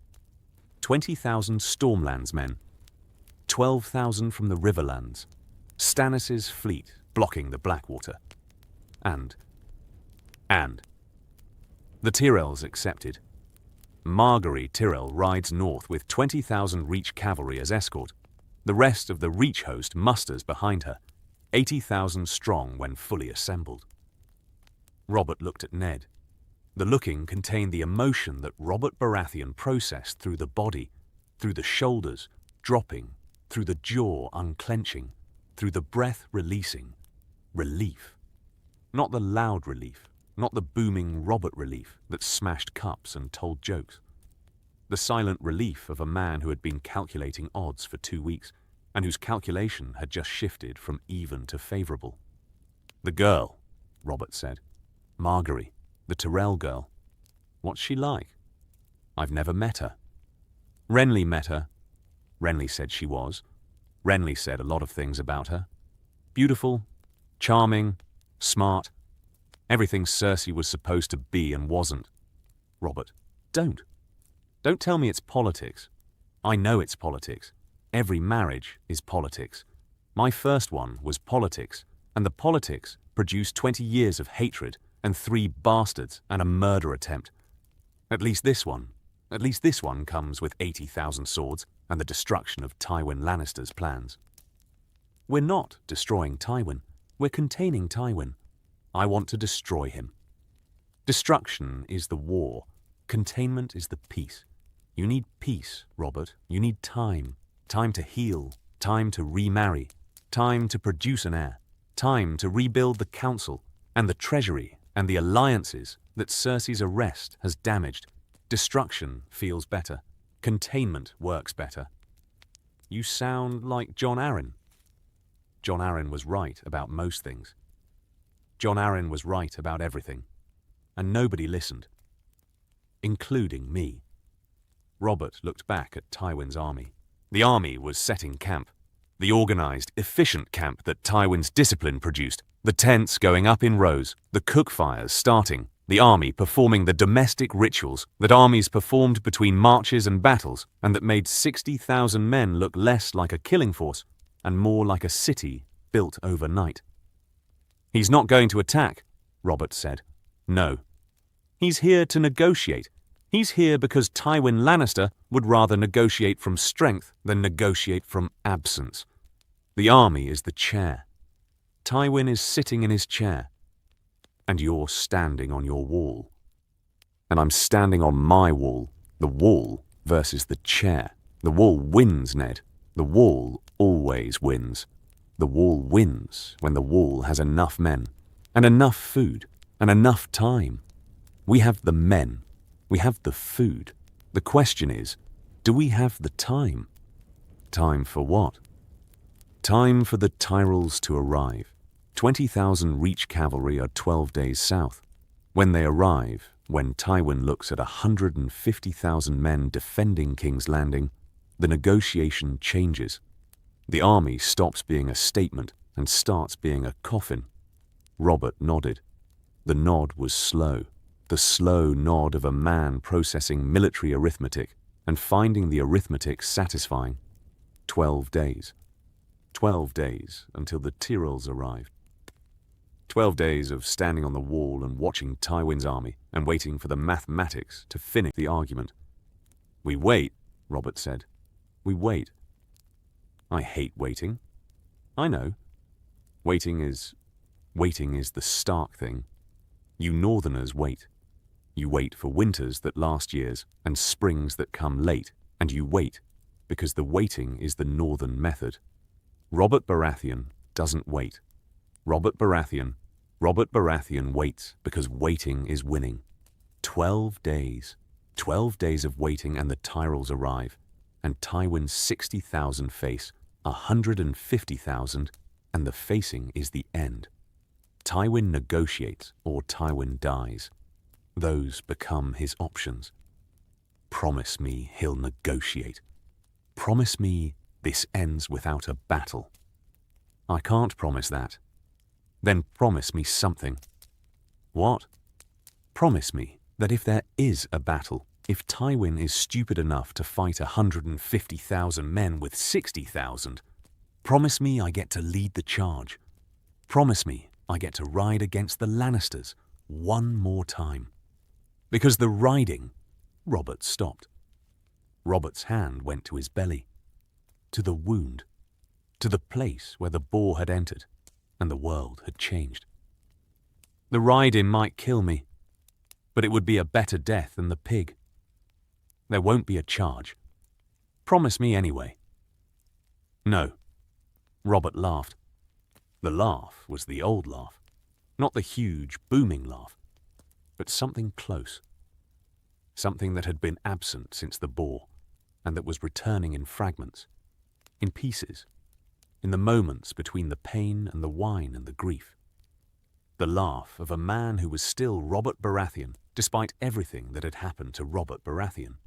20,000 Stormlands men, 12,000 from the Riverlands, Stannis' fleet blocking the Blackwater, and the Tyrells accepted. Margaery Tyrell rides north with 20,000 Reach cavalry as escort. The rest of the Reach host musters behind her, 80,000 strong when fully assembled. Robert looked at Ned. The looking contained the emotion that Robert Baratheon processed through the body, through the shoulders dropping, through the jaw unclenching, through the breath releasing. Relief. Not the loud relief, not the booming Robert relief that smashed cups and told jokes. The silent relief of a man who had been calculating odds for 2 weeks, and whose calculation had just shifted from even to favorable. "The girl," Robert said. "Margaery, the Tyrell girl. What's she like?" "I've never met her." "Renly met her." Renly said she was. Renly said a lot of things about her. Beautiful, charming, smart. Everything Cersei was supposed to be and wasn't. Robert, don't tell me it's politics. I know it's politics. Every marriage is politics. My first one was politics, and the politics produced 20 years of hatred and 3 bastards and a murder attempt. At least this one comes with 80,000 swords and the destruction of Tywin Lannister's plans. We're not destroying Tywin. We're containing Tywin. I want to destroy him. Destruction is the war. Containment is the peace. You need peace, Robert. You need time. Time to heal. Time to remarry. Time to produce an heir. Time to rebuild the council and the treasury and the alliances that Cersei's arrest has damaged. Destruction feels better. Containment works better. You sound like John Arryn." John Arryn was right about most things. John Arryn was right about everything, and nobody listened, including me. Robert looked back at Tywin's army. The army was setting camp. The organized, efficient camp that Tywin's discipline produced. The tents going up in rows, the cook fires starting, the army performing the domestic rituals that armies performed between marches and battles, and that made 60,000 men look less like a killing force and more like a city built overnight. "He's not going to attack," Robert said. "No. He's here to negotiate. He's here because Tywin Lannister would rather negotiate from strength than negotiate from absence. The army is the chair. Tywin is sitting in his chair. And you're standing on your wall. And I'm standing on my wall. The wall versus the chair. The wall wins, Ned. The wall always wins. The wall wins when the wall has enough men, and enough food, and enough time. We have the men. We have the food. The question is, do we have the time? Time for what? Time for the Tyrells to arrive. 20,000 Reach cavalry are 12 days south. When they arrive, when Tywin looks at 150,000 men defending King's Landing, the negotiation changes. The army stops being a statement and starts being a coffin. Robert nodded. The nod was slow. The slow nod of a man processing military arithmetic and finding the arithmetic satisfying. 12 days. 12 days until the Tyrells arrived. 12 days of standing on the wall and watching Tywin's army and waiting for the mathematics to finish the argument. "We wait," Robert said. "We wait." "I hate waiting." "I know. Waiting is the Stark thing. You Northerners wait. You wait for winters that last years and springs that come late, and you wait because the waiting is the Northern method. Robert Baratheon doesn't wait. Robert Baratheon waits because waiting is winning. 12 days. 12 days of waiting and the Tyrells arrive, and Tywin's 60,000 face 150,000, and the facing is the end. Tywin negotiates or Tywin dies. Those become his options. Promise me he'll negotiate. Promise me this ends without a battle. I can't promise that. Then promise me something. What? Promise me that if there is a battle, if Tywin is stupid enough to fight 150,000 men with 60,000, promise me I get to lead the charge. Promise me I get to ride against the Lannisters one more time. Because the riding, Robert stopped. Robert's hand went to his belly, to the wound, to the place where the boar had entered and the world had changed. The riding might kill me, but it would be a better death than the pig. There won't be a charge. Promise me anyway. No. Robert laughed. The laugh was the old laugh, not the huge, booming laugh, but something close. Something that had been absent since the boar, and that was returning in fragments, in pieces, in the moments between the pain and the wine and the grief. The laugh of a man who was still Robert Baratheon, despite everything that had happened to Robert Baratheon.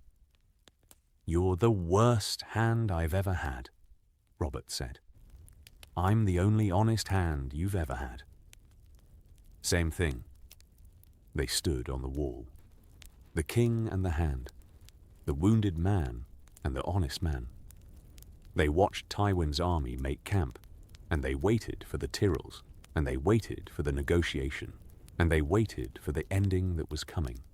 "You're the worst hand I've ever had," Robert said. "I'm the only honest hand you've ever had." Same thing. They stood on the wall. The king and the hand. The wounded man and the honest man. They watched Tywin's army make camp, and they waited for the Tyrells, and they waited for the negotiation, and they waited for the ending that was coming.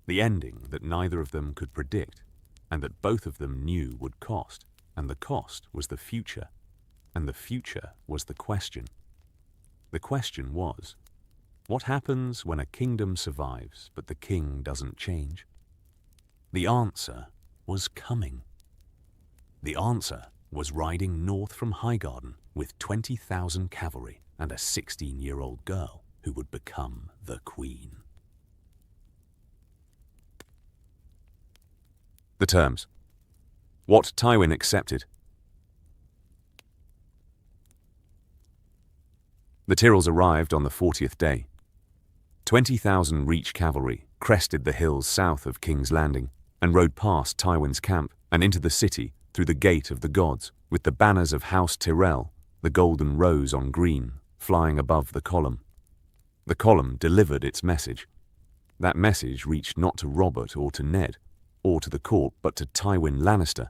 The ending that neither of them could predict, and that both of them knew would cost, and the cost was the future, and the future was the question. The question was, what happens when a kingdom survives but the king doesn't change? The answer was coming. The answer was riding north from Highgarden with 20,000 cavalry and a 16-year-old girl who would become the queen. The terms. What Tywin accepted. The Tyrells arrived on the 40th day. 20,000 Reach cavalry crested the hills south of King's Landing and rode past Tywin's camp and into the city through the Gate of the Gods, with the banners of House Tyrell, the golden rose on green, flying above the column. The column delivered its message. That message reached not to Robert or to Ned, or to the court, but to Tywin Lannister,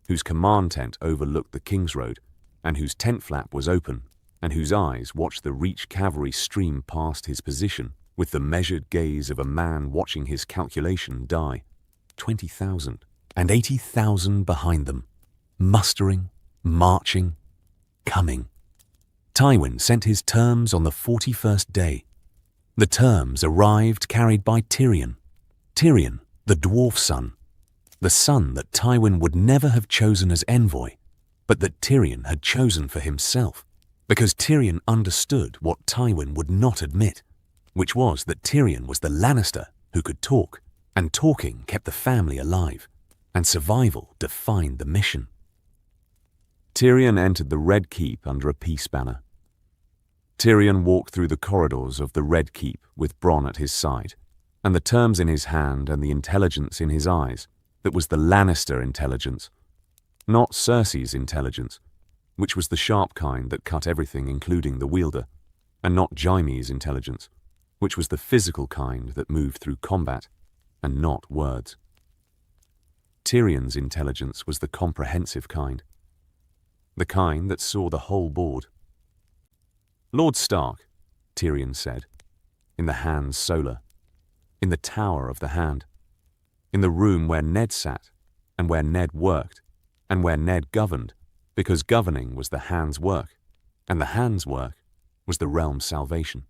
whose command tent overlooked the King's Road, and whose tent flap was open, and whose eyes watched the Reach cavalry stream past his position with the measured gaze of a man watching his calculation die. 20,000, and 80,000 behind them, mustering, marching, coming. Tywin sent his terms on the 41st day. The terms arrived carried by Tyrion. Tyrion, the dwarf son. The son that Tywin would never have chosen as envoy, but that Tyrion had chosen for himself, because Tyrion understood what Tywin would not admit, which was that Tyrion was the Lannister who could talk, and talking kept the family alive, and survival defined the mission. Tyrion entered the Red Keep under a peace banner. Tyrion walked through the corridors of the Red Keep with Bronn at his side, and the terms in his hand and the intelligence in his eyes that was the Lannister intelligence, not Cersei's intelligence, which was the sharp kind that cut everything including the wielder, and not Jaime's intelligence, which was the physical kind that moved through combat, and not words. Tyrion's intelligence was the comprehensive kind, the kind that saw the whole board. "Lord Stark," Tyrion said, in the Hand's solar, in the tower of the Hand, in the room where Ned sat, and where Ned worked, and where Ned governed, because governing was the Hand's work, and the Hand's work was the realm's salvation.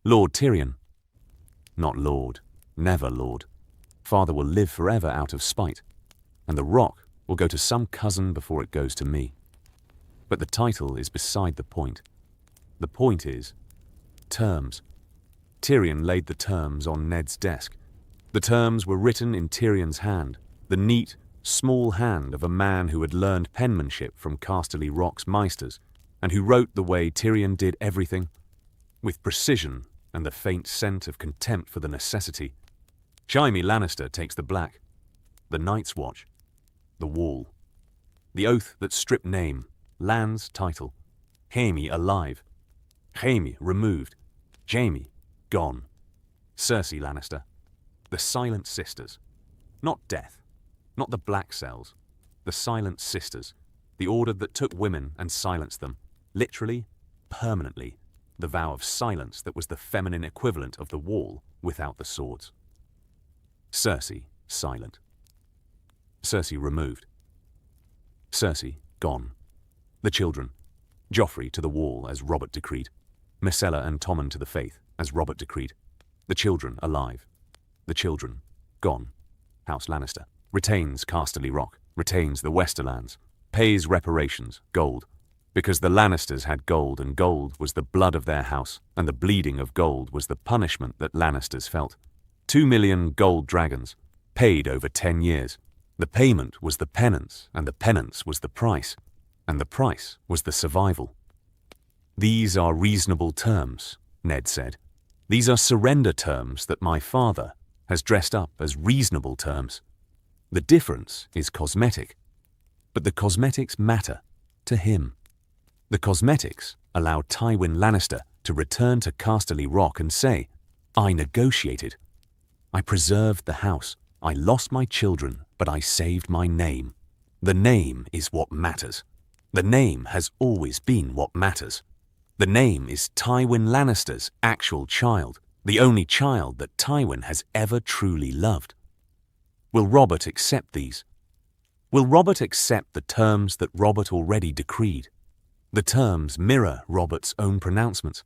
"Lord Tyrion." Not Lord, never Lord. Father will live forever out of spite, and the rock will go to some cousin before it goes to me. But the title is beside the point. The point is terms. Tyrion laid the terms on Ned's desk. The terms were written in Tyrion's hand, the neat, small hand of a man who had learned penmanship from Casterly Rock's Meisters, and who wrote the way Tyrion did everything, with precision and the faint scent of contempt for the necessity. Jaime Lannister takes the black, the Night's Watch, the Wall, the oath that stripped name, land's title, Jaime alive, Jaime removed, Jaime gone, Cersei Lannister, the Silent Sisters, not death, not the Black Cells, the Silent Sisters, the order that took women and silenced them, literally, permanently, the vow of silence that was the feminine equivalent of the wall without the swords. Cersei silent. Cersei removed. Cersei gone. The children, Joffrey to the wall as Robert decreed, Myrcella and Tommen to the faith as Robert decreed, the children alive, the children gone. House Lannister retains Casterly Rock, retains the Westerlands, pays reparations, gold, because the Lannisters had gold, and gold was the blood of their house, and the bleeding of gold was the punishment that Lannisters felt. 2 million gold dragons, paid over 10 years. The payment was the penance, and the penance was the price, and the price was the survival. "These are reasonable terms," Ned said. "These are surrender terms that my father has dressed up as reasonable terms. The difference is cosmetic, but the cosmetics matter to him. The cosmetics allow Tywin Lannister to return to Casterly Rock and say, 'I negotiated. I preserved the house. I lost my children, but I saved my name.' The name is what matters. The name has always been what matters. The name is Tywin Lannister's actual child, the only child that Tywin has ever truly loved. Will Robert accept these? Will Robert accept the terms that Robert already decreed? The terms mirror Robert's own pronouncements.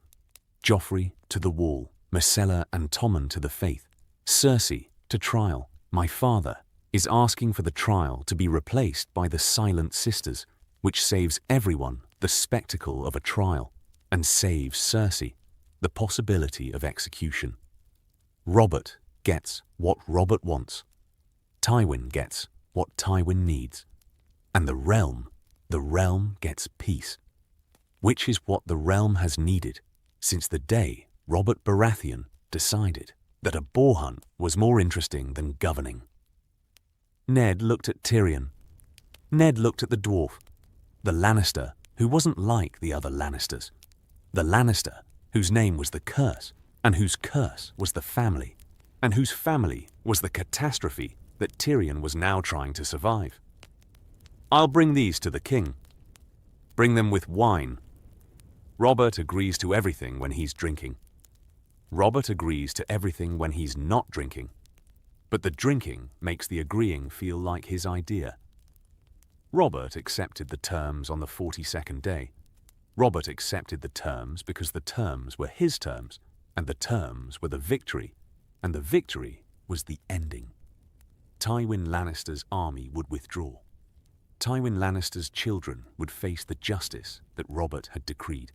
Joffrey to the wall, Myrcella and Tommen to the faith, Cersei to trial. My father is asking for the trial to be replaced by the Silent Sisters, which saves everyone the spectacle of a trial, and saves Cersei the possibility of execution. Robert gets what Robert wants. Tywin gets what Tywin needs. And the realm gets peace, which is what the realm has needed since the day Robert Baratheon decided that a boar hunt was more interesting than governing. Ned looked at Tyrion. Ned looked at the dwarf, the Lannister who wasn't like the other Lannisters, the Lannister whose name was the curse, and whose curse was the family, and whose family was the catastrophe that Tyrion was now trying to survive. "I'll bring these to the king. Bring them with wine." Robert agrees to everything when he's drinking. Robert agrees to everything when he's not drinking. But the drinking makes the agreeing feel like his idea. Robert accepted the terms on the 42nd day. Robert accepted the terms because the terms were his terms, and the terms were the victory, and the victory was the ending. Tywin Lannister's army would withdraw. Tywin Lannister's children would face the justice that Robert had decreed.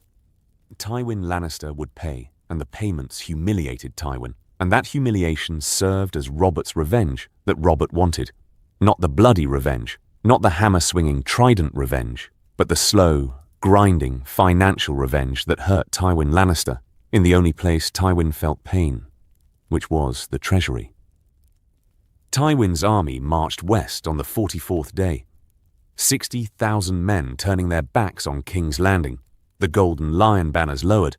Tywin Lannister would pay, and the payments humiliated Tywin, and that humiliation served as Robert's revenge that Robert wanted. Not the bloody revenge, not the hammer-swinging trident revenge, but the slow, grinding, financial revenge that hurt Tywin Lannister in the only place Tywin felt pain, which was the treasury. Tywin's army marched west on the 44th day. 60,000 men turning their backs on King's Landing, the Golden Lion banners lowered,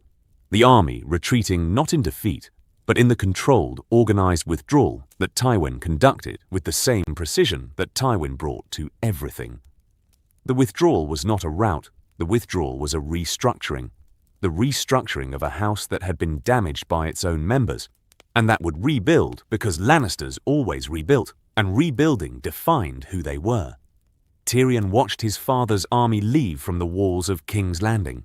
the army retreating not in defeat, but in the controlled, organized withdrawal that Tywin conducted with the same precision that Tywin brought to everything. The withdrawal was not a rout, the withdrawal was a restructuring, the restructuring of a house that had been damaged by its own members, and that would rebuild because Lannisters always rebuilt, and rebuilding defined who they were. Tyrion watched his father's army leave from the walls of King's Landing.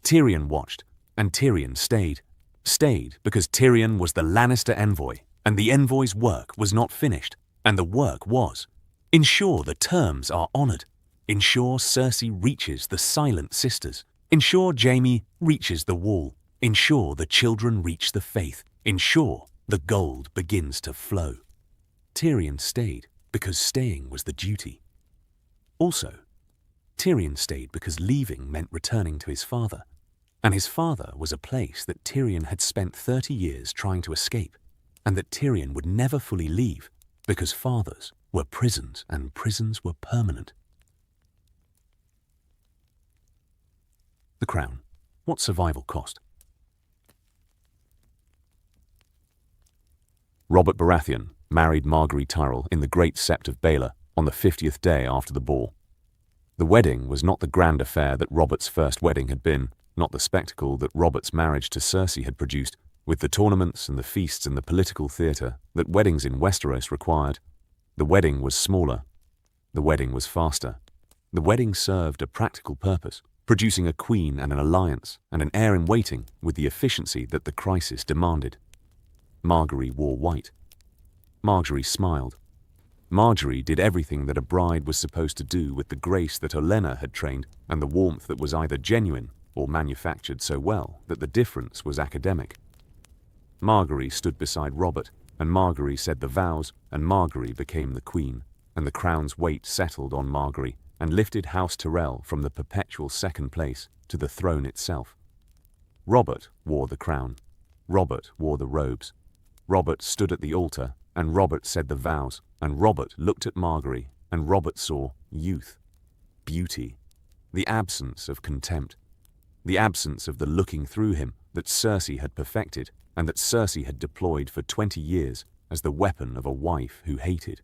Tyrion watched, and Tyrion stayed. Stayed because Tyrion was the Lannister envoy, and the envoy's work was not finished, and the work was: ensure the terms are honoured, ensure Cersei reaches the Silent Sisters, ensure Jaime reaches the wall, ensure the children reach the faith, ensure the gold begins to flow. Tyrion stayed because staying was the duty. Also, Tyrion stayed because leaving meant returning to his father, and his father was a place that Tyrion had spent 30 years trying to escape, and that Tyrion would never fully leave because fathers were prisons and prisons were permanent. The crown. What survival cost? Robert Baratheon married Margaery Tyrell in the Great Sept of Baelor on the 50th day after the Boar. The wedding was not the grand affair that Robert's first wedding had been, not the spectacle that Robert's marriage to Cersei had produced, with the tournaments and the feasts and the political theatre that weddings in Westeros required. The wedding was smaller. The wedding was faster. The wedding served a practical purpose, producing a queen and an alliance and an heir in waiting with the efficiency that the crisis demanded. Margaery wore white. Margaery smiled. Margaery did everything that a bride was supposed to do with the grace that Olenna had trained and the warmth that was either genuine or manufactured so well that the difference was academic. Margaery stood beside Robert, and Margaery said the vows, and Margaery became the queen, and the crown's weight settled on Margaery and lifted House Tyrell from the perpetual second place to the throne itself. Robert wore the crown. Robert wore the robes. Robert stood at the altar, and Robert said the vows, and Robert looked at Margaery, and Robert saw youth, beauty, the absence of contempt, the absence of the looking through him that Cersei had perfected and that Cersei had deployed for 20 years as the weapon of a wife who hated.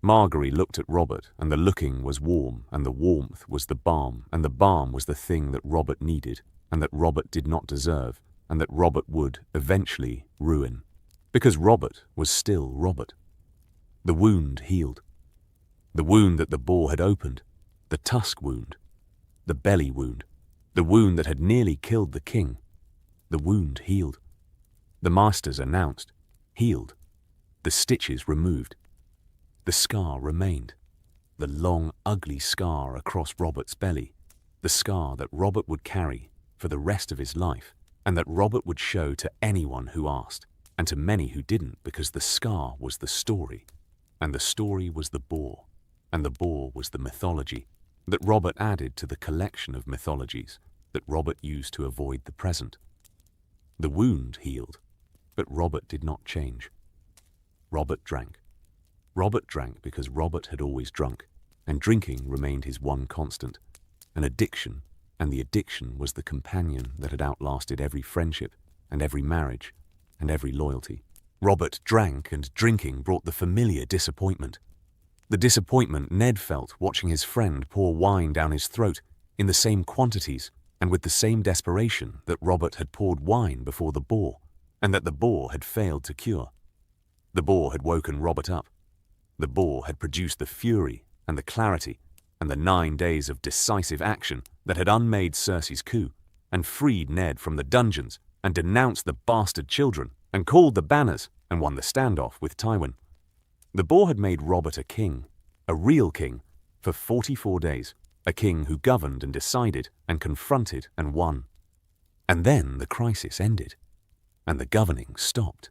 Margaery looked at Robert, and the looking was warm, and the warmth was the balm, and the balm was the thing that Robert needed, and that Robert did not deserve, and that Robert would eventually ruin. Because Robert was still Robert. The wound healed. The wound that the boar had opened, the tusk wound, the belly wound, the wound that had nearly killed the king. The wound healed. The masters announced, healed. The stitches removed. The scar remained. The long, ugly scar across Robert's belly. The scar that Robert would carry for the rest of his life, and that Robert would show to anyone who asked, and to many who didn't, because the scar was the story, and the story was the boar, and the boar was the mythology that Robert added to the collection of mythologies that Robert used to avoid the present. The wound healed, but Robert did not change. Robert drank. Robert drank because Robert had always drunk, and drinking remained his one constant, an addiction, and the addiction was the companion that had outlasted every friendship and every marriage and every loyalty. Robert drank, and drinking brought the familiar disappointment. The disappointment Ned felt watching his friend pour wine down his throat in the same quantities and with the same desperation that Robert had poured wine before the boar, and that the boar had failed to cure. The boar had woken Robert up. The boar had produced the fury and the clarity and the 9 days of decisive action that had unmade Cersei's coup and freed Ned from the dungeons and denounced the bastard children and called the banners and won the standoff with Tywin. The boar had made Robert a king, a real king, for 44 days, a king who governed and decided and confronted and won. And then the crisis ended, and the governing stopped,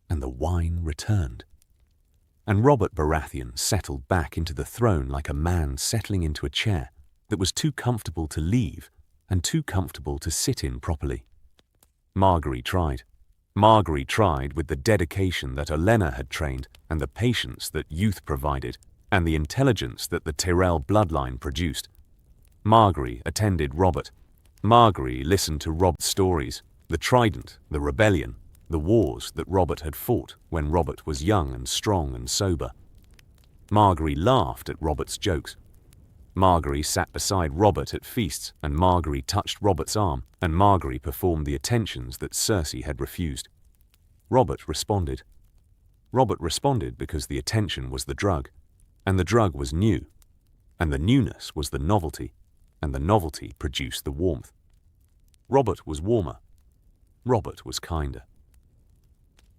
and the wine returned. And Robert Baratheon settled back into the throne like a man settling into a chair that was too comfortable to leave and too comfortable to sit in properly. Margaery tried. Margaery tried with the dedication that Olenna had trained and the patience that youth provided and the intelligence that the Tyrell bloodline produced. Margaery attended Robert. Margaery listened to Rob's stories, the Trident, the rebellion, the wars that Robert had fought when Robert was young and strong and sober. Margaery laughed at Robert's jokes. Margaery sat beside Robert at feasts, and Margaery touched Robert's arm, and Margaery performed the attentions that Cersei had refused. Robert responded. Robert responded because the attention was the drug, and the drug was new, and the newness was the novelty, and the novelty produced the warmth. Robert was warmer. Robert was kinder.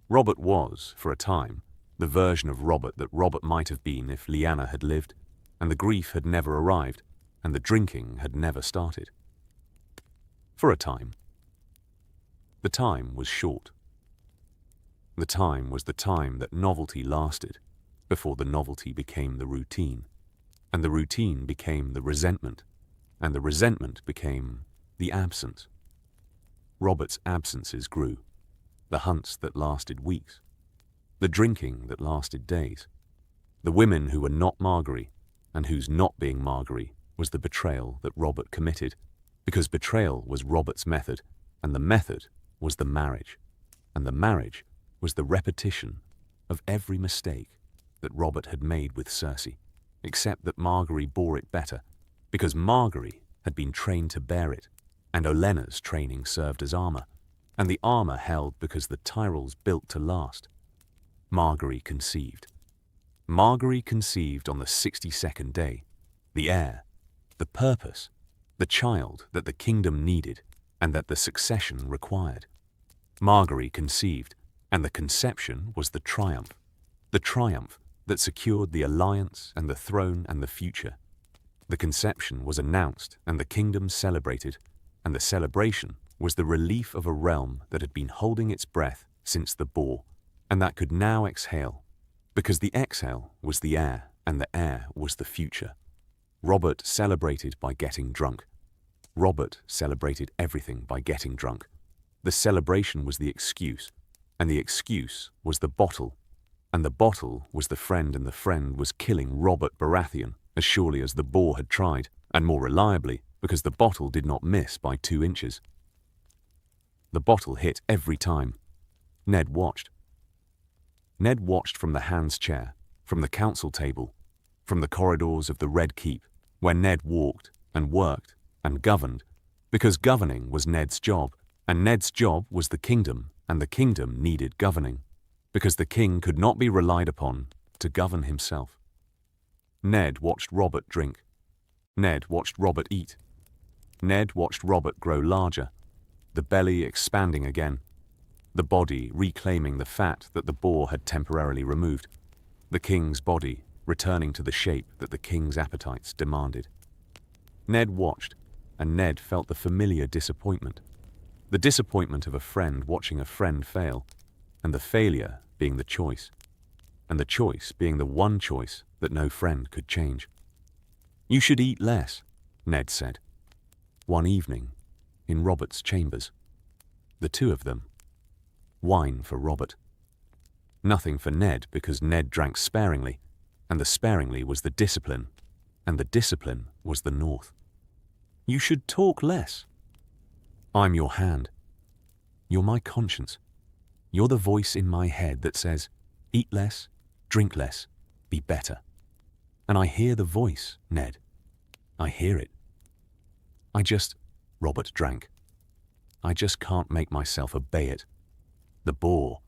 Robert was, for a time, the version of Robert that Robert might have been if Lyanna had lived, and the grief had never arrived, and the drinking had never started. For a time. The time was short. The time was the time that novelty lasted, before the novelty became the routine, and the routine became the resentment, and the resentment became the absence. Robert's absences grew, the hunts that lasted weeks, the drinking that lasted days, the women who were not Margaery, and whose not being Margaery was the betrayal that Robert committed, because betrayal was Robert's method, and the method was the marriage, and the marriage was the repetition of every mistake that Robert had made with Cersei, except that Margaery bore it better, because Margaery had been trained to bear it, and Olenna's training served as armor, and the armor held because the Tyrells built to last. Margaery conceived. Margaery conceived on the 62nd day, the heir, the purpose, the child that the kingdom needed and that the succession required. Margaery conceived, and the conception was the triumph that secured the alliance and the throne and the future. The conception was announced and the kingdom celebrated, and the celebration was the relief of a realm that had been holding its breath since the boar, and that could now exhale, because the exhale was the heir, and the heir was the future. Robert celebrated by getting drunk. Robert celebrated everything by getting drunk. The celebration was the excuse, and the excuse was the bottle, and the bottle was the friend, and the friend was killing Robert Baratheon as surely as the boar had tried, and more reliably, because the bottle did not miss by 2 inches. The bottle hit every time. Ned watched. Ned watched from the Hand's chair, from the council table, from the corridors of the Red Keep, where Ned walked and worked and governed, because governing was Ned's job, and Ned's job was the kingdom, and the kingdom needed governing, because the king could not be relied upon to govern himself. Ned watched Robert drink. Ned watched Robert eat. Ned watched Robert grow larger, the belly expanding again, the body reclaiming the fat that the boar had temporarily removed, the king's body returning to the shape that the king's appetites demanded. Ned watched, and Ned felt the familiar disappointment, the disappointment of a friend watching a friend fail, and the failure being the choice, and the choice being the one choice that no friend could change. "You should eat less," Ned said, one evening in Robert's chambers. The two of them. Wine for Robert. Nothing for Ned because Ned drank sparingly, and the sparingly was the discipline, and the discipline was the North. You should talk less. I'm your hand. You're my conscience. You're the voice in my head that says, eat less, drink less, be better. And I hear the voice, Ned. I hear it. Robert drank. I just can't make myself obey it. The Boar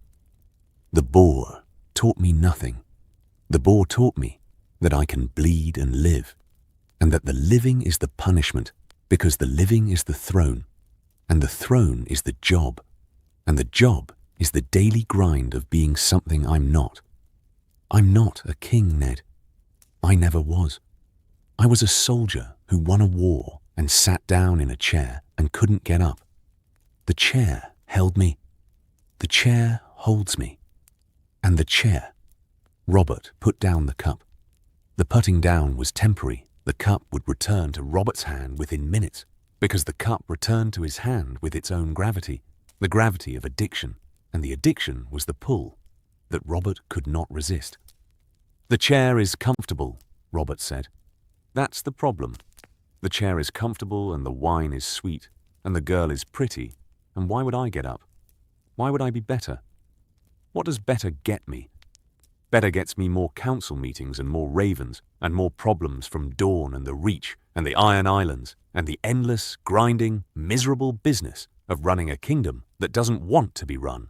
taught me nothing. The Boar taught me that I can bleed and live, and that the living is the punishment, because the living is the throne, and the throne is the job, and the job is the daily grind of being something I'm not. I'm not a king, Ned. I never was. I was a soldier who won a war and sat down in a chair and couldn't get up. The chair held me. The chair holds me. And the chair. Robert put down the cup. The putting down was temporary. The cup would return to Robert's hand within minutes, because the cup returned to his hand with its own gravity, the gravity of addiction, and the addiction was the pull that Robert could not resist. The chair is comfortable, Robert said. That's the problem. The chair is comfortable and the wine is sweet and the girl is pretty, and why would I get up? Why would I be better? What does better get me? Better gets me more council meetings and more ravens and more problems from Dawn and the Reach and the Iron Islands and the endless, grinding, miserable business of running a kingdom that doesn't want to be run.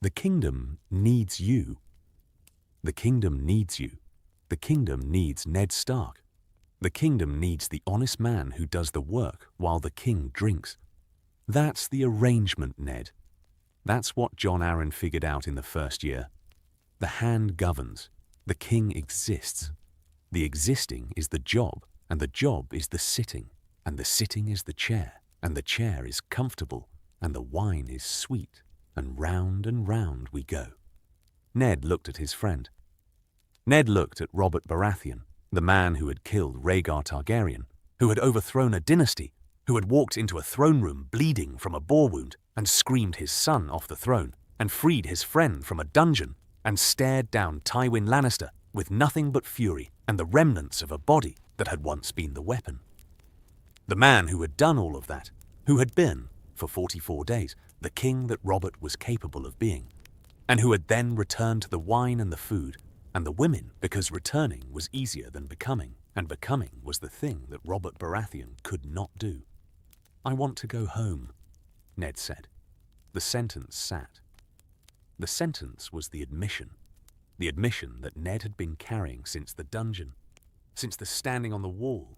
The kingdom needs you. The kingdom needs you. The kingdom needs Ned Stark. The kingdom needs the honest man who does the work while the king drinks. That's the arrangement, Ned. That's what Jon Arryn figured out in the first year. The hand governs. The king exists. The existing is the job, and the job is the sitting, and the sitting is the chair, and the chair is comfortable, and the wine is sweet, and round we go. Ned looked at his friend. Ned looked at Robert Baratheon, the man who had killed Rhaegar Targaryen, who had overthrown a dynasty, who had walked into a throne room bleeding from a boar wound and screamed his son off the throne and freed his friend from a dungeon and stared down Tywin Lannister with nothing but fury and the remnants of a body that had once been the weapon. The man who had done all of that, who had been, for 44 days, the king that Robert was capable of being, and who had then returned to the wine and the food and the women because returning was easier than becoming, and becoming was the thing that Robert Baratheon could not do. I want to go home, Ned said. The sentence sat. The sentence was the admission that Ned had been carrying since the dungeon, since the standing on the wall,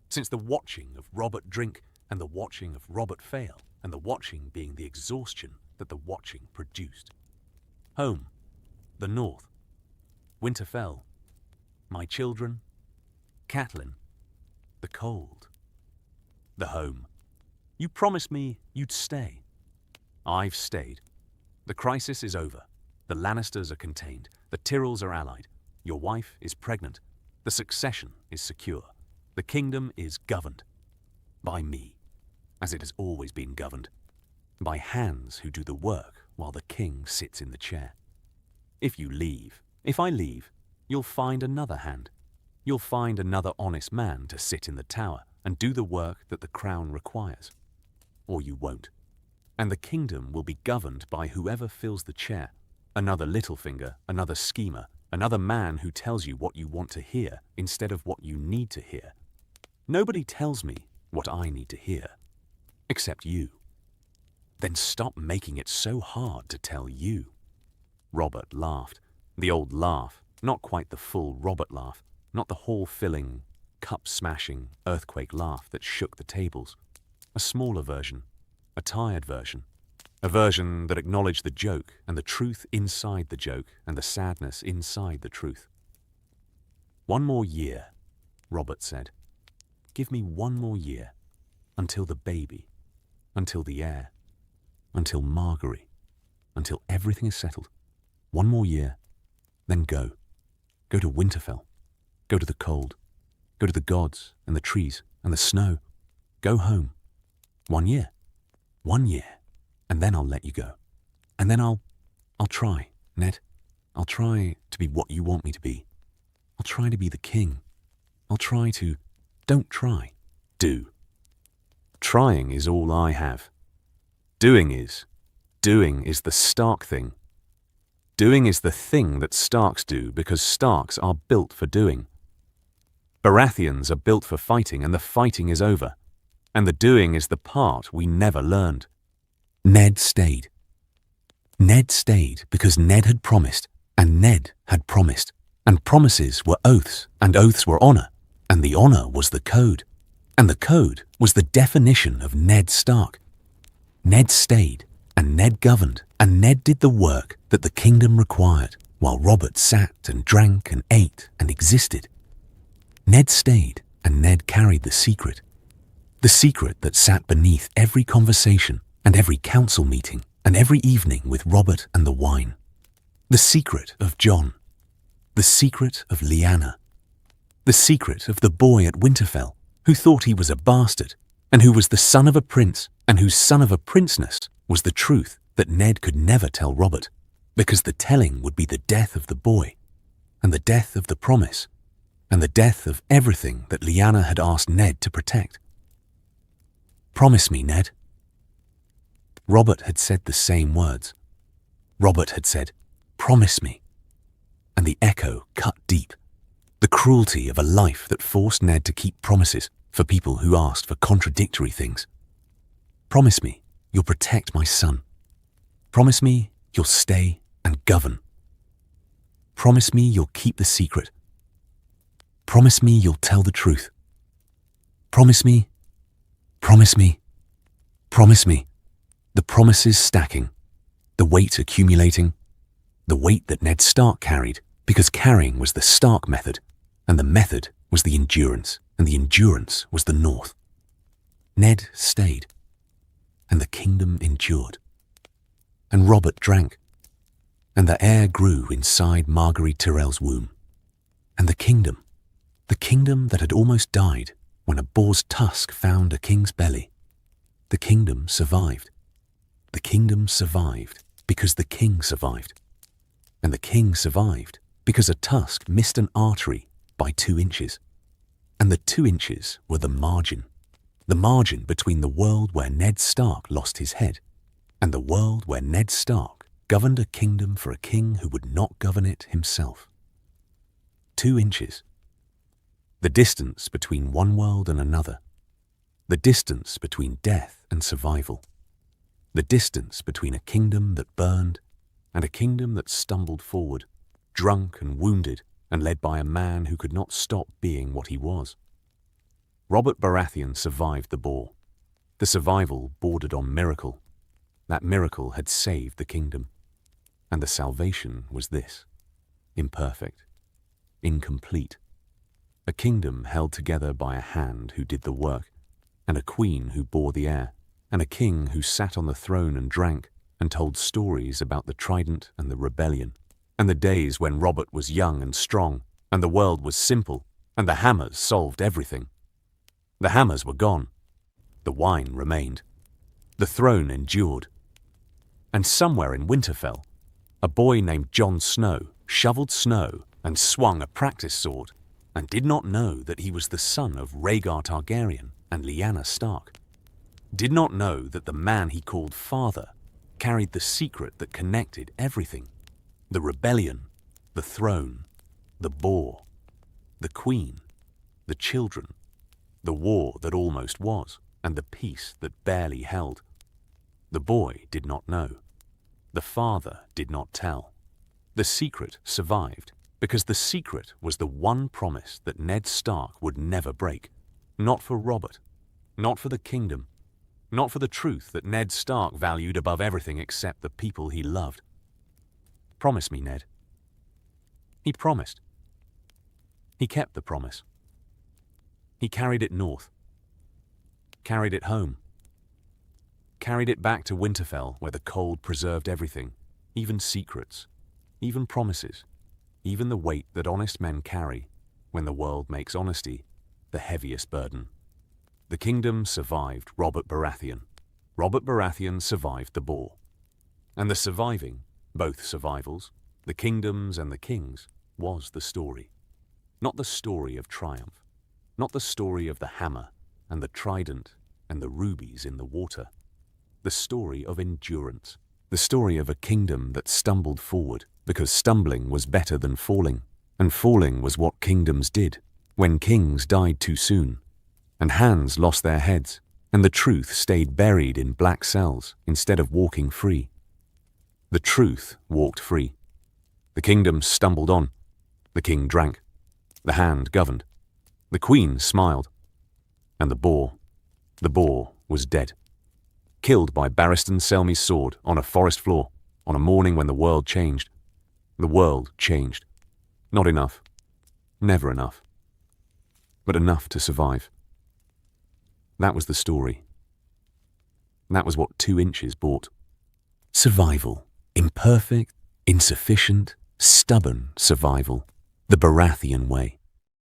since the watching of Robert drink and the watching of Robert fail, and the watching being the exhaustion that the watching produced. Home, the North, Winterfell, my children, Catelyn, the cold, the home. You promised me you'd stay. I've stayed. The crisis is over. The Lannisters are contained. The Tyrells are allied. Your wife is pregnant. The succession is secure. The kingdom is governed. By me, as it has always been governed. By hands who do the work while the king sits in the chair. If I leave, you'll find another hand. You'll find another honest man to sit in the tower and do the work that the crown requires. Or you won't. And the kingdom will be governed by whoever fills the chair. Another Littlefinger, another schemer, another man who tells you what you want to hear instead of what you need to hear. Nobody tells me what I need to hear, except you. Then stop making it so hard to tell you. Robert laughed. The old laugh, not quite the full Robert laugh, not the hall-filling, cup-smashing, earthquake laugh that shook the tables. A smaller version, a tired version, a version that acknowledged the joke and the truth inside the joke and the sadness inside the truth. 1 more year, Robert said. Give me 1 more year, until the baby, until the heir, until Margaery, until everything is settled. 1 more year, then go. Go to Winterfell. Go to the cold. Go to the gods and the trees and the snow. Go home. 1 year. 1 year. and then I'll let you go. And then I'll try, Ned. I'll try to be what you want me to be. I'll try to be the king. I'll try to... Don't try. Do. Trying is all I have. Doing is the Stark thing. Doing is the thing that Starks do because Starks are built for doing. Baratheons are built for fighting, and the fighting is over. And the doing is the part we never learned. Ned stayed. Ned stayed because Ned had promised, and Ned had promised. And promises were oaths, and oaths were honor, and the honor was the code. And the code was the definition of Ned Stark. Ned stayed, and Ned governed, and Ned did the work that the kingdom required, while Robert sat and drank and ate and existed. Ned stayed, and Ned carried the secret that sat beneath every conversation and every council meeting and every evening with Robert and the wine. The secret of Jon, the secret of Lyanna, the secret of the boy at Winterfell who thought he was a bastard and who was the son of a prince and whose son of a princeness was the truth that Ned could never tell Robert, because the telling would be the death of the boy and the death of the promise and the death of everything that Lyanna had asked Ned to protect. Promise me, Ned. Robert had said the same words. Robert had said, promise me. And the echo cut deep. The cruelty of a life that forced Ned to keep promises for people who asked for contradictory things. Promise me you'll protect my son. Promise me you'll stay and govern. Promise me you'll keep the secret. Promise me you'll tell the truth. Promise me, promise me, promise me. The promises stacking, the weight accumulating, the weight that Ned Stark carried, because carrying was the Stark method, and the method was the endurance, and the endurance was the North. Ned stayed, and the kingdom endured. And Robert drank, and the air grew inside Marguerite Tyrell's womb. And the kingdom that had almost died when a boar's tusk found a king's belly, the kingdom survived. The kingdom survived because the king survived. And the king survived because a tusk missed an artery by 2 inches. And the 2 inches were the margin between the world where Ned Stark lost his head and the world where Ned Stark governed a kingdom for a king who would not govern it himself. 2 inches. The distance between one world and another. The distance between death and survival. The distance between a kingdom that burned and a kingdom that stumbled forward, drunk and wounded and led by a man who could not stop being what he was. Robert Baratheon survived the Boar. The survival bordered on miracle. That miracle had saved the kingdom. And the salvation was this: imperfect, incomplete. A kingdom held together by a hand who did the work, and a queen who bore the air, and a king who sat on the throne and drank and told stories about the trident and the rebellion, and the days when Robert was young and strong, and the world was simple, and the hammers solved everything. The hammers were gone. The wine remained. The throne endured. And somewhere in Winterfell, a boy named Jon Snow shoveled snow and swung a practice sword, and did not know that he was the son of Rhaegar Targaryen and Lyanna Stark. Did not know that the man he called father carried the secret that connected everything: the rebellion, the throne, the boar, the queen, the children, the war that almost was, and the peace that barely held. The boy did not know. The father did not tell. The secret survived because the secret was the one promise that Ned Stark would never break. Not for Robert, not for the kingdom, not for the truth that Ned Stark valued above everything except the people he loved. Promise me, Ned. He promised. He kept the promise. He carried it north, carried it home, carried it back to Winterfell where the cold preserved everything, even secrets, even promises, even the weight that honest men carry when the world makes honesty the heaviest burden. The kingdom survived Robert Baratheon. Robert Baratheon survived the Boar. And the surviving, both survivals, the kingdoms and the kings, was the story. Not the story of triumph, not the story of the hammer and the trident and the rubies in the water. The story of endurance, the story of a kingdom that stumbled forward because stumbling was better than falling, and falling was what kingdoms did when kings died too soon, and hands lost their heads, and the truth stayed buried in black cells instead of walking free. The truth walked free. The kingdom stumbled on. The king drank. The hand governed. The queen smiled. And the boar was dead. Killed by Barristan Selmy's sword on a forest floor on a morning when the world changed. The world changed. Not enough. Never enough. But enough to survive. That was the story. That was what 2 inches bought. Survival. Imperfect, insufficient, stubborn survival. The Baratheon way.